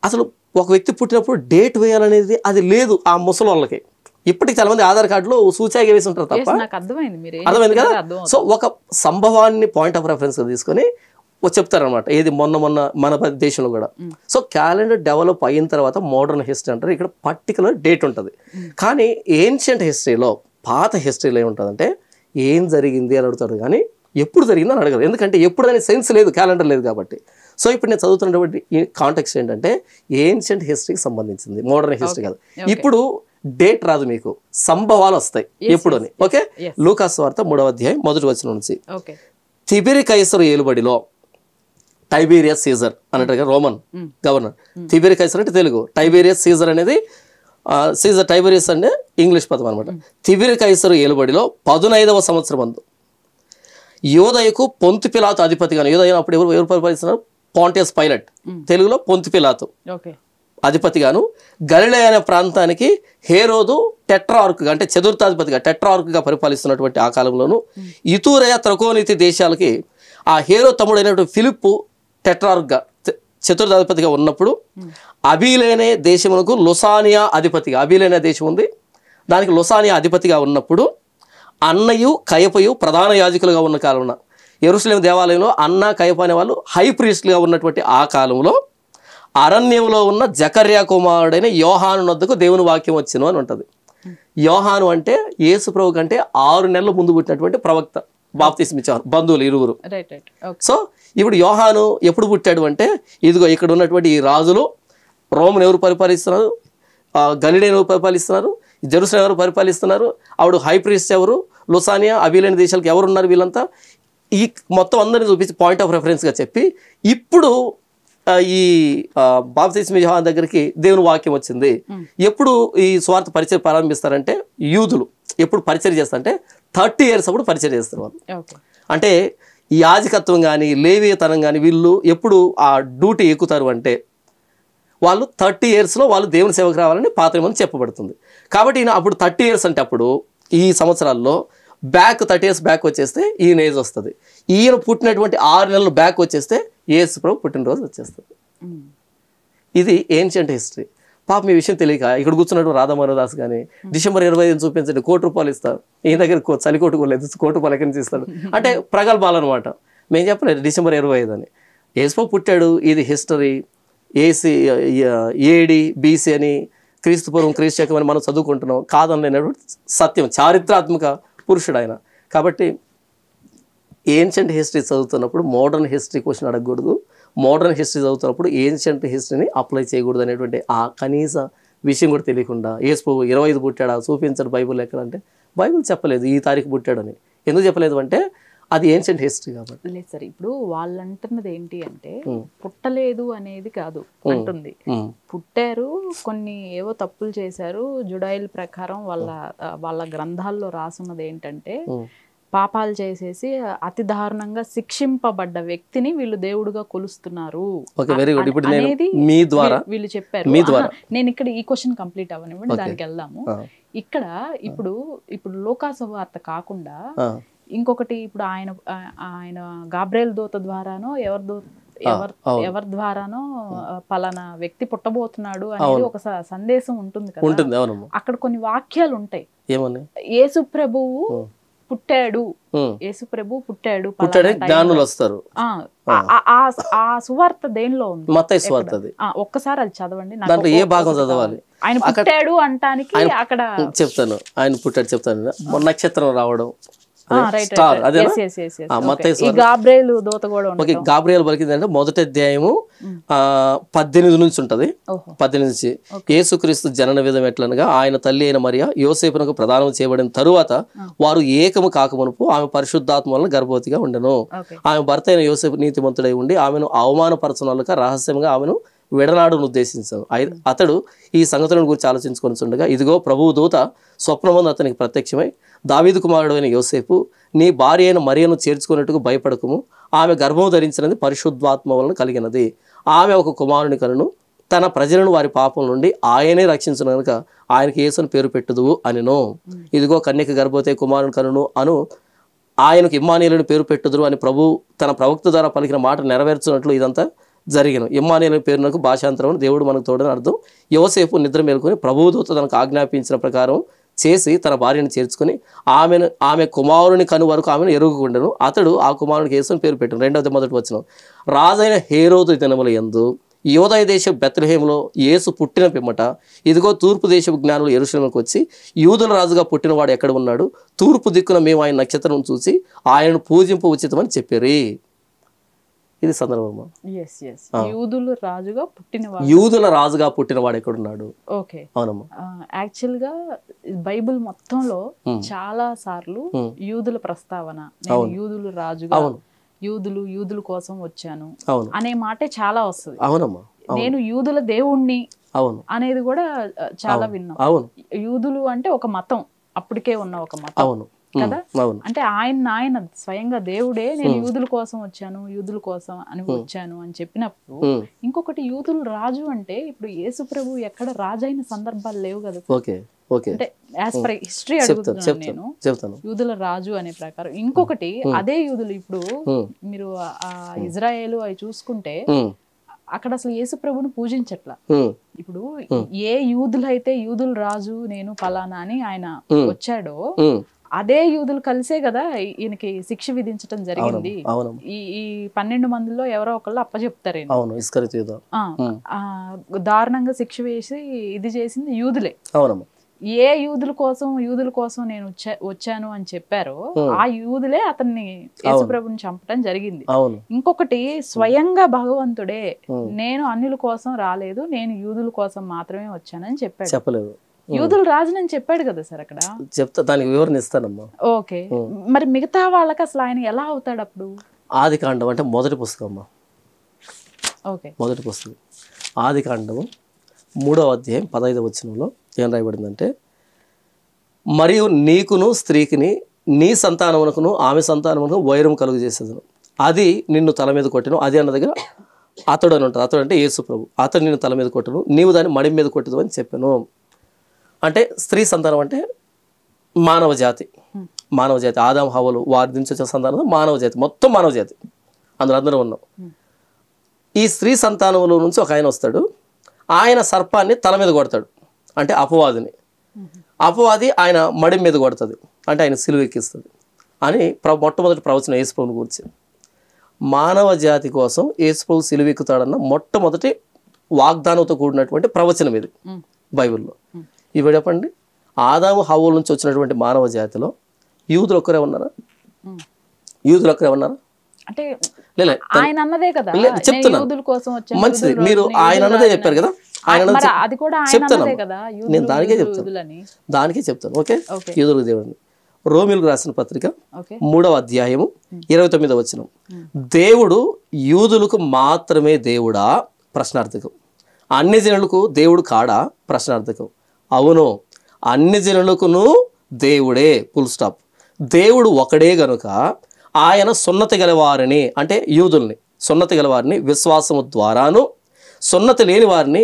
[SPEAKER 1] అసలు ఒక వ్యక్తి పుట్టినప్పుడు డేట్ వేయాలనేది అది లేదు ఆ ముసలి వాళ్ళకి. ఇప్పటికి చాలా మంది ఆధార్ కార్డులో సూచాయిగా వేసి ఉంటారు తప్ప. అర్థమైంది కదా. సో ఒక సంభవాన్ని పాయింట్ ఆఫ్ రెఫరెన్స్ తీసుకొని చెప్తారనమాట. ఏది మొన్న మన దేశంలో కూడా. సో క్యాలెండర్ డెవలప్ అయిన తర్వాత మోడర్న్ హిస్టరీ అంటారు. ఇక్కడ పర్టికులర్ డేట్ ఉంటుంది. కానీ ఏన్షియంట్ హిస్టరీలో, పాత హిస్టరీలో ఏముంటుందంటే ఏం జరిగింది అని అడుగుతారు, కానీ ఎప్పుడు జరిగింది అని అడగరు. ఎందుకంటే ఎప్పుడు అనే సెన్స్ లేదు, క్యాలెండర్ లేదు కాబట్టి. సో ఇప్పుడు నేను చదువుతున్నటువంటి ఈ కాంటెక్స్ట్ ఏంటంటే ఏన్షియంట్ హిస్టరీకి సంబంధించింది, మోడర్న్ హిస్టరీ కాదు. ఇప్పుడు డేట్ రాదు, మీకు సంభవాలు వస్తాయి ఎప్పుడు అని. ఓకే, లూకా సువార్త 3వ అధ్యాయం 1వ వచనం నుంచి. తిబెరి కైసరు ఏలుబడిలో టైబీరియస్ సీజర్ అన్నట్టుగా రోమన్ గవర్నర్. తిబెరి కైసర్ అంటే తెలుగు, టైబీరియస్ సీజర్ అనేది సీజర్, టైబీరియస్ అంటే ఇంగ్లీష్ పదం అనమాట. తిబెరి కైసరు ఏలుబడిలో 15వ సంవత్సరం అందు యోదయకు పొంతు పిలాతు అధిపతిగాను. యోదయ అప్పుడు ఎవరు పరిపాలిస్తున్నారు? పాంటియస్ పైలట్, తెలుగులో పొంతు పిలాతు అధిపతిగాను. గలిలయ అనే ప్రాంతానికి హేరోదు టెట్రార్క్గా, అంటే చతుర్థాధిపతిగా, టెట్రార్క్గా పరిపాలిస్తున్నటువంటి ఆ కాలంలోను ఇతూరయ త్రకోనీతి దేశాలకి ఆ హేరో తమ్ముడైనటువంటి ఫిలిప్పు టెట్రార్క్గా, చతుర్థాధిపతిగా ఉన్నప్పుడు అబీలేనే దేశమునకు లొసానియా అధిపతిగా, అబీలేనే దేశం ఉంది, దానికి లొసానియా అధిపతిగా ఉన్నప్పుడు అన్నయు కయపయు ప్రధాన యాజకులుగా ఉన్న కాలంలో, యెరూషలేము దేవాలయంలో అన్న కయప అనే వాళ్ళు హై ప్రీస్ట్లుగా ఉన్నటువంటి ఆ కాలంలో అరణ్యంలో ఉన్న జకర్యా కుమారుడైన యోహాను వద్దకు దేవుని వాక్యం వచ్చును అని ఉంటుంది. యోహాను అంటే యేసు ప్రభు కంటే 6 నెలల ముందు పుట్టినటువంటి ప్రవక్త, బాప్తిస్మ ఇచ్చేవారు, బంధువులు ఇరువురు. సో ఇప్పుడు యోహాను ఎప్పుడు పుట్టాడు అంటే, ఇదిగో ఇక్కడ ఉన్నటువంటి ఈ రాజులు, రోమ్ను ఎవరు పరిపాలిస్తున్నారు, గలిలయను ఎవరు పరిపాలిస్తున్నారు, జెరూసలేం ఎవరు పరిపాలిస్తున్నారు, ఆవిడ హై ప్రీస్ట్ ఎవరు, లొసానియా, అబీలేని దేశాలకు ఎవరున్నారు, వీళ్ళంతా ఈ మొత్తం అందరినీ చూపించి పాయింట్ ఆఫ్ రెఫరెన్స్గా చెప్పి ఇప్పుడు ఈ బాప్తిస్మ యోహాను దగ్గరికి దేవుని వాక్యం వచ్చింది. ఎప్పుడు ఈ స్వార్థ పరిచయం ప్రారంభిస్తారంటే, యూదులు ఎప్పుడు పరిచయం చేస్తారంటే 30 years అప్పుడు పరిచయం చేస్తారు వాళ్ళు. అంటే ఈ యాజకత్వం కానీ లేవీయతనం కానీ వీళ్ళు ఎప్పుడు ఆ డ్యూటీ ఎక్కుతారు అంటే వాళ్ళు 30 yearsలో వాళ్ళు దేవుని సేవకు రావాలని పాత నిబంధన చెప్పబడుతుంది. కాబట్టి ఈయన అప్పుడు 30 years అంటే అప్పుడు ఈ సంవత్సరాల్లో బ్యాక్ 30 years బ్యాక్ వచ్చేస్తే ఈయన ఏజ్ వస్తుంది. ఈయన పుట్టినటువంటి 6 నెలలు బ్యాక్ వచ్చేస్తే యేసు ప్రభు పుట్టినరోజు వచ్చేస్తుంది. ఇది ఏన్షియంట్ హిస్టరీ. పాప మీ విషయం తెలియక ఇక్కడ కూర్చున్నట్టు రాధామోహనదాస్ కానీ December 25 చూపించండి, ₹1,00,000 ఇస్తారు. ఈయన దగ్గర చలికోటు లేదు, ₹1,00,000 ఎక్కడి నుంచి ఇస్తాడు అంటే ప్రగల్భాలు అనమాట. మేము చెప్పలేదు December 25 అని. యేసు ప్రభు పుట్టాడు, ఇది హిస్టరీ. AD BC అని క్రీస్తు పూర్వం క్రీస్తు శకం అని మనం చదువుకుంటున్నాం. కాదనలేనటువంటి సత్యం, చారిత్రాత్మక పురుషుడు ఆయన. కాబట్టి ఏన్షియంట్ హిస్టరీ చదువుతున్నప్పుడు మోడర్న్ హిస్టరీ క్వశ్చన్ అడగకూడదు, మోడర్న్ హిస్టరీ చదువుతున్నప్పుడు ఏన్షియంట్ హిస్టరీని అప్లై చేయకూడదు అనేటువంటి ఆ కనీస విషయం కూడా తెలియకుండా యేసు ప్రభు 25 పుట్టాడా చూపించాడు బైబుల్ ఎక్కడంటే బైబుల్ చెప్పలేదు ఈ తారీఖు పుట్టాడని. ఎందుకు చెప్పలేదు అంటే అది ఏన్షియంట్ హిస్టరీ కాబట్టి.
[SPEAKER 2] లేదు సార్, ఇప్పుడు వాళ్ళు అంటున్నది ఏంటి అంటే పుట్టలేదు అనేది కాదు అంటుంది, పుట్టారు, కొన్ని ఏవో తప్పులు చేశారు. జుడాయిల్ ప్రకారం వాళ్ళ గ్రంథాల్లో రాసున్నది ఏంటంటే పాపాలు చేసేసి అతి దారుణంగా శిక్షింపబడ్డ వ్యక్తిని వీళ్ళు దేవుడుగా కొలుస్తున్నారు అనేది వీళ్ళు చెప్పారు. నేను ఇక్కడ ఈ క్వశ్చన్ కంప్లీట్ అవ్వనివ్వండి, దానికి వెళ్దాము. ఇక్కడ ఇప్పుడు లోకాసువార్త కాకుండా ఇంకొకటి, ఇప్పుడు ఆయన గాబ్రియల్ దూత ద్వారానో ఎవరి ద్వారానో పలానా వ్యక్తి పుట్టబోతున్నాడు అనేది ఒక సందేశం ఉంటుంది కదా. అక్కడ కొన్ని వాక్యాలు ఉంటాయి, యేసు ప్రభువు పుట్టాడు, యేసు ప్రభు పుట్టాడు,
[SPEAKER 1] జ్ఞానులు వస్తారు.
[SPEAKER 2] ఆ సువార్త దేనిలో ఉంది?
[SPEAKER 1] మత్తయి సువార్త.
[SPEAKER 2] ఒక్కసారి అది చదవండి.
[SPEAKER 1] ఏ భాగం చదవాలి?
[SPEAKER 2] ఆయన పుట్టాడు అంటానికి అక్కడ
[SPEAKER 1] చెప్తాను. ఆయన పుట్టాడు చెప్తాను. నక్షత్రం రావడం, గాబ్రియల్ పలికిందంటే మొదటి అధ్యాయము 18 నుంచి ఉంటది. 18 నుంచి యేసుక్రీస్తు జనన విధం ఎట్లనగా ఆయన తల్లి అయిన మరియ యోసేపునకు ప్రదానం చేయబడిన తరువాత వారు ఏకము కాకమునుపు ఆమె పరిశుద్ధాత్మ వలన గర్భవతిగా ఉండెను. ఆమె భర్త అయిన యోసేపు నీతిమంతుడై ఉండి ఆమెను అవమానపరచనొల్లక రహస్యంగా ఆమెను విడనాడును ఉద్దేశించాను. అతడు ఈ సంగతులను గురించి ఆలోచించుకొని ఉండగా ఇదిగో ప్రభువు దూత స్వప్నమందు అతనికి ప్రత్యక్షమై, దావీదు కుమారుడు అయిన యోసేపు, నీ భార్య అయిన మరియను చేర్చుకున్నట్టుకు భయపడకుము, ఆమె గర్భము ధరించినది పరిశుద్ధాత్మ వలన కలిగినది. ఆమె ఒక కుమారుని కనును, తన ప్రజలను వారి పాపం నుండి ఆయనే రక్షించును కనుక ఆయనకి యేసుని పేరు పెట్టుదువు అనిను. ఇదిగో కన్యక గర్భవతి కుమారుని కనును అను, ఆయనకు ఇమ్మానుయేలుని పేరు పెట్టుదురు అని ప్రభు తన ప్రవక్త ద్వారా పలికిన మాట నెరవేర్చున్నట్లు ఇదంతా జరిగిన. ఇమ్మానుయేలు పేరునకు భాషాంతరం దేవుడు మనకు తోడని అర్థం. యోసేపు నిద్ర మేలుకొని ప్రభువు దూత తనకు ఆజ్ఞాపించిన ప్రకారం చేసి తన భార్యను చేర్చుకుని ఆమె కుమారుని కను వరకు ఆమెను ఎరుగుకుండెను. అతడు ఆ కుమారునికి యేసుని పేరు పెట్టాను. 2వ మొదటి వచనం. రాజైన హేరోదు దినముల యందు యోదయ దేశ బెత్లెహేములో యేసు పుట్టిన పిమ్మట ఇదిగో తూర్పు దేశపు జ్ఞానులు యెరూషలేముకు వచ్చి యూదుల రాజుగా పుట్టినవాడు ఎక్కడ ఉన్నాడు, తూర్పు దిక్కున మేము ఆయన నక్షత్రం చూసి ఆయనను పూజింపు ఉచితమని చెప్పారు. ఇది సందర్భం. యూదుల రాజుగా పుట్టినవాడు ఎక్కడున్నాడు?
[SPEAKER 2] ఓకే, అవునమ్మా. యాక్చువల్ గా బైబిల్ మొత్తంలో చాలా సార్లు యూదుల ప్రస్తావన, యూదులు రాజుగా, యూదుల కోసం వచ్చాను అనే మాటే చాలా వస్తుంది.
[SPEAKER 1] అవునమ్మా.
[SPEAKER 2] నేను యూదుల దేవుణ్ణి అనేది కూడా చాలా విన్నాం. యూదులు అంటే ఒక మతం, అప్పటికే ఉన్న ఒక మతం కదా. అంటే ఆయన స్వయంగా దేవుడే నేను యూదుల కోసం వచ్చాను, యూదుల కోసం అని వచ్చాను అని చెప్పినప్పుడు, ఇంకొకటి యూదులు రాజు అంటే ఇప్పుడు యేసు ప్రభు ఎక్కడ రాజైన సందర్భాలు లేవు కదా. అంటే యాజ్ పర్ హిస్టరీ అడుగుతున్నాను నేను, యూదుల రాజు అనే ప్రకారం. ఇంకొకటి అదే యూదులు ఇప్పుడు మీరు ఆ ఇజ్రాయేలు అవి చూసుకుంటే అక్కడ అసలు యేసు ప్రభుని పూజించట్లా. ఇప్పుడు ఏ యూదులైతే యూదుల రాజు నేను ఫలానా అని ఆయన వచ్చాడో అదే యూదులు కలిసే కదా ఈయనకి శిక్ష విధించడం జరిగింది. ఈ 12 మందిలో ఎవరో ఒకళ్ళు అప్పచెప్తారు, దారుణంగా శిక్ష వేసి ఇది చేసింది యూదులే. ఏ యూదుల కోసం నేను వచ్చాను అని చెప్పారో ఆ యూదులే అతన్ని యేసుప్రభుని చంపడం జరిగింది. ఇంకొకటి స్వయంగా భగవంతుడే నేను అన్యుల కోసం రాలేదు, నేను యూదుల కోసం మాత్రమే వచ్చానని చెప్పాడు.
[SPEAKER 1] చెప్పలేదు,
[SPEAKER 2] యూదుల రాజునని చెప్పాడు కదా సార్ అక్కడ.
[SPEAKER 1] చెప్తా, దానికి వివరణ ఇస్తానమ్మా.
[SPEAKER 2] ఓకే, మరి మిగతా వాళ్ళకి అసలు ఆయన ఎలా అవుతాడు అప్పుడు?
[SPEAKER 1] ఆదికాండం అంటే మొదటి పుస్తకం అమ్మా.
[SPEAKER 2] ఓకే,
[SPEAKER 1] మొదటి పుస్తకం ఆదికాండము 3వ అధ్యాయం 15వ వచనంలో ఏం రాయబడిందంటే, మరియు నీకును స్త్రీకిని నీ సంతానమునకును ఆమె సంతానమునకు వైరం కలుగు చేసేదను, అది నిన్ను తల మీద కొట్టను. అది అన్న దగ్గర అతడు అని ఉంటుంది. అతడు అంటే యేసు ప్రభు. అతడు నిన్ను తల మీద కొట్టను, నీవు దాన్ని మడి మీద కొట్టదు అని చెప్పాను. అంటే స్త్రీ సంతానం అంటే మానవ జాతి, మానవ జాతి, ఆదాము హవ్వలు వారి నుంచి వచ్చిన సంతానం మానవ జాతి, మొత్తం మానవ జాతి, అందులో అందరూ ఉన్నాం. ఈ స్త్రీ సంతానంలో నుంచి ఒక ఆయన వస్తాడు, ఆయన సర్పాన్ని తల మీద కొడతాడు, అంటే అపవాదిని. అపవాది ఆయన మడి మీద కొడుతుంది, అంటే ఆయన సిలువ ఎక్కిస్తుంది అని మొట్టమొదటి ప్రవచనం యేసుప్రభుని గురించి. మానవ జాతి కోసం యేసుప్రభు సిలువ ఎక్కుతాడన్న మొట్టమొదటి వాగ్దానంతో కూడినటువంటి ప్రవచనం ఇది బైబిల్లో. ఇవి చెప్పండి, ఆదాము హవ్వల నుంచి వచ్చినటువంటి మానవ జాతిలో యూదులు ఒక్కరే ఉన్నారా? యూదులు ఒక్కరే ఉన్నారా?
[SPEAKER 2] అంటే ఆయన అన్నదే కదా యూదుల కోసం వచ్చాను.
[SPEAKER 1] మంచిది, మీరు ఆయన అన్నదే చెప్పారు కదా, ఆయన
[SPEAKER 2] అది కూడా ఆయన
[SPEAKER 1] చెప్తాను,
[SPEAKER 2] అన్నదే కదా,
[SPEAKER 1] నేను దానికే చెప్తాను. ఓకే, యూదులకు దేవుడిని. రోమిలకు రాసిన పత్రిక 3వ అధ్యాయము 29వ వచనం. దేవుడు యూదులకు మాత్రమే దేవుడా? ప్రశ్నార్థకం. అన్ని జనులకు దేవుడు కాడా? ప్రశ్నార్థకం. అవును, అన్ని జనులకును దేవుడే, ఫుల్ స్టాప్. దేవుడు ఒకడే గనుక ఆయన సున్నతి గలవారిని, అంటే యూదుల్ని, సున్నతి గలవారిని విశ్వాసము ద్వారాను, సున్నతి లేని వారిని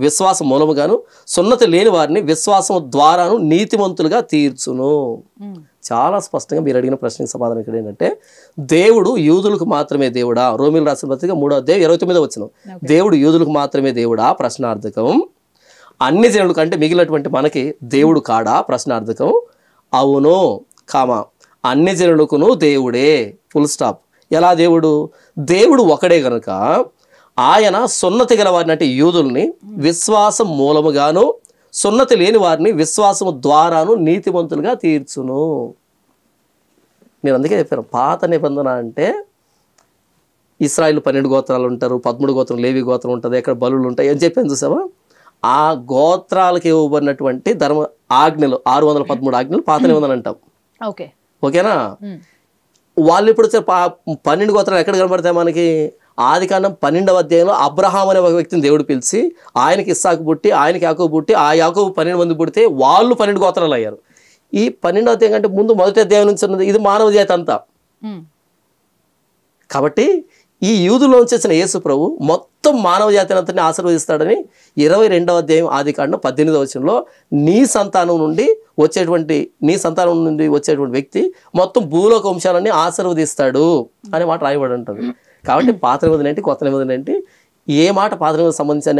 [SPEAKER 1] విశ్వాసం మూలముగాను, సున్నతి లేని వారిని విశ్వాసము ద్వారాను నీతిమంతులుగా తీర్చును. చాలా స్పష్టంగా మీరు అడిగిన ప్రశ్నకి సమాధానం ఇక్కడ ఏంటంటే, దేవుడు యూదులకు మాత్రమే దేవుడా? రోమిలు రాసిన పత్రిక 3వ అధ్యాయం 29వ వచనం. దేవుడు యూదులకు మాత్రమే దేవుడా? ప్రశ్నార్థకం. అన్ని జనులకు అంటే మిగిలినటువంటి మనకి దేవుడు కాడా? ప్రశ్నార్థకం. అవును, కామా, అన్ని జనులకును దేవుడే, ఫుల్ స్టాప్. ఎలా దేవుడు? దేవుడు ఒకడే కనుక ఆయన సున్నతి గల వారిని, అంటే యూదుల్ని విశ్వాసం మూలముగాను, సున్నతి లేని వారిని విశ్వాసము ద్వారాను నీతిమంతులుగా తీర్చును. నేను అందుకే చెప్పాను, పాత నిబంధన అంటే ఇశ్రాయేలు 12 గోత్రాలు ఉంటారు, 13 గోత్రం లేవి గోత్రం ఉంటుంది, ఎక్కడ బలులు ఉంటాయి అని చెప్పాను చూసావా? ఆ గోత్రాలకు ఇవ్వబడినటువంటి ధర్మ ఆజ్ఞలు 613 ఆజ్ఞలు పాత నిబంధన అంటాం. ఓకేనా? వాళ్ళు ఇప్పుడు 12 గోత్రాలు ఎక్కడ కనబడతాయి మనకి? ఆదికాండం 12వ అధ్యాయంలో అబ్రహాం అనే ఒక వ్యక్తిని దేవుడు పిలిచి, ఆయనకి ఇస్సాకు పుట్టి, ఆయనకి యాకోబు పుట్టి, ఆ యాకోబు 12 మంది పుడితే వాళ్ళు 12 గోత్రాలు అయ్యారు. ఈ 12వ అధ్యాయం కంటే ముందు మొదటి అధ్యాయం నుంచి ఉన్నది ఇది మానవ జాతి అంతా. కాబట్టి ఈ యూదులో నుంచి వచ్చిన యేసు ప్రభు మొత్తం మానవ జాతిని అంతని ఆశీర్వదిస్తాడని 22వ అధ్యాయం ఆదికాండం 18వ వచనంలో నీ సంతానం నుండి వచ్చేటువంటి వ్యక్తి మొత్తం భూలోక వంశాలన్నీ ఆశీర్వదిస్తాడు అనే మాట రాయబడి ఉంటుంది. కాబట్టి పాత నిబంధన ఏంటి, కొత్త నిబంధన ఏంటి, ఏ మాట పాత నిబంధన సంబంధించి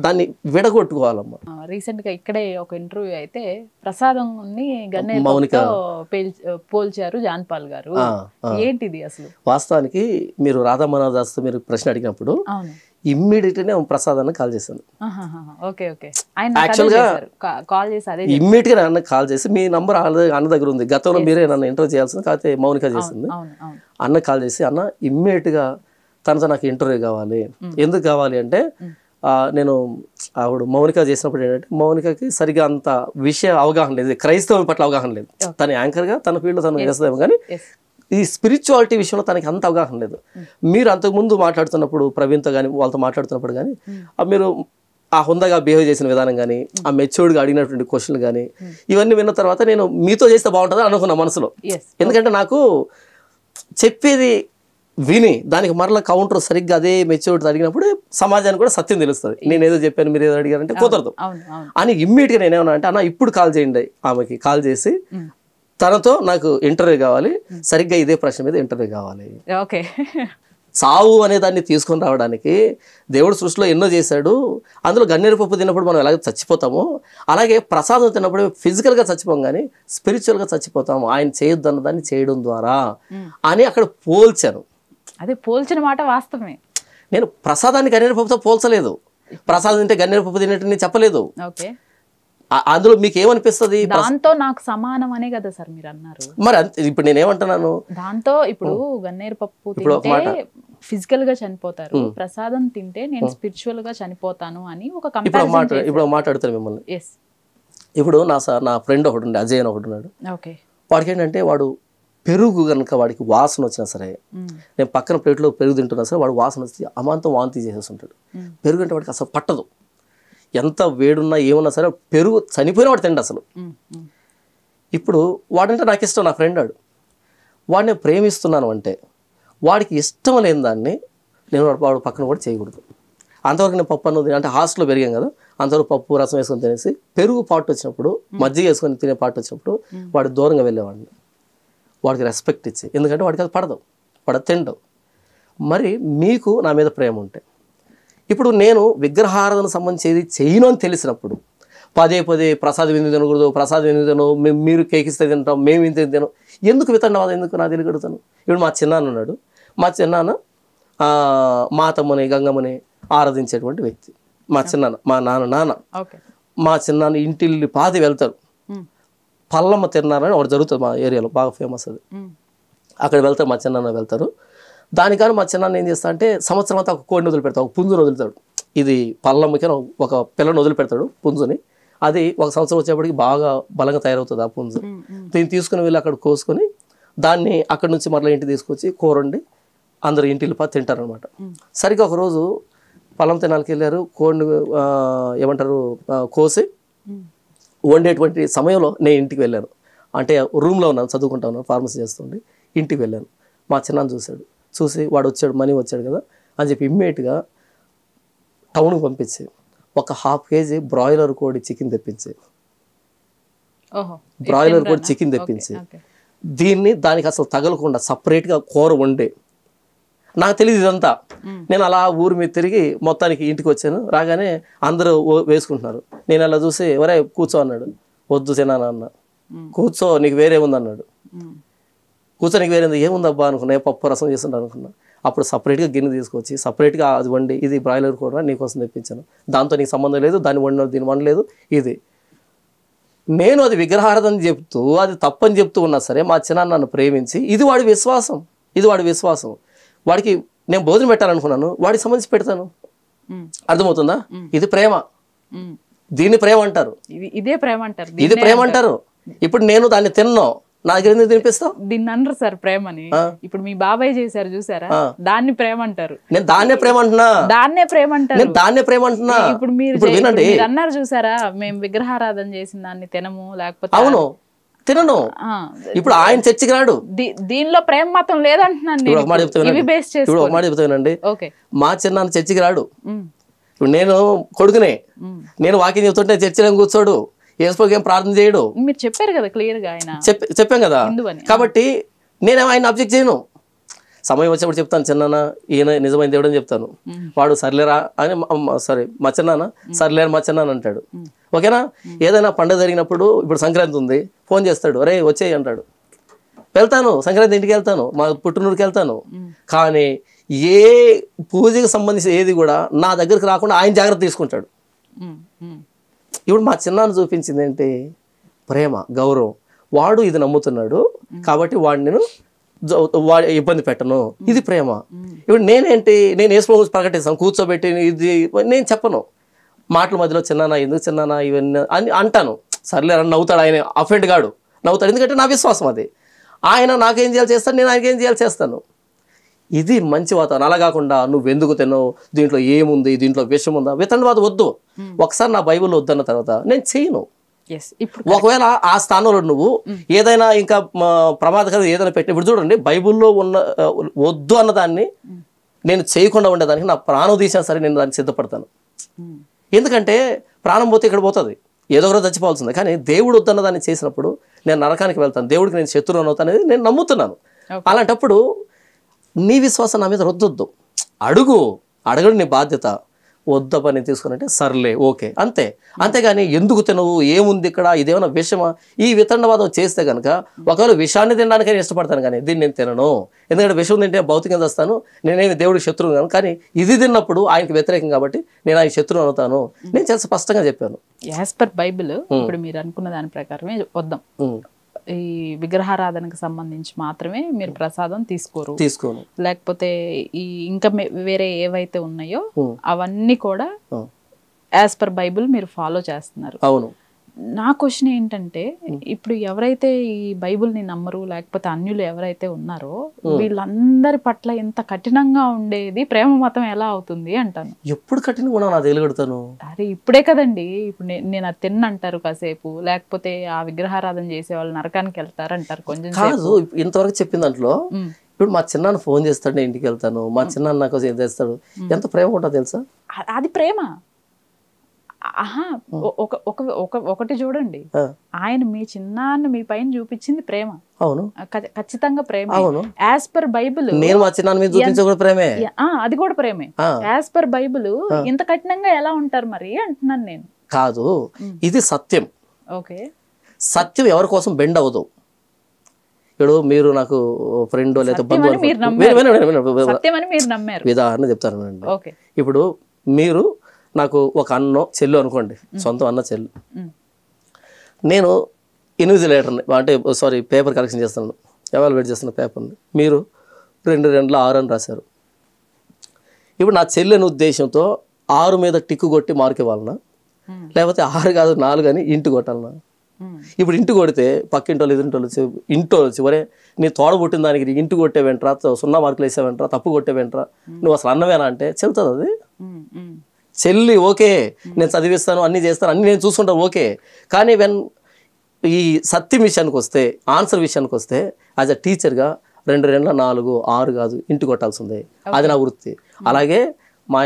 [SPEAKER 1] దాన్ని విడగొట్టుకోవాలమ్మా.
[SPEAKER 2] రీసెంట్ గా ఇక్కడే ఒక ఇంటర్వ్యూ అయితే ప్రసాదం మౌనిక పోల్చారు జాన్పాల్ గారు. ఏంటిది అసలు?
[SPEAKER 1] వాస్తవానికి మీరు రాధామోహనదాస్ మీరు ప్రశ్న అడిగినప్పుడు ఇమ్మీడియట్ గా ప్రసాదాన్ని కాల్ చేశాను. యాక్చువల్ గా ఇమ్మీడియట్ గా అన్న కాల్ చేసి, మీ నంబర్ అన్న దగ్గర ఉంది, గతంలో మీరే నన్ను ఇంటర్వ్యూ చేయాల్సింది, కాకపోతే మౌనిక చేసింది. అన్న కాల్ చేసి, అన్న ఇమ్మీడియట్ గా తనతో నాకు ఇంటర్వ్యూ కావాలి. ఎందుకు కావాలి అంటే, నేను ఆవిడ మౌనిక చేసినప్పుడు ఏంటంటే, మౌనికకి సరిగా అంత విషయ అవగాహన లేదు, క్రైస్తవం పట్ల అవగాహన లేదు. తన యాంకర్గా తన ఫీల్డ్లో తను చేస్తుందేమో కానీ ఈ స్పిరిచువాలిటీ విషయంలో తనకి అంత అవగాహన లేదు. మీరు అంతకుముందు మాట్లాడుతున్నప్పుడు ప్రవీణ్తో కానీ వాళ్ళతో మాట్లాడుతున్నప్పుడు కానీ మీరు ఆ హుందాగా బిహేవ్ చేసిన విధానం కానీ, ఆ మెచ్యూర్డ్గా అడిగినటువంటి క్వశ్చన్లు కానీ, ఇవన్నీ విన్న తర్వాత నేను మీతో చేస్తే బాగుంటుందని అనుకున్నా మనసులో. ఎందుకంటే నాకు చెప్పేది విని దానికి మరలా కౌంటర్ సరిగ్గా అదే మెచ్యూరిటీ అడిగినప్పుడు సమాజానికి కూడా సత్యం తెలుస్తుంది. నేను ఏదో చెప్పాను, మీరు ఏదో అడిగారంటే కుదరదు అని ఇమ్మీడియట్గా నేనేమన్నా అంటే, అన్న ఇప్పుడు కాల్ చేయండి, ఆమెకి కాల్ చేసి తనతో నాకు ఇంటర్వ్యూ కావాలి, సరిగ్గా ఇదే ప్రశ్న మీద ఇంటర్వ్యూ కావాలి. చావు అనే దాన్ని తీసుకొని రావడానికి దేవుడు సృష్టిలో ఎన్నో చేశాడు. అందులో గన్నేరు పప్పు తిన్నప్పుడు మనం ఎలాగ చచ్చిపోతామో, అలాగే ప్రసాదం తిన్నప్పుడు ఫిజికల్గా చచ్చిపోం కానీ స్పిరిచువల్గా చచ్చిపోతాము ఆయన చేయొద్దు అన్న దాన్ని చేయడం ద్వారా అని అక్కడ పోల్చాను.
[SPEAKER 2] అదే పోల్చిన మాట వాస్తవమే.
[SPEAKER 1] నేను ప్రసాదాన్ని గన్నేరు పప్పుతో పోల్చలేదు, ప్రసాదం తింటే గన్నేరు పప్పు తిన్నట్టు నేను చెప్పలేదు. అందులో మీకు ఏమనిపిస్తుంది?
[SPEAKER 2] దాంతో నాకు సమానం అనే కదా సార్ మీరు అన్నారు.
[SPEAKER 1] మరి ఇప్పుడు నేనేమంటున్నాను,
[SPEAKER 2] దాంతో ఇప్పుడు గన్నేరు పప్పు తింటే ఫిజికల్ గా చనిపోతారు, ప్రసాదం తింటే నేను స్పిరిచువల్ గా చనిపోతాను అని ఒక కంపారిజన్.
[SPEAKER 1] ఇప్పుడు మాట్లాడుతాను మిమ్మల్ని. ఇప్పుడు నా ఫ్రెండ్ ఒకటి ఉండే, అజయ్ అని ఒకటి ఉన్నాడు. వాడికి ఏంటంటే, వాడు పెరుగు కనుక వాడికి వాసన వచ్చినా సరే, నేను పక్కన ప్లేట్లో పెరుగు తింటున్నా సరే వాడు వాసన వచ్చి అమాంతం వాంతి చేసేస్తుంటాడు. పెరుగు అంటే వాడికి అసలు పట్టదు, ఎంత వేడున్నా ఏమన్నా సరే పెరుగు చనిపోయిన వాడు తిండి అసలు. ఇప్పుడు వాడంటే నాకు ఇష్టం, నా ఫ్రెండ్ వాడిని ప్రేమిస్తున్నాను అంటే వాడికి ఇష్టం లేని దాన్ని నేను వాడు పక్కన కూడా చేయకూడదు. అంతవరకు నేను పప్పు అన్నది అంటే హాస్టల్లో పెరిగాం కదా, అందరూ పప్పు రసం వేసుకొని తినేసి పెరుగు పాటు వచ్చినప్పుడు మజ్జిగ వేసుకొని తినే పాటు వచ్చినప్పుడు వాడు దూరంగా వెళ్ళేవాడిని, వాడికి రెస్పెక్ట్ ఇచ్చి. ఎందుకంటే వాడికి అది పడదు, వాడు తిండవు. మరి మీకు నా మీద ప్రేమ ఉంటే, ఇప్పుడు నేను విగ్రహారాధన సంబంధించి చేయను అని తెలిసినప్పుడు పదే పదే ప్రసాదం ఎందుకు తినకూడదు, ప్రసాదం ఎందుకు తినవు, మీరు కేకిస్తే తింటాం, మేము ఇంత తినను, ఎందుకు వితండవాదం ఎందుకు నాకు తెలియగలుగుతాను. ఇప్పుడు మా చిన్నాన్న ఉన్నాడు, మా చిన్నాన్న మా తమ్మని గంగమ్మని ఆరాధించేటువంటి వ్యక్తి. మా చిన్నాన్న, మా నాన్న మా చిన్నాన్న ఇంటిల్లి పాది వెళ్తారు. పల్లమ్మ తిన్నారని ఒకటి జరుగుతుంది మా ఏరియాలో, బాగా ఫేమస్ అది. అక్కడ వెళ్తారు, మా చిన్నాన్న వెళ్తారు. దానికని మా చిన్నాన్న ఏం చేస్తా అంటే సంవత్సరం అంతా ఒక కోడిని వదిలిపెడతాడు, ఒక పుంజుని వదులుతాడు. ఇది పల్లమ్మకి ఒక పిల్లని వదిలిపెడతాడు పుంజుని. అది ఒక సంవత్సరం వచ్చేప్పటికి బాగా బలంగా తయారవుతుంది ఆ పుంజు. దీన్ని తీసుకుని వెళ్ళి అక్కడ కోసుకొని దాన్ని అక్కడి నుంచి మరలా ఇంటికి తీసుకొచ్చి కూర వండి అందరు ఇంటిల్లి పాది తింటారనమాట. సరిగ్గా ఒకరోజు పొలం తినాలకి వెళ్ళారు, కోడిని ఏమంటారు కోసి వండేటువంటి సమయంలో నేను ఇంటికి వెళ్ళాను. అంటే రూమ్లో ఉన్నాను, చదువుకుంటా ఉన్నాను, ఫార్మసీ చేస్తుండే. ఇంటికి వెళ్ళాను, మా చిన్నాన్న చూశాడు. చూసి వాడు వచ్చాడు, మనీ వచ్చాడు కదా అని చెప్పి ఇమ్మీడియట్గా టౌన్కి పంపించి ఒక 1/2 kg బ్రాయిలర్ కోడి చికెన్ తెప్పించి, బ్రాయిలర్ కోడి చికెన్ తెప్పించి దీన్ని దానికి అసలు తగలకుండా సపరేట్గా కూర వండే. నాకు తెలియదు ఇదంతా. నేను అలా ఊరి మీద తిరిగి మొత్తానికి ఇంటికి వచ్చాను. రాగానే అందరూ వేసుకుంటున్నారు. నేను అలా చూసి ఎవరే కూర్చో అన్నాడు. వద్దు తినాను అన్న. కూర్చో నీకు వేరే ఉంది అన్నాడు. కూర్చో నీకు వేరే ఏముందబ్బా అనుకున్నా, పప్పు రసం చేస్తుంటా అనుకున్నా. అప్పుడు సపరేట్గా గిన్నె తీసుకొచ్చి సపరేట్గా అది వండి, ఇది బ్రాయిలర్ కూడా నీకోసం తెప్పించాను, దాంతో నీకు సంబంధం లేదు, దాన్ని వండిన దీన్ని వండలేదు. ఇది నేను అది విగ్రహారాధన చెప్తూ అది తప్పని చెప్తూ ఉన్నా సరే మా చిన్నాన్న నన్ను ప్రేమించి, ఇది వాడి విశ్వాసం, ఇది వాడి విశ్వాసం. వాడికి నేను భోజనం పెట్టాలనుకున్నాను, వాడికి సంబంధించి పెడతాను. అర్థమవుతుందా? ఇది ప్రేమ. దీన్ని ప్రేమ అంటారు,
[SPEAKER 2] ఇదే ప్రేమ అంటారు,
[SPEAKER 1] ఇది ప్రేమ అంటారు. ఇప్పుడు నేను దాన్ని తిన్నాను, నా దగ్గర ఎందుకు తినిపిస్తావు?
[SPEAKER 2] దీన్ని అనరు సార్ ప్రేమని. ఇప్పుడు మీ బాబాయ్ చేశారు చూసారా, దాన్ని ప్రేమ అంటారు.
[SPEAKER 1] నేను దాన్నే ప్రేమ అంటున్నా,
[SPEAKER 2] దాన్నే ప్రేమ అంటారు,
[SPEAKER 1] నేను దాన్నే ప్రేమ అంటున్నా.
[SPEAKER 2] ఇప్పుడు మీరు అన్నారు చూసారా, మేము విగ్రహారాధన చేసిన దాన్ని తినము, లేకపోతే
[SPEAKER 1] అవును తినను. ఇప్పుడు ఆయన చర్చికి రాడు,
[SPEAKER 2] దీనిలో ప్రేమ మాత్రం లేదంటున్నాను.
[SPEAKER 1] ఇప్పుడు ఒక మాట చెప్తానండి, మా చిన్నాన్న చర్చికి రాడు. ఇప్పుడు నేను కొడుకునే, నేను వాకింగ్ చెప్తుంటే చర్చిలో కూర్చోడు, యేసుప్రభుకి ఏం ప్రార్థన చేయడు.
[SPEAKER 2] మీరు చెప్పారు కదా క్లియర్ గా, ఆయన
[SPEAKER 1] చెప్పాం కదా. కాబట్టి నేను ఆయన అబ్జెక్ట్ చేయను. సమయం వచ్చినప్పుడు చెప్తాను, చిన్నాన్న ఈయన నిజమైన దేవుడు అని చెప్తాను. వాడు సర్లేరా అని, సారీ మా చిన్నాన్న సర్లేరా మా చిన్నాన్న అంటాడు. ఓకేనా? ఏదైనా పండుగ జరిగినప్పుడు, ఇప్పుడు సంక్రాంతి ఉంది, ఫోన్ చేస్తాడు, అరే వచ్చేయి అంటాడు. వెళ్తాను, సంక్రాంతి ఇంటికి వెళ్తాను, మా పుట్టినూరుకి వెళ్తాను. కానీ ఏ పూజకి సంబంధించి ఏది కూడా నా దగ్గరికి రాకుండా ఆయన జాగ్రత్త తీసుకుంటాడు. ఇప్పుడు మా చిన్నాన్న చూపించింది ఏంటి? ప్రేమ, గౌరవం. వాడు ఇది నమ్ముతున్నాడు కాబట్టి వాడిని నేను ఇబ్బంది పెట్టను, ఇది ప్రేమ. ఇప్పుడు నేనేంటి, నేను యేసుప్రభు గురించి ప్రకటిస్తాను, కూర్చోబెట్టి ఇది నేను చెప్పను. మాటల మధ్యలో చిన్నానా ఎందుకు చిన్నానా ఇవన్నీ అని అంటాను. సర్లే అని నవ్వుతాడు, ఆయన అఫెండ్ కాడు, నవ్వుతాడు. ఎందుకంటే నా విశ్వాసం అది. ఆయన నాకేం చేయాలి చేస్తాను, నేను ఆయనకి ఏం చేయాలి చేస్తాను. ఇది మంచి వాతావరణం. అలా కాకుండా నువ్వు ఎందుకు తిన్నావు, దీంట్లో ఏముంది, దీంట్లో విషయం ఉందా, వితండవాదం వద్దు. ఒకసారి నా బైబిల్లో వద్దన్న తర్వాత నేను చేయను. ఒకవేళ ఆ స్థానంలో నువ్వు ఏదైనా ఇంకా ప్రమాదకరం ఏదైనా పెట్టి, ఇప్పుడు చూడండి బైబిల్లో ఉన్న వద్దు అన్నదాన్ని నేను చేయకుండా ఉండేదానికి నా ప్రాణం తీసినా సరే నేను దాన్ని సిద్ధపడతాను. ఎందుకంటే ప్రాణం పోతే ఇక్కడ పోతుంది, ఏదో ఒకరోజు చచ్చిపోవాల్సింది. కానీ దేవుడు వద్దన్న దాన్ని చేసినప్పుడు నేను నరకానికి వెళ్తాను, దేవుడికి నేను శత్రువుని అవుతాను అనేది నేను నమ్ముతున్నాను. అలాంటప్పుడు నీ విశ్వాసం నా మీద రుద్దొద్దు. అడగడు నీ బాధ్యత. వద్ద పని తీసుకున్నట్టే సర్లే ఓకే అంతే. అంతేగాని ఎందుకు తినవు, ఏముంది ఇక్కడ, ఇదేమైనా విషమా, ఈ వితండవాదం చేస్తే కనుక ఒకవేళ విషాన్ని తినడానికే ఇష్టపడతాను, కానీ దీన్ని నేను తినను. ఎందుకంటే విషం తింటే భౌతికంగా వస్తాను, నేనేమి దేవుడికి శత్రువు కాను. కానీ ఇది తిన్నప్పుడు ఆయనకి వ్యతిరేకం కాబట్టి నేను ఆయన శత్రువు అవుతాను. నేను చాలా స్పష్టంగా చెప్పాను.
[SPEAKER 2] యాజ్ పర్ బైబిల్ ఇప్పుడు మీరు అనుకున్న దాని ప్రకారమే వద్దాం. ఈ విగ్రహారాధనకు సంబంధించి మాత్రమే మీరు ప్రసాదం తీసుకోను, లేకపోతే ఈ ఇంకా వేరే ఏవైతే ఉన్నాయో అవన్నీ కూడా యాజ్ పర్ బైబిల్ మీరు ఫాలో చేస్తున్నారు.
[SPEAKER 1] అవును.
[SPEAKER 2] నా క్వశ్చన్ ఏంటంటే, ఇప్పుడు ఎవరైతే ఈ బైబిల్ని నమ్మరు, లేకపోతే అన్యులు ఎవరైతే ఉన్నారో వీళ్ళందరి పట్ల ఎంత కఠినంగా ఉండేది ప్రేమ మతం ఎలా అవుతుంది అంటాను.
[SPEAKER 1] ఎప్పుడు కఠినంగా నా తెలియగలుగుతాను?
[SPEAKER 2] అరే ఇప్పుడే కదండి, ఇప్పుడు నేను అది తిన్నంటారు కాసేపు, లేకపోతే ఆ విగ్రహారాధన చేసే వాళ్ళు నరకానికి వెళ్తారు అంటారు. కొంచెం
[SPEAKER 1] కాదు, ఇంతవరకు చెప్పిన దాంట్లో ఇప్పుడు మా చిన్నాన్న ఫోన్ చేస్తాడు, నేను ఇంటికి వెళ్తాను, మా చిన్నాన్న నాకు ఏం చేస్తాడు, ఎంత ప్రేమ ఉంటుందో తెలుసా?
[SPEAKER 2] అది ప్రేమ. ఆహా, ఒకటి చూడండి, ఆయన మీ చిన్నాన్ని మీ పైన చూపించింది ప్రేమ.
[SPEAKER 1] అవును,
[SPEAKER 2] ఖచ్చితంగా ప్రేమ.
[SPEAKER 1] అవును.
[SPEAKER 2] యాజ్ పర్ బైబిల్
[SPEAKER 1] నేను మా చిన్నాన్ని మీద చూపించే కూడా ప్రేమే.
[SPEAKER 2] అది కూడా ప్రేమే. యాజ్ పర్ బైబిల్ ఇంత కఠినంగా ఎలా ఉంటారు మరి అంటున్నాను నేను.
[SPEAKER 1] కాదు, ఇది సత్యం.
[SPEAKER 2] ఓకే,
[SPEAKER 1] సత్యం ఎవరి కోసం బెండ్ అవ్వదు. ఇప్పుడు మీరు నాకు ఫ్రెండ్ లేదా బంధువు విధానం చెప్తాను. ఇప్పుడు మీరు నాకు ఒక అన్నో చెల్లు అనుకోండి, సొంతం అన్న చెల్లు. నేను ఇన్విజిలేటర్ని, అంటే పేపర్ కరెక్షన్ చేస్తున్నాను, ఎవాల్యుయేట్ చేస్తున్న పేపర్ని. మీరు 2-2-6 అని రాశారు. ఇప్పుడు నా చెల్లెని ఉద్దేశంతో 6 మీద టిక్కు కొట్టి మార్క్ ఇవ్వాలన్నా, లేకపోతే 6 కాదు 4 అని ఇంటి కొట్టాలన్నా? ఇప్పుడు ఇంటి కొడితే పక్కింటోళ్ళు ఎదురింటోళ్ళు ఇంట్లో చివరే నీ తోడ పుట్టిన దానికి ఇంటి కొట్టే వెంట్రా, 0 మార్కులు వేసావేంట్రా, తప్పు కొట్టే వెంట్రా, నువ్వు అసలు అన్నవేనా అంటే చెల్లుతుంది అది. చెల్లి ఓకే, నేను చదివిస్తాను, అన్నీ చేస్తాను, అన్నీ నేను చూసుకుంటాను, ఓకే. కానీ ఈ సత్యం విషయానికి వస్తే, ఆన్సర్ విషయానికి వస్తే, యాజ్ అ టీచర్గా 2-4 కాదు ఇంటి కొట్టాల్సిందే. అది నా వృత్తి. అలాగే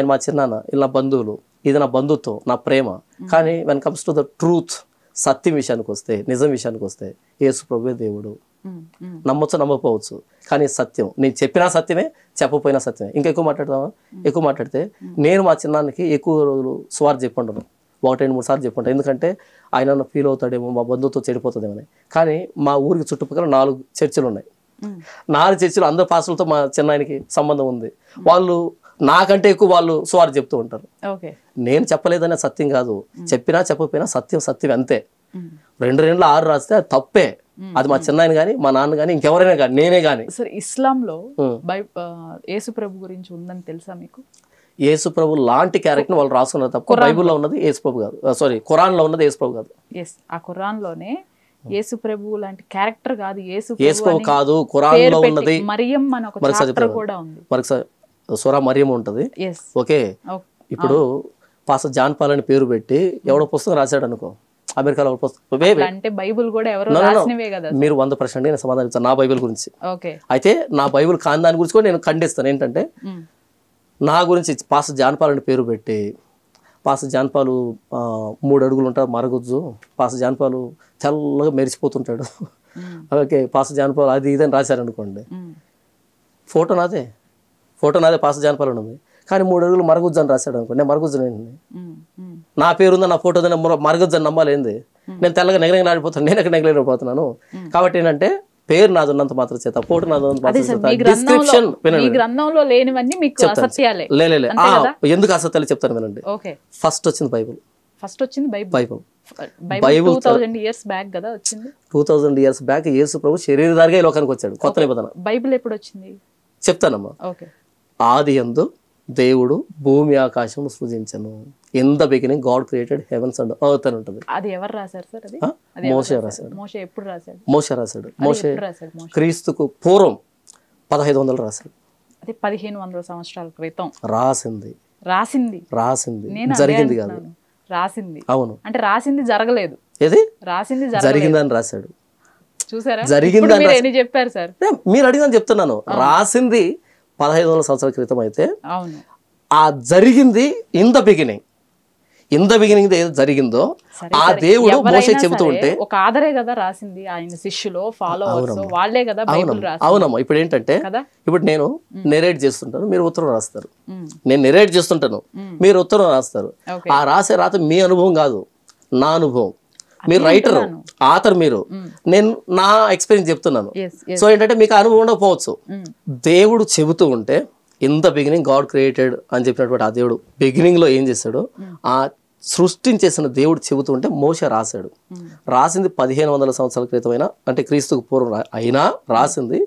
[SPEAKER 1] మా చిన్నాన్న, ఇలా బంధువులు, ఇది నా బంధుత్వం, నా ప్రేమ. కానీ when comes to the truth, సత్యం విషయానికి వస్తే, నిజం విషయానికి వస్తే, యేసు ప్రభువే దేవుడు. నమ్మొచ్చు నమ్మకపోవచ్చు, కానీ సత్యం. నేను చెప్పినా సత్యమే, చెప్పపోయినా సత్యమే. ఇంకా ఎక్కువ మాట్లాడతామా? ఎక్కువ మాట్లాడితే నేను మా చిన్నానికి ఎక్కువ రోజులు సువార్త చెప్పుంటాను, 1-2-3 సార్లు చెప్పుంటాను. ఎందుకంటే ఆయన ఫీల్ అవుతాడేమో, మా బంధువుతో చెడిపోతుందేమో అని. కానీ మా ఊరికి చుట్టుపక్కల 4 చర్చిలు ఉన్నాయి. 4 చర్చిలు అందరు పాస్టర్లతో మా చిన్నాయనకి సంబంధం ఉంది. వాళ్ళు నాకంటే ఎక్కువ వాళ్ళు సువార్త చెప్తూ ఉంటారు. నేను చెప్పలేదనే సత్యం కాదు, చెప్పినా చెప్పకపోయినా సత్యం సత్యం అంతే. 2-6 రాస్తే అది తప్పే. అది మా చిన్నాయన కానీ, మా నాన్న కానీ, ఇంకెవరైనా కానీ, నేనే కానీ.
[SPEAKER 2] సార్, ఇస్లాంలో యేసు ప్రభు గురించి ఉందని తెలుసా మీకు?
[SPEAKER 1] యేసు ప్రభు లాంటి క్యారెక్టర్ వాళ్ళు రాసుకున్నారు తప్ప బైబిల్లో ఉన్నది యేసు ప్రభు కాదు. ఖురాన్ లో ఉన్నది యేసు ప్రభు కాదు.
[SPEAKER 2] ఆ ఖురాన్ లోనే యేసు ప్రభు లాంటి క్యారెక్టర్ కాదు, యేసు
[SPEAKER 1] ప్రభు కాదు. ఖురాన్ లో ఉన్నది
[SPEAKER 2] మరియం అని ఒక చాప్టర్ కూడా ఉంది,
[SPEAKER 1] సూరా మరియం ఉంటది. ఓకే, ఇప్పుడు పాస్టర్ జాన్ పాల్ అని పేరు పెట్టి ఎవడో పుస్తకం రాశాడు అనుకో, అమెరికాలో
[SPEAKER 2] అంటే బైబిల్ కూడా ఎవరో రాసినవే కదా.
[SPEAKER 1] మీరు 100% నేను సమాధానం ఇస్తాను నా బైబిల్ గురించి. అయితే నా బైబిల్ కాని దాని గురించి కూడా నేను ఖండిస్తాను. ఏంటంటే నా గురించి పాస్టర్ జాన్ పాల్ అని పేరు పెట్టి, పాస్టర్ జాన్ పాలు 3 అడుగులు ఉంటాడు, మరగుజ్జు, పాస్టర్ జాన్ పాలు తెల్లగా మెరిచిపోతుంటాడు, ఓకే, పాస్టర్ జాన్ పాలు అది ఇదని రాశారనుకోండి, ఫోటో నాదే పాస్టర్ జాన్ పాలు ఉంది. కానీ 3 అడుగులు మరగుజ్జు అని రాశాడు అనుకోండి, నేను మరగుజ్జు, నా పేరుందా, నా ఫోటో మరగుజ్జు అని నమ్మాలి ఏంది? నేను తెల్లగా నెగలెగలాడిపోతాను, నేను ఎక్కడ నెగలెగలిపోతున్నాను. కాబట్టి ఏంటంటే పేరు నాది ఉన్నంత మాత్రం చేత, ఫోటో నాది ఉన్నంత మాత్రం చేత, డిస్క్రిప్షన్ ఎందుకు అసత్యాలు చెప్తాను వినండి. ఫస్ట్ వచ్చింది బైబుల్. బైబుల్
[SPEAKER 2] 2000 ఇయర్స్ బ్యాక్ కదా వచ్చింది.
[SPEAKER 1] 2000 ఇయర్స్ బ్యాక్ యేసు ప్రభు శరీరధారిగా ఈ లోకానికి వచ్చాడు. కొత్త నిబంధన.
[SPEAKER 2] బైబిల్ ఎప్పుడు వచ్చింది
[SPEAKER 1] చెప్తానమ్మా. ఆదియందు దేవుడు భూమి ఆకాశం సృజించెను. In the beginning God created heavens and earth అని ఉంటుంది.
[SPEAKER 2] అది ఎవరు రాశారు సార్? అది
[SPEAKER 1] మోషే రాశాడు.
[SPEAKER 2] మోషే ఎప్పుడు రాశాడు?
[SPEAKER 1] మోషే రాశాడు. మోషే క్రీస్తుకు పూర్వం 1500 రాశాడు.
[SPEAKER 2] అది 1500 సంవత్సరాల క్రితం
[SPEAKER 1] రాసింది. జరిగింది కాదు,
[SPEAKER 2] రాసింది.
[SPEAKER 1] అవును,
[SPEAKER 2] అంటే రాసింది జరగలేదు.
[SPEAKER 1] ఏది
[SPEAKER 2] రాసింది
[SPEAKER 1] జరిగిందని రాశాడు.
[SPEAKER 2] చూసారా?
[SPEAKER 1] జరిగిందని
[SPEAKER 2] చెప్పారు సార్.
[SPEAKER 1] మీరు అడిగిందని చెప్తున్నాను. రాసింది 1500 సంవత్సరాల క్రితం అయితే,
[SPEAKER 2] అవును,
[SPEAKER 1] ఆ జరిగింది ఇన్ ద బిగినింగ్ ఏదో జరిగిందో ఆ దేవుడు మోషే చెబుతూ ఉంటే,
[SPEAKER 2] ఒక ఆధారే కదా రాసింది. ఆయన శిష్యులు ఫాలోవర్స్ వాళ్ళే కదా బైబిల్ రాసింది.
[SPEAKER 1] అవునమ్మా. ఇప్పుడు ఏంటంటే, ఇప్పుడు నేను నెరేట్ చేస్తుంటాను, మీరు ఉత్తరం రాస్తారు. నేను నెరేట్ చేస్తుంటాను, మీరు ఉత్తరం రాస్తారు. ఆ రాసే రాత మీ అనుభవం కాదు, నా అనుభవం. మీరు రైటర్, ఆథర్ మీరు, నేను నా ఎక్స్పీరియన్స్ చెప్తున్నాను. సో ఏంటంటే మీకు అనుభవం ఉండకపోవచ్చు. దేవుడు చెబుతూ ఉంటే in the beginning God created అని చెప్పినటువంటి ఆ దేవుడు బిగినింగ్ లో ఏం చేశాడు, ఆ సృష్టించేసిన దేవుడు చెబుతూ ఉంటే మోషే రాశాడు. రాసింది 1500 సంవత్సరాల క్రితమైనా, అంటే క్రీస్తుకు పూర్వం అయినా రాసింది.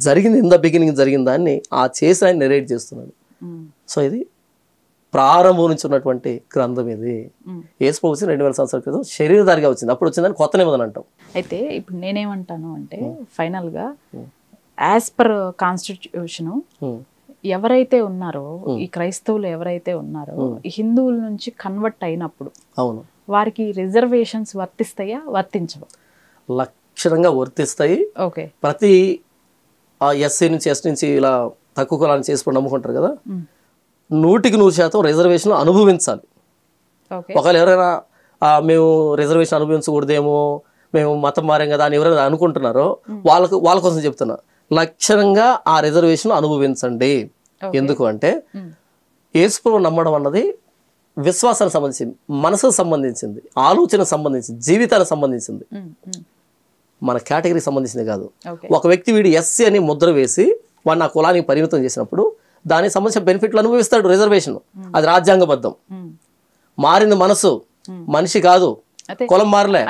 [SPEAKER 1] జరిగింది ఇన్ ద బిగినింగ్ జరిగిన దాన్ని ఆ చేసిన ఆయన నెరేట్ చేస్తున్నాడు. సో ఇది ప్రారంభం నుంచి ఉన్నటువంటి గ్రంథం. ఇది యేసు ప్రభు 2000 సంవత్సరాల క్రితం శరీరధారిగా వచ్చింది. అప్పుడు వచ్చిందని కొత్త నిబంధన అంటాం.
[SPEAKER 2] అయితే ఇప్పుడు నేనేమంటాను అంటే, ఫైనల్ గా యాజ్ పర్ కాన్స్టిట్యూషన్ ఎవరైతే ఉన్నారో, ఈ క్రైస్తవులు ఎవరైతే ఉన్నారో, ఈ హిందువుల నుంచి కన్వర్ట్ అయినప్పుడు
[SPEAKER 1] అవును
[SPEAKER 2] వారికి రిజర్వేషన్స్ వర్తిస్తాయా, వర్తించవా?
[SPEAKER 1] లక్షణంగా వర్తిస్తాయి.
[SPEAKER 2] ఓకే,
[SPEAKER 1] ప్రతి ఎస్సీ నుంచి ఎస్ నుంచి ఇలా తక్కువ కులాన్ని చేసుకుని నమ్ముకుంటారు కదా, 100% రిజర్వేషన్ అనుభవించాలి. ఒకవేళ ఎవరైనా మేము రిజర్వేషన్ అనుభవించకూడదేమో, మేము మతం మారాం కదా అని ఎవరైనా అనుకుంటున్నారో వాళ్ళ కోసం చెప్తున్నా, లక్షణంగా ఆ రిజర్వేషన్ అనుభవించండి. ఎందుకు అంటే యేసుప్రభువు నమ్మడం అన్నది విశ్వాసానికి సంబంధించింది, మనసుకు సంబంధించింది, ఆలోచనకు సంబంధించింది, జీవితానికి సంబంధించింది, మన కేటగిరీకి సంబంధించింది కాదు. ఒక వ్యక్తి వీడు ఎస్సీ అని ముద్ర వేసి వాడు నా కులానికి పరిమితం చేసినప్పుడు దానికి సంబంధించిన బెనిఫిట్లు అనుభవిస్తాడు. రిజర్వేషన్ అది రాజ్యాంగబద్ధం. మారింది మనసు, మనిషి కాదు. కులం మారలే.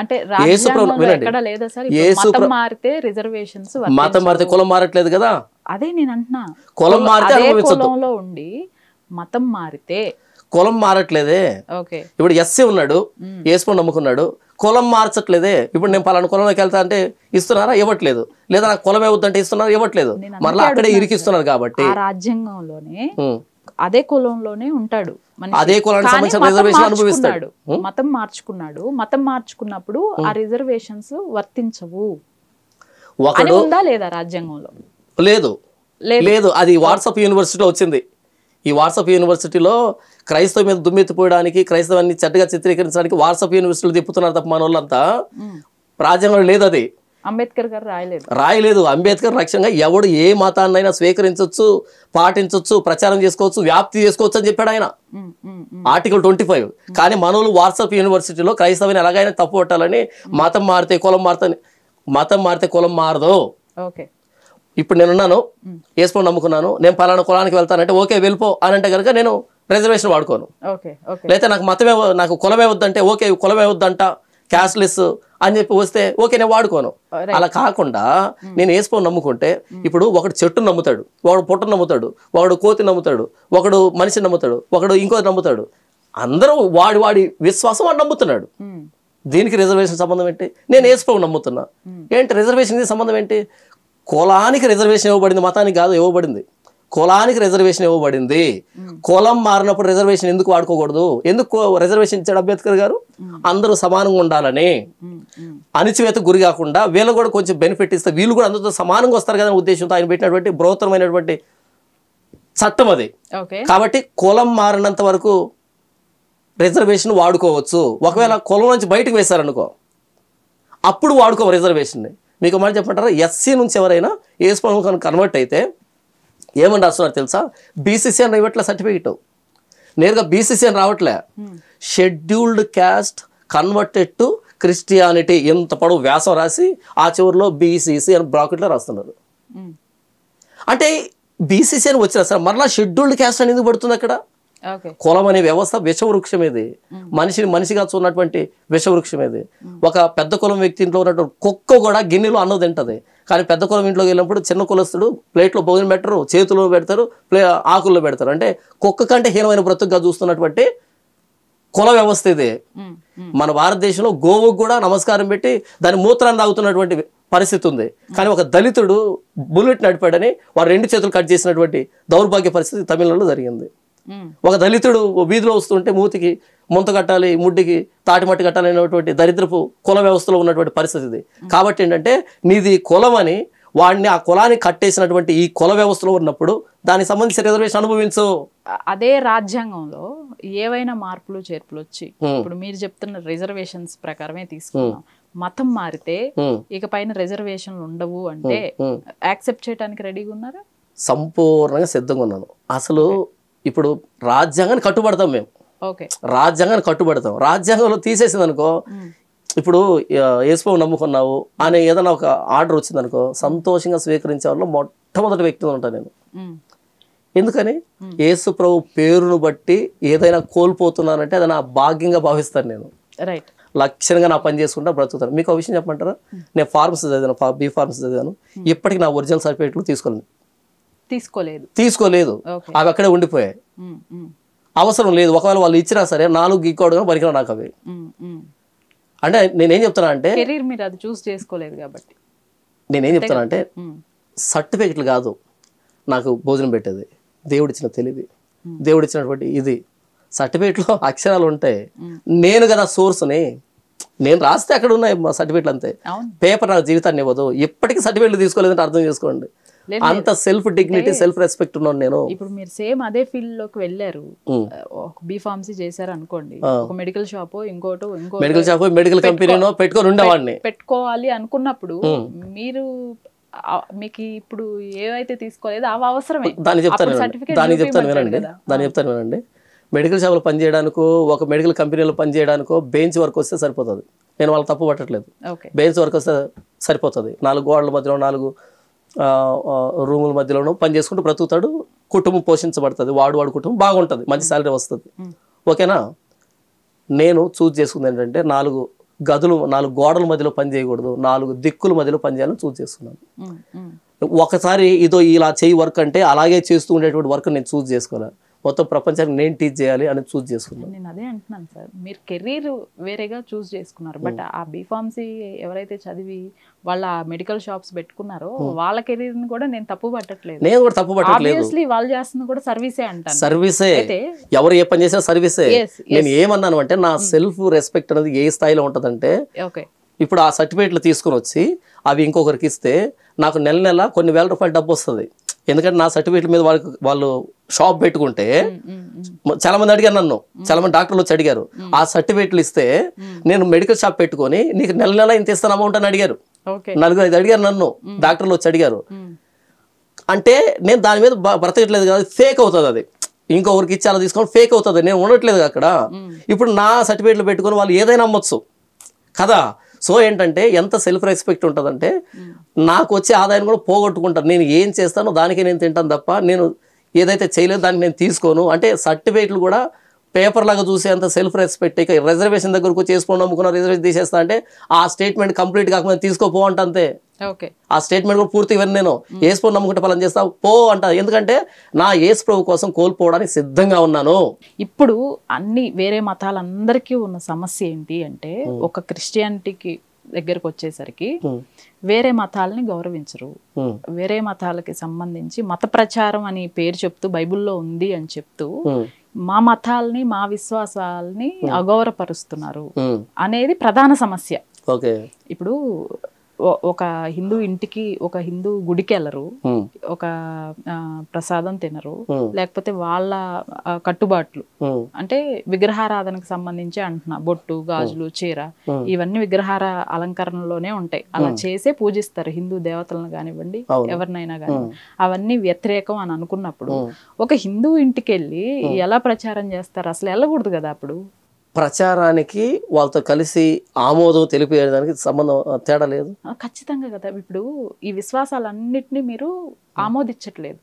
[SPEAKER 1] మతం మారితే కులం మారట్లేదు కదా.
[SPEAKER 2] అదే నేను అంటున్నా,
[SPEAKER 1] కులం మారితే
[SPEAKER 2] కులంలో ఉండి మతం మారితే
[SPEAKER 1] కులం మారట్లేదే. ఇప్పుడు ఎస్సీ ఉన్నాడు, యేసుప్రభువుని నమ్ముకున్నాడు, కులం మార్చట్లేదే. ఇప్పుడు నేను పలానా కులంలోకి వెళ్తా అంటే ఇస్తున్నారా? ఇవ్వట్లేదు. లేదా నాకు కులం ఏవద్దంటే ఇస్తున్నారా? ఇవ్వట్లేదు. మరలా అక్కడే ఇరికిస్తున్నారు. కాబట్టి
[SPEAKER 2] రాజ్యాంగంలోనే అదే కులంలోనే ఉంటాడు,
[SPEAKER 1] అదే కులానికి సంబంధించిన రిజర్వేషన్ అనుభవిస్తాడు.
[SPEAKER 2] మతం మార్చుకున్నాడు, మతం మార్చుకున్నప్పుడు ఆ రిజర్వేషన్స్ వర్తించవు. ఒకడు ఉందా లేదా రాజ్యాంగంలో?
[SPEAKER 1] లేదు, లేదు. అది వాట్సాప్ యూనివర్సిటీలో వచ్చింది. ఈ వాట్సాప్ యూనివర్సిటీలో క్రైస్తవ మీద దుమ్మెత్తిపోయడానికి, క్రైస్తవాన్ని చెడ్డగా చిత్రీకరించడానికి వాట్సాప్ యూనివర్సిటీలు తిప్పుతున్నారు తప్ప మన వాళ్ళంతా. రాజ్యాంగంలో లేదు. అది
[SPEAKER 2] అంబేద్కర్ గారు
[SPEAKER 1] రాయలేదు. అంబేద్కర్ లక్ష్యంగా ఎవడు ఏ మతాన్నైనా స్వీకరించవచ్చు, పాటించవచ్చు, ప్రచారం చేసుకోవచ్చు, వ్యాప్తి చేసుకోవచ్చు అని చెప్పాడు ఆయన, ఆర్టికల్ 25. కానీ మనోళ్ళు వాట్సాప్ యూనివర్సిటీలో క్రైస్తవాన్ని ఎలాగైనా తప్పు పట్టాలని మతం మారితే కులం మారుతుంది, మతం మారితే కులం మారదు. ఇప్పుడు నేనున్నాను, యేసుప్రభువుని నమ్ముకున్నాను, నేను పలానా కులానికి వెళ్తానంటే ఓకే వెళ్ళిపో అని అంటే కనుక నేను రిజర్వేషన్ వాడుకోను. లేకపోతే నాకు మతమే, నాకు కులమే వద్దంటే ఓకే కులమే వద్దంట, క్యాస్ట్లెస్ అని చెప్పి వస్తే ఓకే నేను వాడుకోను. అలా కాకుండా నేను యేసుప్రభువుని నమ్ముకుంటే ఇప్పుడు ఒకడు చెట్టును నమ్ముతాడు, ఒకడు పుట్టను నమ్ముతాడు, ఒకడు కోతిని నమ్ముతాడు, ఒకడు మనిషిని నమ్ముతాడు, ఒకడు ఇంకోటి నమ్ముతాడు. అందరూ వాడి విశ్వాసం వాడు నమ్ముతున్నాడు. దీనికి రిజర్వేషన్ సంబంధం ఏంటి? నేను యేసుప్రభువుని నమ్ముతున్నా, ఏంటి రిజర్వేషన్ సంబంధం ఏంటి? కులానికి రిజర్వేషన్ ఇవ్వబడింది, మతానికి కాదు ఇవ్వబడింది. కులానికి రిజర్వేషన్ ఇవ్వబడింది. కులం మారినప్పుడు రిజర్వేషన్ ఎందుకు వాడుకోకూడదు? ఎందుకు రిజర్వేషన్ ఇచ్చాడు అంబేద్కర్ గారు? అందరూ సమానంగా ఉండాలని, అణిచివేత గురి కాకుండా వీళ్ళు కూడా కొంచెం బెనిఫిట్ ఇస్తే వీళ్ళు కూడా అందరితో సమానంగా వస్తారు కదా ఉద్దేశంతో ఆయన పెట్టినటువంటి బృహత్తరమైనటువంటి చట్టం అది. కాబట్టి కులం మారినంత వరకు రిజర్వేషన్ వాడుకోవచ్చు. ఒకవేళ కులం నుంచి బయటకు వేశారనుకో అప్పుడు వాడుకో రిజర్వేషన్ని. మీకు మాట చెప్పంటారా? ఎస్సీ నుంచి ఎవరైనా యేసుప్రభువుకి కన్వర్ట్ అయితే ఏమని రాస్తున్నారు తెలుసా? బీసీసీ అని ఇవ్వట్లే సర్టిఫికెట్, నేరుగా బీసీసీ అని రావట్లే, scheduled caste converted to Christianity. ఎంత పొడవు వ్యాసం రాసి ఆ చివరిలో బీసీసీ అని బ్రాకెట్లో రాస్తున్నారు. అంటే బీసీసీ అని వచ్చినా సరే మరలా షెడ్యూల్డ్ క్యాస్ట్ అని ఎందుకు పడుతుంది అక్కడ? కులం అనే వ్యవస్థ విషవృక్షం ఇది, మనిషిని మనిషిగా చూన్నటువంటి విషవృక్షం ఇది. ఒక పెద్ద కులం వ్యక్తి ఇంట్లో ఉన్నటువంటి కుక్క కూడా గిన్నెలో అన్నం తింటది, కానీ పెద్ద కులం ఇంట్లోకి వెళ్ళినప్పుడు చిన్న కులస్తుడు ప్లేట్లో భోజనం పెట్టరు, చేతిలో పెడతారు, ఆకుల్లో పెడతారు. అంటే కుక్క కంటే హీనమైన బ్రతుకుగా చూస్తున్నటువంటి కుల వ్యవస్థ ఇది. మన భారతదేశంలో గోవుకు కూడా నమస్కారం పెట్టి దాని మూత్రాన్ని తాగుతున్నటువంటి పరిస్థితి ఉంది. కానీ ఒక దళితుడు బుల్లెట్ నడిపాడని వాడు 2 చేతులు కట్ చేసినటువంటి దౌర్భాగ్య పరిస్థితి తమిళనాడులో జరిగింది. ఒక దళితుడు వీధిలో వస్తుంటే మూతికి ముంత కట్టాలి, ముడ్డికి తాటిమట్టి కట్టాలి అనేటువంటి దరిద్రపు కుల వ్యవస్థలో ఉన్నటువంటి పరిస్థితి ఇది. కాబట్టి ఏంటంటే నీది కులం అని వాడిని ఆ కులాన్ని కట్టేసినటువంటి ఈ కుల వ్యవస్థలో ఉన్నప్పుడు దానికి సంబంధించిన రిజర్వేషన్ అనుభవించు.
[SPEAKER 2] అదే రాజ్యాంగంలో ఏవైనా మార్పులు చేర్పులు వచ్చి ఇప్పుడు మీరు చెప్తున్న రిజర్వేషన్స్ ప్రకారమే తీసుకున్నాం, మతం మారితే ఇక పైన రిజర్వేషన్లు ఉండవు అంటే యాక్సెప్ట్ చేయడానికి రెడీగా ఉన్నారా?
[SPEAKER 1] సంపూర్ణంగా సిద్ధంగా ఉన్నాను. అసలు ఇప్పుడు రాజ్యాంగాన్ని కట్టుబడతాం మేము, రాజ్యాంగాన్ని కట్టుబడతాం. రాజ్యాంగంలో తీసేసింది అనుకో, ఇప్పుడు యేసుప్రభువుని నమ్ముకున్నావు అని ఏదైనా ఒక ఆర్డర్ వచ్చింది అనుకో సంతోషంగా స్వీకరించే వాళ్ళు మొట్టమొదటి వ్యక్తిగా ఉంటాను నేను. ఎందుకని? యేసుప్రభు పేరును బట్టి ఏదైనా కోల్పోతున్నానంటే అది నా భాగ్యంగా భావిస్తాను నేను. లక్ష్యంగా నా పని చేసుకుంటా బ్రతుకుతాను. మీకు ఒక విషయం చెప్పమంటారా? నేను ఫార్మసీ చదివాను, బీ ఫార్మసీ చదివాను. ఇప్పటికి నా ఒరిజినల్ సర్టిఫికేట్లు తీసుకోలేదు, అవి అక్కడే ఉండిపోయాయి. అవసరం లేదు. ఒకవేళ వాళ్ళు ఇచ్చినా సరే 4 గీకోవడం పరికరం నాకు అవి. అంటే నేనేం చెప్తున్నా అంటే నేనేం చెప్తున్నా అంటే సర్టిఫికెట్లు కాదు నాకు భోజనం పెట్టేది, దేవుడిచ్చిన తెలివి, దేవుడిచ్చినటువంటి ఇది. సర్టిఫికెట్లో అక్షరాలు ఉంటాయి, నేను కదా సోర్స్ని, నేను రాస్తే అక్కడ ఉన్నాయి మా సర్టిఫికెట్లు అంతే. పేపర్ నాకు జీవితాన్ని ఇవ్వదు. ఇప్పటికీ సర్టిఫికెట్లు తీసుకోలేదంటే అర్థం చేసుకోండి. అంత సెల్ఫ్ డిగ్నిటీ సెల్ఫ్ రెస్పెక్ట్ ఉన్నాను నేను.
[SPEAKER 2] ఇప్పుడు మీరు సేమ్ అదే ఫీల్డ్ లోకి వెళ్ళారు, ఒక బీఫార్మసీ చేశారు అనుకోండి, ఒక మెడికల్ షాప్ ఇంకోటి
[SPEAKER 1] మెడికల్ షాప్ మెడికల్ కంపెనీనో పెట్టుకొని ఉండేవాడిని.
[SPEAKER 2] పెట్టుకోవాలి అనుకున్నప్పుడు మీరు మీకు ఇప్పుడు ఏవైతే తీసుకోలేదో అవి అవసరమే.
[SPEAKER 1] దాన్ని చెప్తాను వినండి. మెడికల్ షాప్లో పనిచేయడానికో ఒక మెడికల్ కంపెనీలో పనిచేయడానికో బెంచ్ వర్క్ వస్తే సరిపోతుంది. నేను వాళ్ళు తప్పు పట్టట్లేదు. బెంచ్ వర్క్ వస్తే సరిపోతుంది. 4 గోడల మధ్యలో 4 రూముల మధ్యలోనూ పని చేసుకుంటూ బ్రతుకుతాడు, కుటుంబం పోషించబడుతుంది, వాడు కుటుంబం బాగుంటుంది, మంచి శాలరీ వస్తుంది. ఓకేనా? నేను చూస్ చేసుకుంది ఏంటంటే 4 గదులు 4 గోడల మధ్యలో పని చేయకూడదు, 4 దిక్కుల మధ్యలో పని చేయాలని చూస్ చేసుకున్నాను. ఒకసారి ఇదో ఇలా చేయి వర్క్ అంటే అలాగే చేస్తూ ఉండేటువంటి వర్క్ నేను చూస్ చేసుకోవాలి. మొత్తం ప్రపంచానికి నేను టీచ్ చేయాలి అని చూస్ చేసుకున్నాను.
[SPEAKER 2] నేను అదే అంటున్నాను సార్, మీరు కెరీర్ వేరేగా చూస్ చేసుకున్నారు, బట్ ఆ బీఫార్మసీ ఎవరైతే చదివి వాళ్ళ మెడికల్ షాప్స్ పెట్టుకున్నారో వాళ్ళ కెరీర్ ని కూడా నేను తప్పు పట్టట్లేదు.
[SPEAKER 1] నేను కూడా తప్పు పట్టట్లేదు.
[SPEAKER 2] ఆబ్వియస్లీ వాళ్ళు చేస్తున్న కూడా సర్వీసే అంటాను.
[SPEAKER 1] సర్వీసే, ఎవరు ఏ పని చేసినా సర్వీసే. నేను ఏమన్నాను అంటే నా సెల్ఫ్ రెస్పెక్ట్ అనేది ఏ స్థాయిలో ఉంటదంటే, ఇప్పుడు ఆ సర్టిఫికేట్లు తీసుకుని వచ్చి అవి ఇంకొకరికి ఇస్తే నాకు నెల కొన్ని వేల రూపాయలు డబ్బు వస్తుంది. ఎందుకంటే నా సర్టిఫికేట్ మీద వాళ్ళు షాప్ పెట్టుకుంటే చాలా మంది అడిగారు నన్ను, చాలా మంది డాక్టర్లు వచ్చి అడిగారు, ఆ సర్టిఫికేట్లు ఇస్తే నేను మెడికల్ షాప్ పెట్టుకొని నీకు నెల ఇంత ఇస్తాను అమౌంట్ అని అడిగారు. 4-5 అడిగారు నన్ను, డాక్టర్లు వచ్చి అడిగారు. అంటే నేను దాని మీద బ్రతకట్లేదు కదా, ఫేక్ అవుతుంది. అది ఇంకొకరికి ఇచ్చి అలా తీసుకొని ఫేక్ అవుతుంది, నేను ఉండట్లేదు అక్కడ. ఇప్పుడు నా సర్టిఫికేట్లు పెట్టుకొని వాళ్ళు ఏదైనా అమ్మొచ్చు కదా. సో ఏంటంటే ఎంత సెల్ఫ్ రెస్పెక్ట్ ఉంటుందంటే, నాకు వచ్చే ఆదాయం కూడా పోగొట్టుకుంటాను. నేను ఏం చేస్తానో దానికే నేను తింటాను తప్ప నేను ఏదైతే చేయలేదు దానికి నేను తీసుకోను. అంటే సర్టిఫికేట్లు కూడా పేపర్ లాగా చూసేంత సెల్ఫ్ రెస్పెక్ట్. ఇక రిజర్వేషన్ దగ్గరకు చేసుకొని నమ్ముకున్న రిజర్వేషన్ తీసేస్తా అంటే ఆ స్టేట్మెంట్ కంప్లీట్ కాకుండా తీసుకోపో అంట అంతే. ఆ స్టేట్మెంట్ కూడా పూర్తిగా ఇవ్వను. నేను ఏసుప్రభు నమ్ముకుంటే పని చేస్తా పో అంట. ఎందుకంటే నా ఏసుప్రభు కోసం కోల్పోవడానికి సిద్ధంగా ఉన్నాను.
[SPEAKER 2] ఇప్పుడు అన్ని వేరే మతాలందరికీ ఉన్న సమస్య ఏంటి అంటే, ఒక క్రిస్టియానిటీకి దగ్గరకు వచ్చేసరికి వేరే మతాలని గౌరవించరు. వేరే మతాలకి సంబంధించి మత ప్రచారం అని పేరు చెప్తూ బైబిల్లో ఉంది అని చెప్తూ మా మతాలని మా విశ్వాసాలని అగౌరవపరుస్తున్నారు అనేది ప్రధాన సమస్య. ఇప్పుడు ఒక హిందూ ఇంటికి, ఒక హిందూ గుడికి వెళ్ళరు, ఒక ప్రసాదం తినరు, లేకపోతే వాళ్ళ కట్టుబాట్లు అంటే విగ్రహారాధనకు సంబంధించి అంటున్నా, బొట్టు, గాజులు, చీర ఇవన్నీ విగ్రహార అలంకరణలోనే ఉంటాయి. అలా చేసే పూజిస్తారు హిందూ దేవతలను కానివ్వండి, ఎవరినైనా కానివ్వండి. అవన్నీ వ్యతిరేకం అని అనుకున్నప్పుడు ఒక హిందూ ఇంటికి వెళ్ళి ఎలా ప్రచారం చేస్తారు? అసలు వెళ్ళకూడదు కదా. అప్పుడు
[SPEAKER 1] ప్రచారానికి వాళ్ళతో కలిసి ఆమోదం తెలిపేయడానికి సంబంధం తేడా లేదు.
[SPEAKER 2] ఖచ్చితంగా కదా. ఇప్పుడు ఈ విశ్వాసాలన్నిటినీ మీరు ఆమోదించట్లేదు,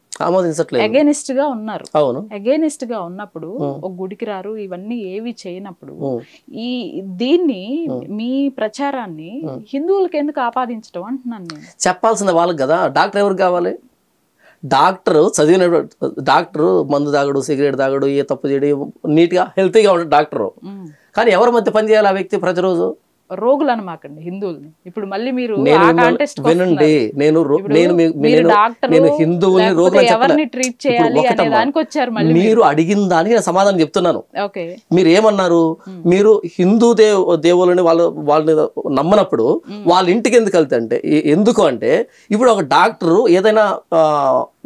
[SPEAKER 1] అగైనిస్ట్
[SPEAKER 2] గా ఉన్నారు. అవును, అగైనిస్ట్ గా ఉన్నప్పుడు ఒక గుడికి రారు, ఇవన్నీ ఏవి చేయనప్పుడు దీన్ని మీ ప్రచారాన్ని హిందువులకి ఎందుకు ఆపాదించడం అంటున్నాను నేను.
[SPEAKER 1] చెప్పాల్సింది వాళ్ళకి కదా. డాక్టర్ ఎవరికి కావాలి? డాక్టర్ చదివిన డాక్టర్ మందు తాగడు, సిగరెట్ తాగడు, ఏ తప్పు చేయడు, నీట్గా హెల్తీగా ఉంటాడు డాక్టరు. కానీ ఎవరి మధ్య పని చేయాలి ఆ వ్యక్తి ప్రతిరోజు?
[SPEAKER 2] రోగులు అనమాకండి హిందువుల్ని. ఇప్పుడు మళ్ళీ మీరు
[SPEAKER 1] వినండి, నేను హిందువుల్ని రోగులు మీరు అడిగిన దానికి నేను సమాధానం చెప్తున్నాను. మీరు ఏమన్నారు? మీరు హిందూ దేవులని వాళ్ళని నమ్మనప్పుడు వాళ్ళ ఇంటికి ఎందుకు వెళ్తే అంటే ఎందుకు అంటే, ఇప్పుడు ఒక డాక్టరు ఏదైనా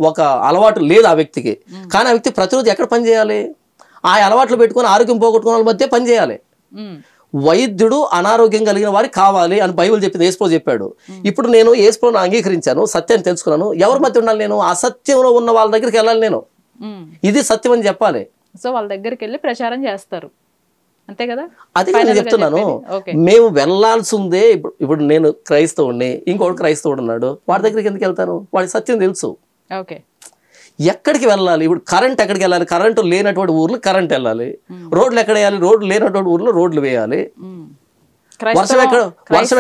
[SPEAKER 1] ఒక అలవాటు లేదు ఆ వ్యక్తికి, కానీ ఆ వ్యక్తి ప్రతిరోజు ఎక్కడ పని చేయాలి? ఆ అలవాట్లు పెట్టుకొని ఆరోగ్యం పోగొట్టుకున్న వాళ్ళ మధ్య పని చేయాలి. వైద్యుడు అనారోగ్యం కలిగిన వారికి కావాలి అని బైబిల్ చెప్పింది, యేసుప్రభు చెప్పాడు. ఇప్పుడు నేను యేసుప్రభుని అంగీకరించాను, సత్యాన్ని తెలుసుకున్నాను. ఎవరి మధ్య ఉండాలి? నేను అసత్యంలో ఉన్న వాళ్ళ దగ్గరికి వెళ్ళాలి. నేను ఇది సత్యం అని చెప్పాలి.
[SPEAKER 2] సో వాళ్ళ దగ్గరికి వెళ్ళి ప్రచారం చేస్తారు, అంతే కదా.
[SPEAKER 1] అది నేను చెప్తున్నాను. మేము వెళ్లాల్సి ఉందే. ఇప్పుడు నేను క్రైస్తవుడిని, ఇంకోటి క్రైస్తవుడు ఉన్నాడు, వాడి దగ్గరికి ఎందుకు వెళ్తాను? వాడి సత్యం తెలుసు. ఎక్కడికి వెళ్ళాలి? ఇప్పుడు కరెంట్ ఎక్కడికి వెళ్ళాలి? కరెంటు లేనటువంటి ఊర్లు కరెంట్ వెళ్ళాలి. రోడ్లు ఎక్కడ వేయాలి? రోడ్లు లేనటువంటి ఊర్లో రోడ్లు వేయాలి. వర్షం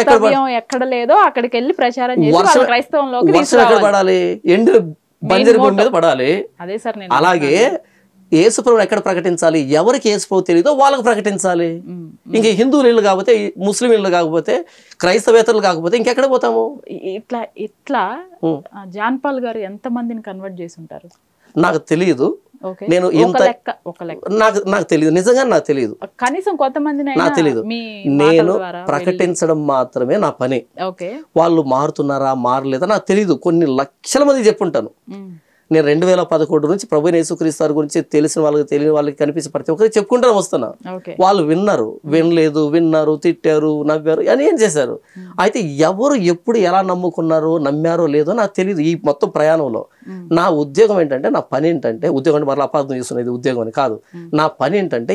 [SPEAKER 2] ఎక్కడ లేదో అక్కడికి వెళ్ళి ప్రచారం
[SPEAKER 1] వర్షం ఎక్కడ పడాలి? ఎండిన బంజరు భూమి మీద పడాలి. అలాగే యేసుప్రభుని ఎక్కడ ప్రకటించాలి? ఎవరికి యేసుప్రభు తెలియదో వాళ్ళకి ప్రకటించాలి. ఇంక హిందువులు ఇళ్ళు కాకపోతే, ముస్లిం ఇళ్ళు కాకపోతే, క్రైస్తవేతరులు కాకపోతే ఇంకెక్కడ పోతాము?
[SPEAKER 2] ఇట్లా జాన్ పాల్ గారు ఎంత మందిని కన్వర్ట్ చేసి ఉంటారు
[SPEAKER 1] నాకు తెలియదు.
[SPEAKER 2] ఓకే
[SPEAKER 1] నేను ఇంత
[SPEAKER 2] ఒక లెక్క
[SPEAKER 1] నాకు తెలియదు, నిజంగా నాకు తెలియదు,
[SPEAKER 2] కనీసం కొంతమంది
[SPEAKER 1] నాకు తెలియదు. నేను ప్రకటించడం మాత్రమే నా పని.
[SPEAKER 2] ఓకే
[SPEAKER 1] వాళ్ళు మారుతున్నారా మారలేదా నాకు తెలియదు. కొన్ని లక్షల మంది చెప్పుంటాను. నేను 2011 నుంచి ప్రభు యేసుక్రీస్తు వారి గురించి తెలిసిన వాళ్ళకి తెలియని వాళ్ళకి కనిపించి ప్రతి ఒక్కరికి చెప్పుకుంటూ వస్తున్నా. వాళ్ళు విన్నారు, వినలేదు, విన్నారు, తిట్టారు, నవ్వారు అని ఏం చేశారు. అయితే ఎవరు ఎప్పుడు ఎలా నమ్మారో లేదో నాకు తెలియదు. ఈ మొత్తం ప్రయాణంలో నా ఉద్యోగం ఏంటంటే, నా పని ఏంటంటే, ఉద్యోగం అంటే మరలా అపార్థం చేస్తున్నది ఉద్యోగం అని కాదు, నా పని ఏంటంటే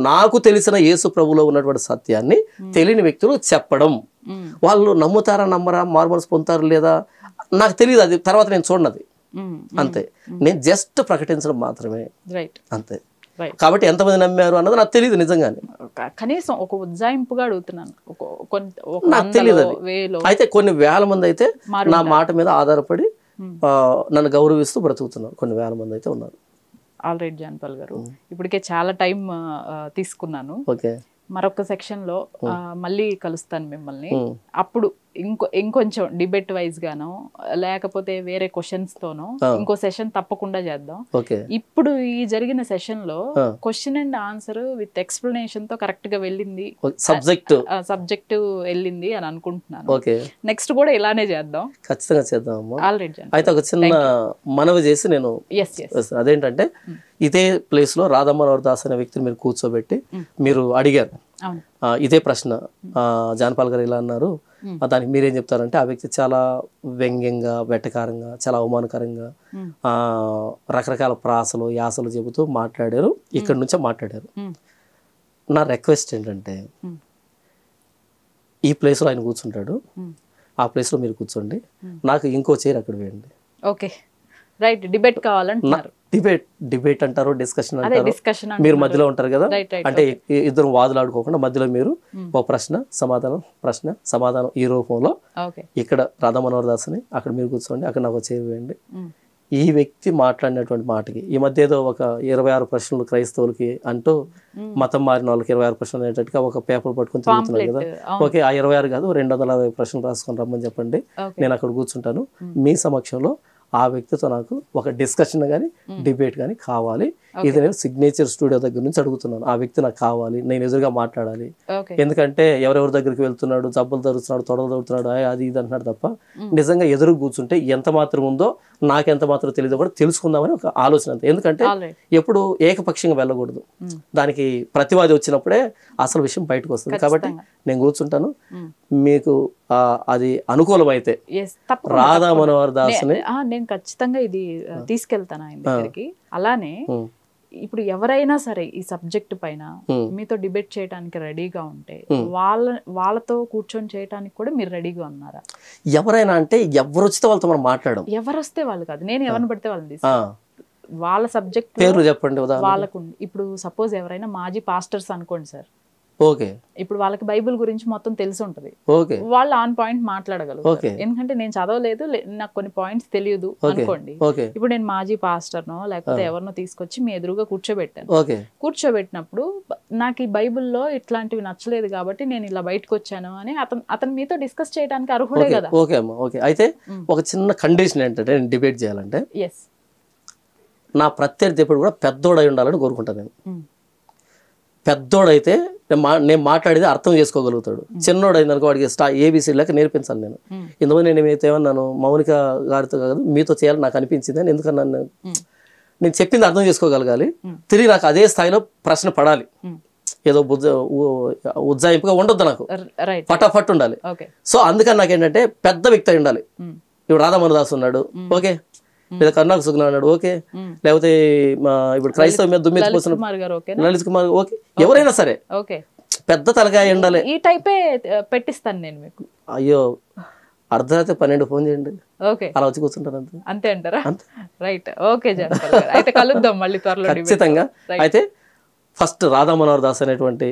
[SPEAKER 1] నాకు తెలిసిన యేసు ప్రభులో ఉన్నటువంటి సత్యాన్ని తెలియని వ్యక్తులు చెప్పడం. వాళ్ళు నమ్ముతారా నమ్మరా, మార్మల్స్ పొందుతారు లేదా నాకు తెలియదు, అది తర్వాత నేను చూడనది అంతే. నేను జస్ట్ ప్రకటించడం మాత్రమే అంతే. కాబట్టి ఎంతమంది నమ్మారు అన్నది నాకు తెలియదు నిజంగానే.
[SPEAKER 2] కనీసం ఒక ఉజ్జాయింపుగా అడుగుతున్నాను,
[SPEAKER 1] నాకు తెలియదు. అయితే కొన్ని వేల మంది అయితే నా మాట మీద ఆధారపడి నన్ను గౌరవిస్తూ బ్రతుకుతున్నారు. కొన్ని వేల మంది అయితే ఉన్నారు.
[SPEAKER 2] ఆల్రైట్ జాన్పాల్ గారు, ఇప్పటికే చాలా టైం తీసుకున్నాను.
[SPEAKER 1] ఓకే,
[SPEAKER 2] మరొక సెక్షన్ లో మళ్ళీ కలుస్తాను మిమ్మల్ని. అప్పుడు ఇంకొంచెం డిబేట్ వైజ్ గానో లేకపోతే వేరే క్వశ్చన్స్ తోనో ఇంకో సెషన్ తప్పకుండా చేద్దాం. ఇప్పుడు ఈ జరిగిన సెషన్ లో question and answer with explanation తో కరెక్ట్ గా వెళ్ళింది, సబ్జెక్ట్ వెళ్ళింది అని అనుకుంటున్నాను. నెక్స్ట్ కూడా ఇలానే చేద్దాం, ఖచ్చితంగా చేద్దాం. ఆల్రెడీ అయితే ఒక చిన్న మనవి చేసి నేను అదేంటంటే, ఇదే ప్లేస్ లో రాధామనోహర్ దాస్ అనే వ్యక్తిని మీరు కూర్చోబెట్టి మీరు అడిగారు ఇదే ప్రశ్న, జాన్పాల్ గారు ఇలా అన్నారు, దానికి మీరేం చెప్తారంటే, ఆ వ్యక్తి చాలా వ్యంగ్యంగా, వెటకారంగా, చాలా అవమానకరంగా రకరకాల ప్రాసలు యాసలు చెబుతూ మాట్లాడారు, ఇక్కడి నుంచే మాట్లాడారు. నా రిక్వెస్ట్ ఏంటంటే, ఈ ప్లేస్లో ఆయన కూర్చుంటాడు, ఆ ప్లేస్లో మీరు కూర్చోండి, నాకు ఇంకో చైర్ అక్కడ వేయండి. Okay, right. డిబేట్ కావాలంటున్నారు.
[SPEAKER 1] డిబేట్ అంటారు, డిస్కషన్ అంటారు, మీరు మధ్యలో ఉంటారు కదా, అంటే ఇద్దరు వాదులాడుకోకుండా మధ్యలో మీరు ఒక ప్రశ్న సమాధానం ఈ రూపంలో, ఇక్కడ రాధామనోహర్ దాస్ని అక్కడ మీరు కూర్చోండి, అక్కడ నాకు చైర్ వేయండి. ఈ వ్యక్తి మాట్లాడినటువంటి మాటకి ఈ మధ్య ఏదో ఒక 26 ప్రశ్నలు క్రైస్తవులకి అంటూ మతం మారిన వాళ్ళకి 26 ప్రశ్నలు అనేటట్టుగా ఒక పేపర్ పట్టుకొని తిరుగుతున్నారు కదా. ఓకే, ఆ 26 కాదు, 260 ప్రశ్నలు రాసుకొని రమ్మని చెప్పండి, నేను అక్కడ కూర్చుంటాను. మీ సమక్షంలో ఆ వ్యక్తితో నాకు ఒక డిస్కషన్ కానీ డిబేట్ కానీ కావాలి. ఇది నేను సిగ్నేచర్ స్టూడియో దగ్గర నుంచి అడుగుతున్నాను. ఆ వ్యక్తి నాకు కావాలి, నేను ఎదురుగా మాట్లాడాలి. ఎందుకంటే ఎవరెవరి దగ్గరికి వెళ్తున్నాడు, జబ్బులు తరుగుతున్నాడు, తొడలు తరుగుతున్నాడు, అది ఇది అంటున్నాడు తప్ప నిజంగా ఎదురు కూర్చుంటే ఎంత మాత్రం ఉందో నాకెంత మాత్రం తెలియదో కూడా తెలుసుకుందామని ఒక ఆలోచన అంతే. ఎందుకంటే ఎప్పుడు ఏకపక్షంగా వెళ్ళకూడదు, దానికి ప్రతివాది వచ్చినప్పుడే అసలు విషయం బయటకు వస్తుంది. కాబట్టి నేను కూర్చుంటాను, మీకు అది అనుకూలమైతే రాధా మనోహర్ దాస్ని
[SPEAKER 2] నేను ఖచ్చితంగా ఇది తీసుకెళ్తాను ఆయన దగ్గరికి. అలానే ఇప్పుడు ఎవరైనా సరే ఈ సబ్జెక్ట్ పైన మీతో డిబేట్ చేయడానికి రెడీగా ఉంటే వాళ్ళతో కూర్చొని చేయడానికి కూడా మీరు రెడీగా ఉన్నారా?
[SPEAKER 1] ఎవరైనా అంటే ఎవరు వస్తే వాళ్ళతో మనం మాట్లాడడం,
[SPEAKER 2] ఎవరు వస్తే వాళ్ళు కాదు, నేను ఎవరిని పడితే వాళ్ళని తీసుకు వాళ్ళ సబ్జెక్ట్
[SPEAKER 1] పేరు చెప్పండి
[SPEAKER 2] వాళ్ళకు. ఇప్పుడు సపోజ్ ఎవరైనా మాజీ పాస్టర్స్ అనుకోండి సార్,
[SPEAKER 1] ఓకే,
[SPEAKER 2] ఇప్పుడు వాళ్ళకి బైబిల్ గురించి మొత్తం తెలిసి ఉంటది,
[SPEAKER 1] ఓకే,
[SPEAKER 2] వాళ్ళు ఆన్ పాయింట్ మాట్లాడగలరు. ఎందుకంటే నేను చదవలేదు, నాకు కొన్ని పాయింట్స్ తెలియదు అనుకోండి. ఇప్పుడు నేను మాజీ పాస్టర్నో లేకపోతే ఎవరినో తీసుకొచ్చి మీ ఎదురుగా కూర్చోబెట్టాను. కూర్చోబెట్టినప్పుడు నాకు ఈ బైబిల్లో ఇట్లాంటివి నచ్చలేదు కాబట్టి నేను ఇలా బయటకు వచ్చాను అని అతను మీతో డిస్కస్ చేయడానికి అర్హుడే కదా.
[SPEAKER 1] ఓకే అమ్మా, ఓకే. అయితే ఒక చిన్న కండిషన్ ఏంటంటే, నేను డిబేట్ చేయాలంటే నా ప్రత్యర్థి ఎప్పుడు కూడా పెద్దోడై ఉండాలని కోరుకుంటాను. నేను పెద్దోడైతే నేను మాట్లాడేది అర్థం చేసుకోగలుగుతాడు. చిన్నోడైంది అనుకో, వాడికి ఏబీసీ లెక్క నేర్పించాలి నేను. ఇందులో నేను ఏమన్నాను, మౌనిక గారితో కాదు మీతో చేయాలని నాకు అనిపించింది అని. ఎందుకన్నా నేను చెప్పింది అర్థం చేసుకోగలగాలి, తిరిగి నాకు అదే స్థాయిలో ప్రశ్న పడాలి, ఏదో ఉజ్జాయింపుగా ఉండొద్దు, నాకు ఫటాఫట్ ఉండాలి. సో అందుకని నాకేంటంటే పెద్ద వ్యక్తి అయి ఉండాలి. ఇప్పుడు రాధామోహన్ దాస్ ఉన్నాడు, ఓకే, లేదా కర్ణాటక సుగుణ అన్నాడు, ఓకే, లేకపోతే ఇప్పుడు క్రైస్తవ మీద దుమ్మెత్తిపోతున్న లలిత్ కుమార్, ఓకే, ఎవరైనా సరే పెద్ద తలకాయ ఉండాలి.
[SPEAKER 2] ఈ టైపే పెట్టిస్తాను నేను మీకు.
[SPEAKER 1] అయ్యో, అర్ధరాత్రి 12 ఫోన్ చేయండి, అలా వచ్చి కూర్చుంటాను
[SPEAKER 2] అంతే అంటారా? రైట్, ఓకే, అయితే కలుద్దాం మళ్ళీ త్వరలో
[SPEAKER 1] ఖచ్చితంగా. అయితే ఫస్ట్ రాధా మనోహర్ దాస్ అనేటువంటి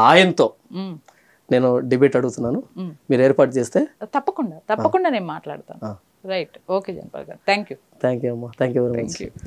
[SPEAKER 1] ఆయనతో నేను డిబేట్ అడుగుతున్నాను, మీరు ఏర్పాటు చేస్తే
[SPEAKER 2] తప్పకుండా నేను మాట్లాడతాను. రైట్, ఓకే జాన్పాల్ గారు, థ్యాంక్ యూ
[SPEAKER 1] అమ్మా, థ్యాంక్ యూ వెరీ మచ్.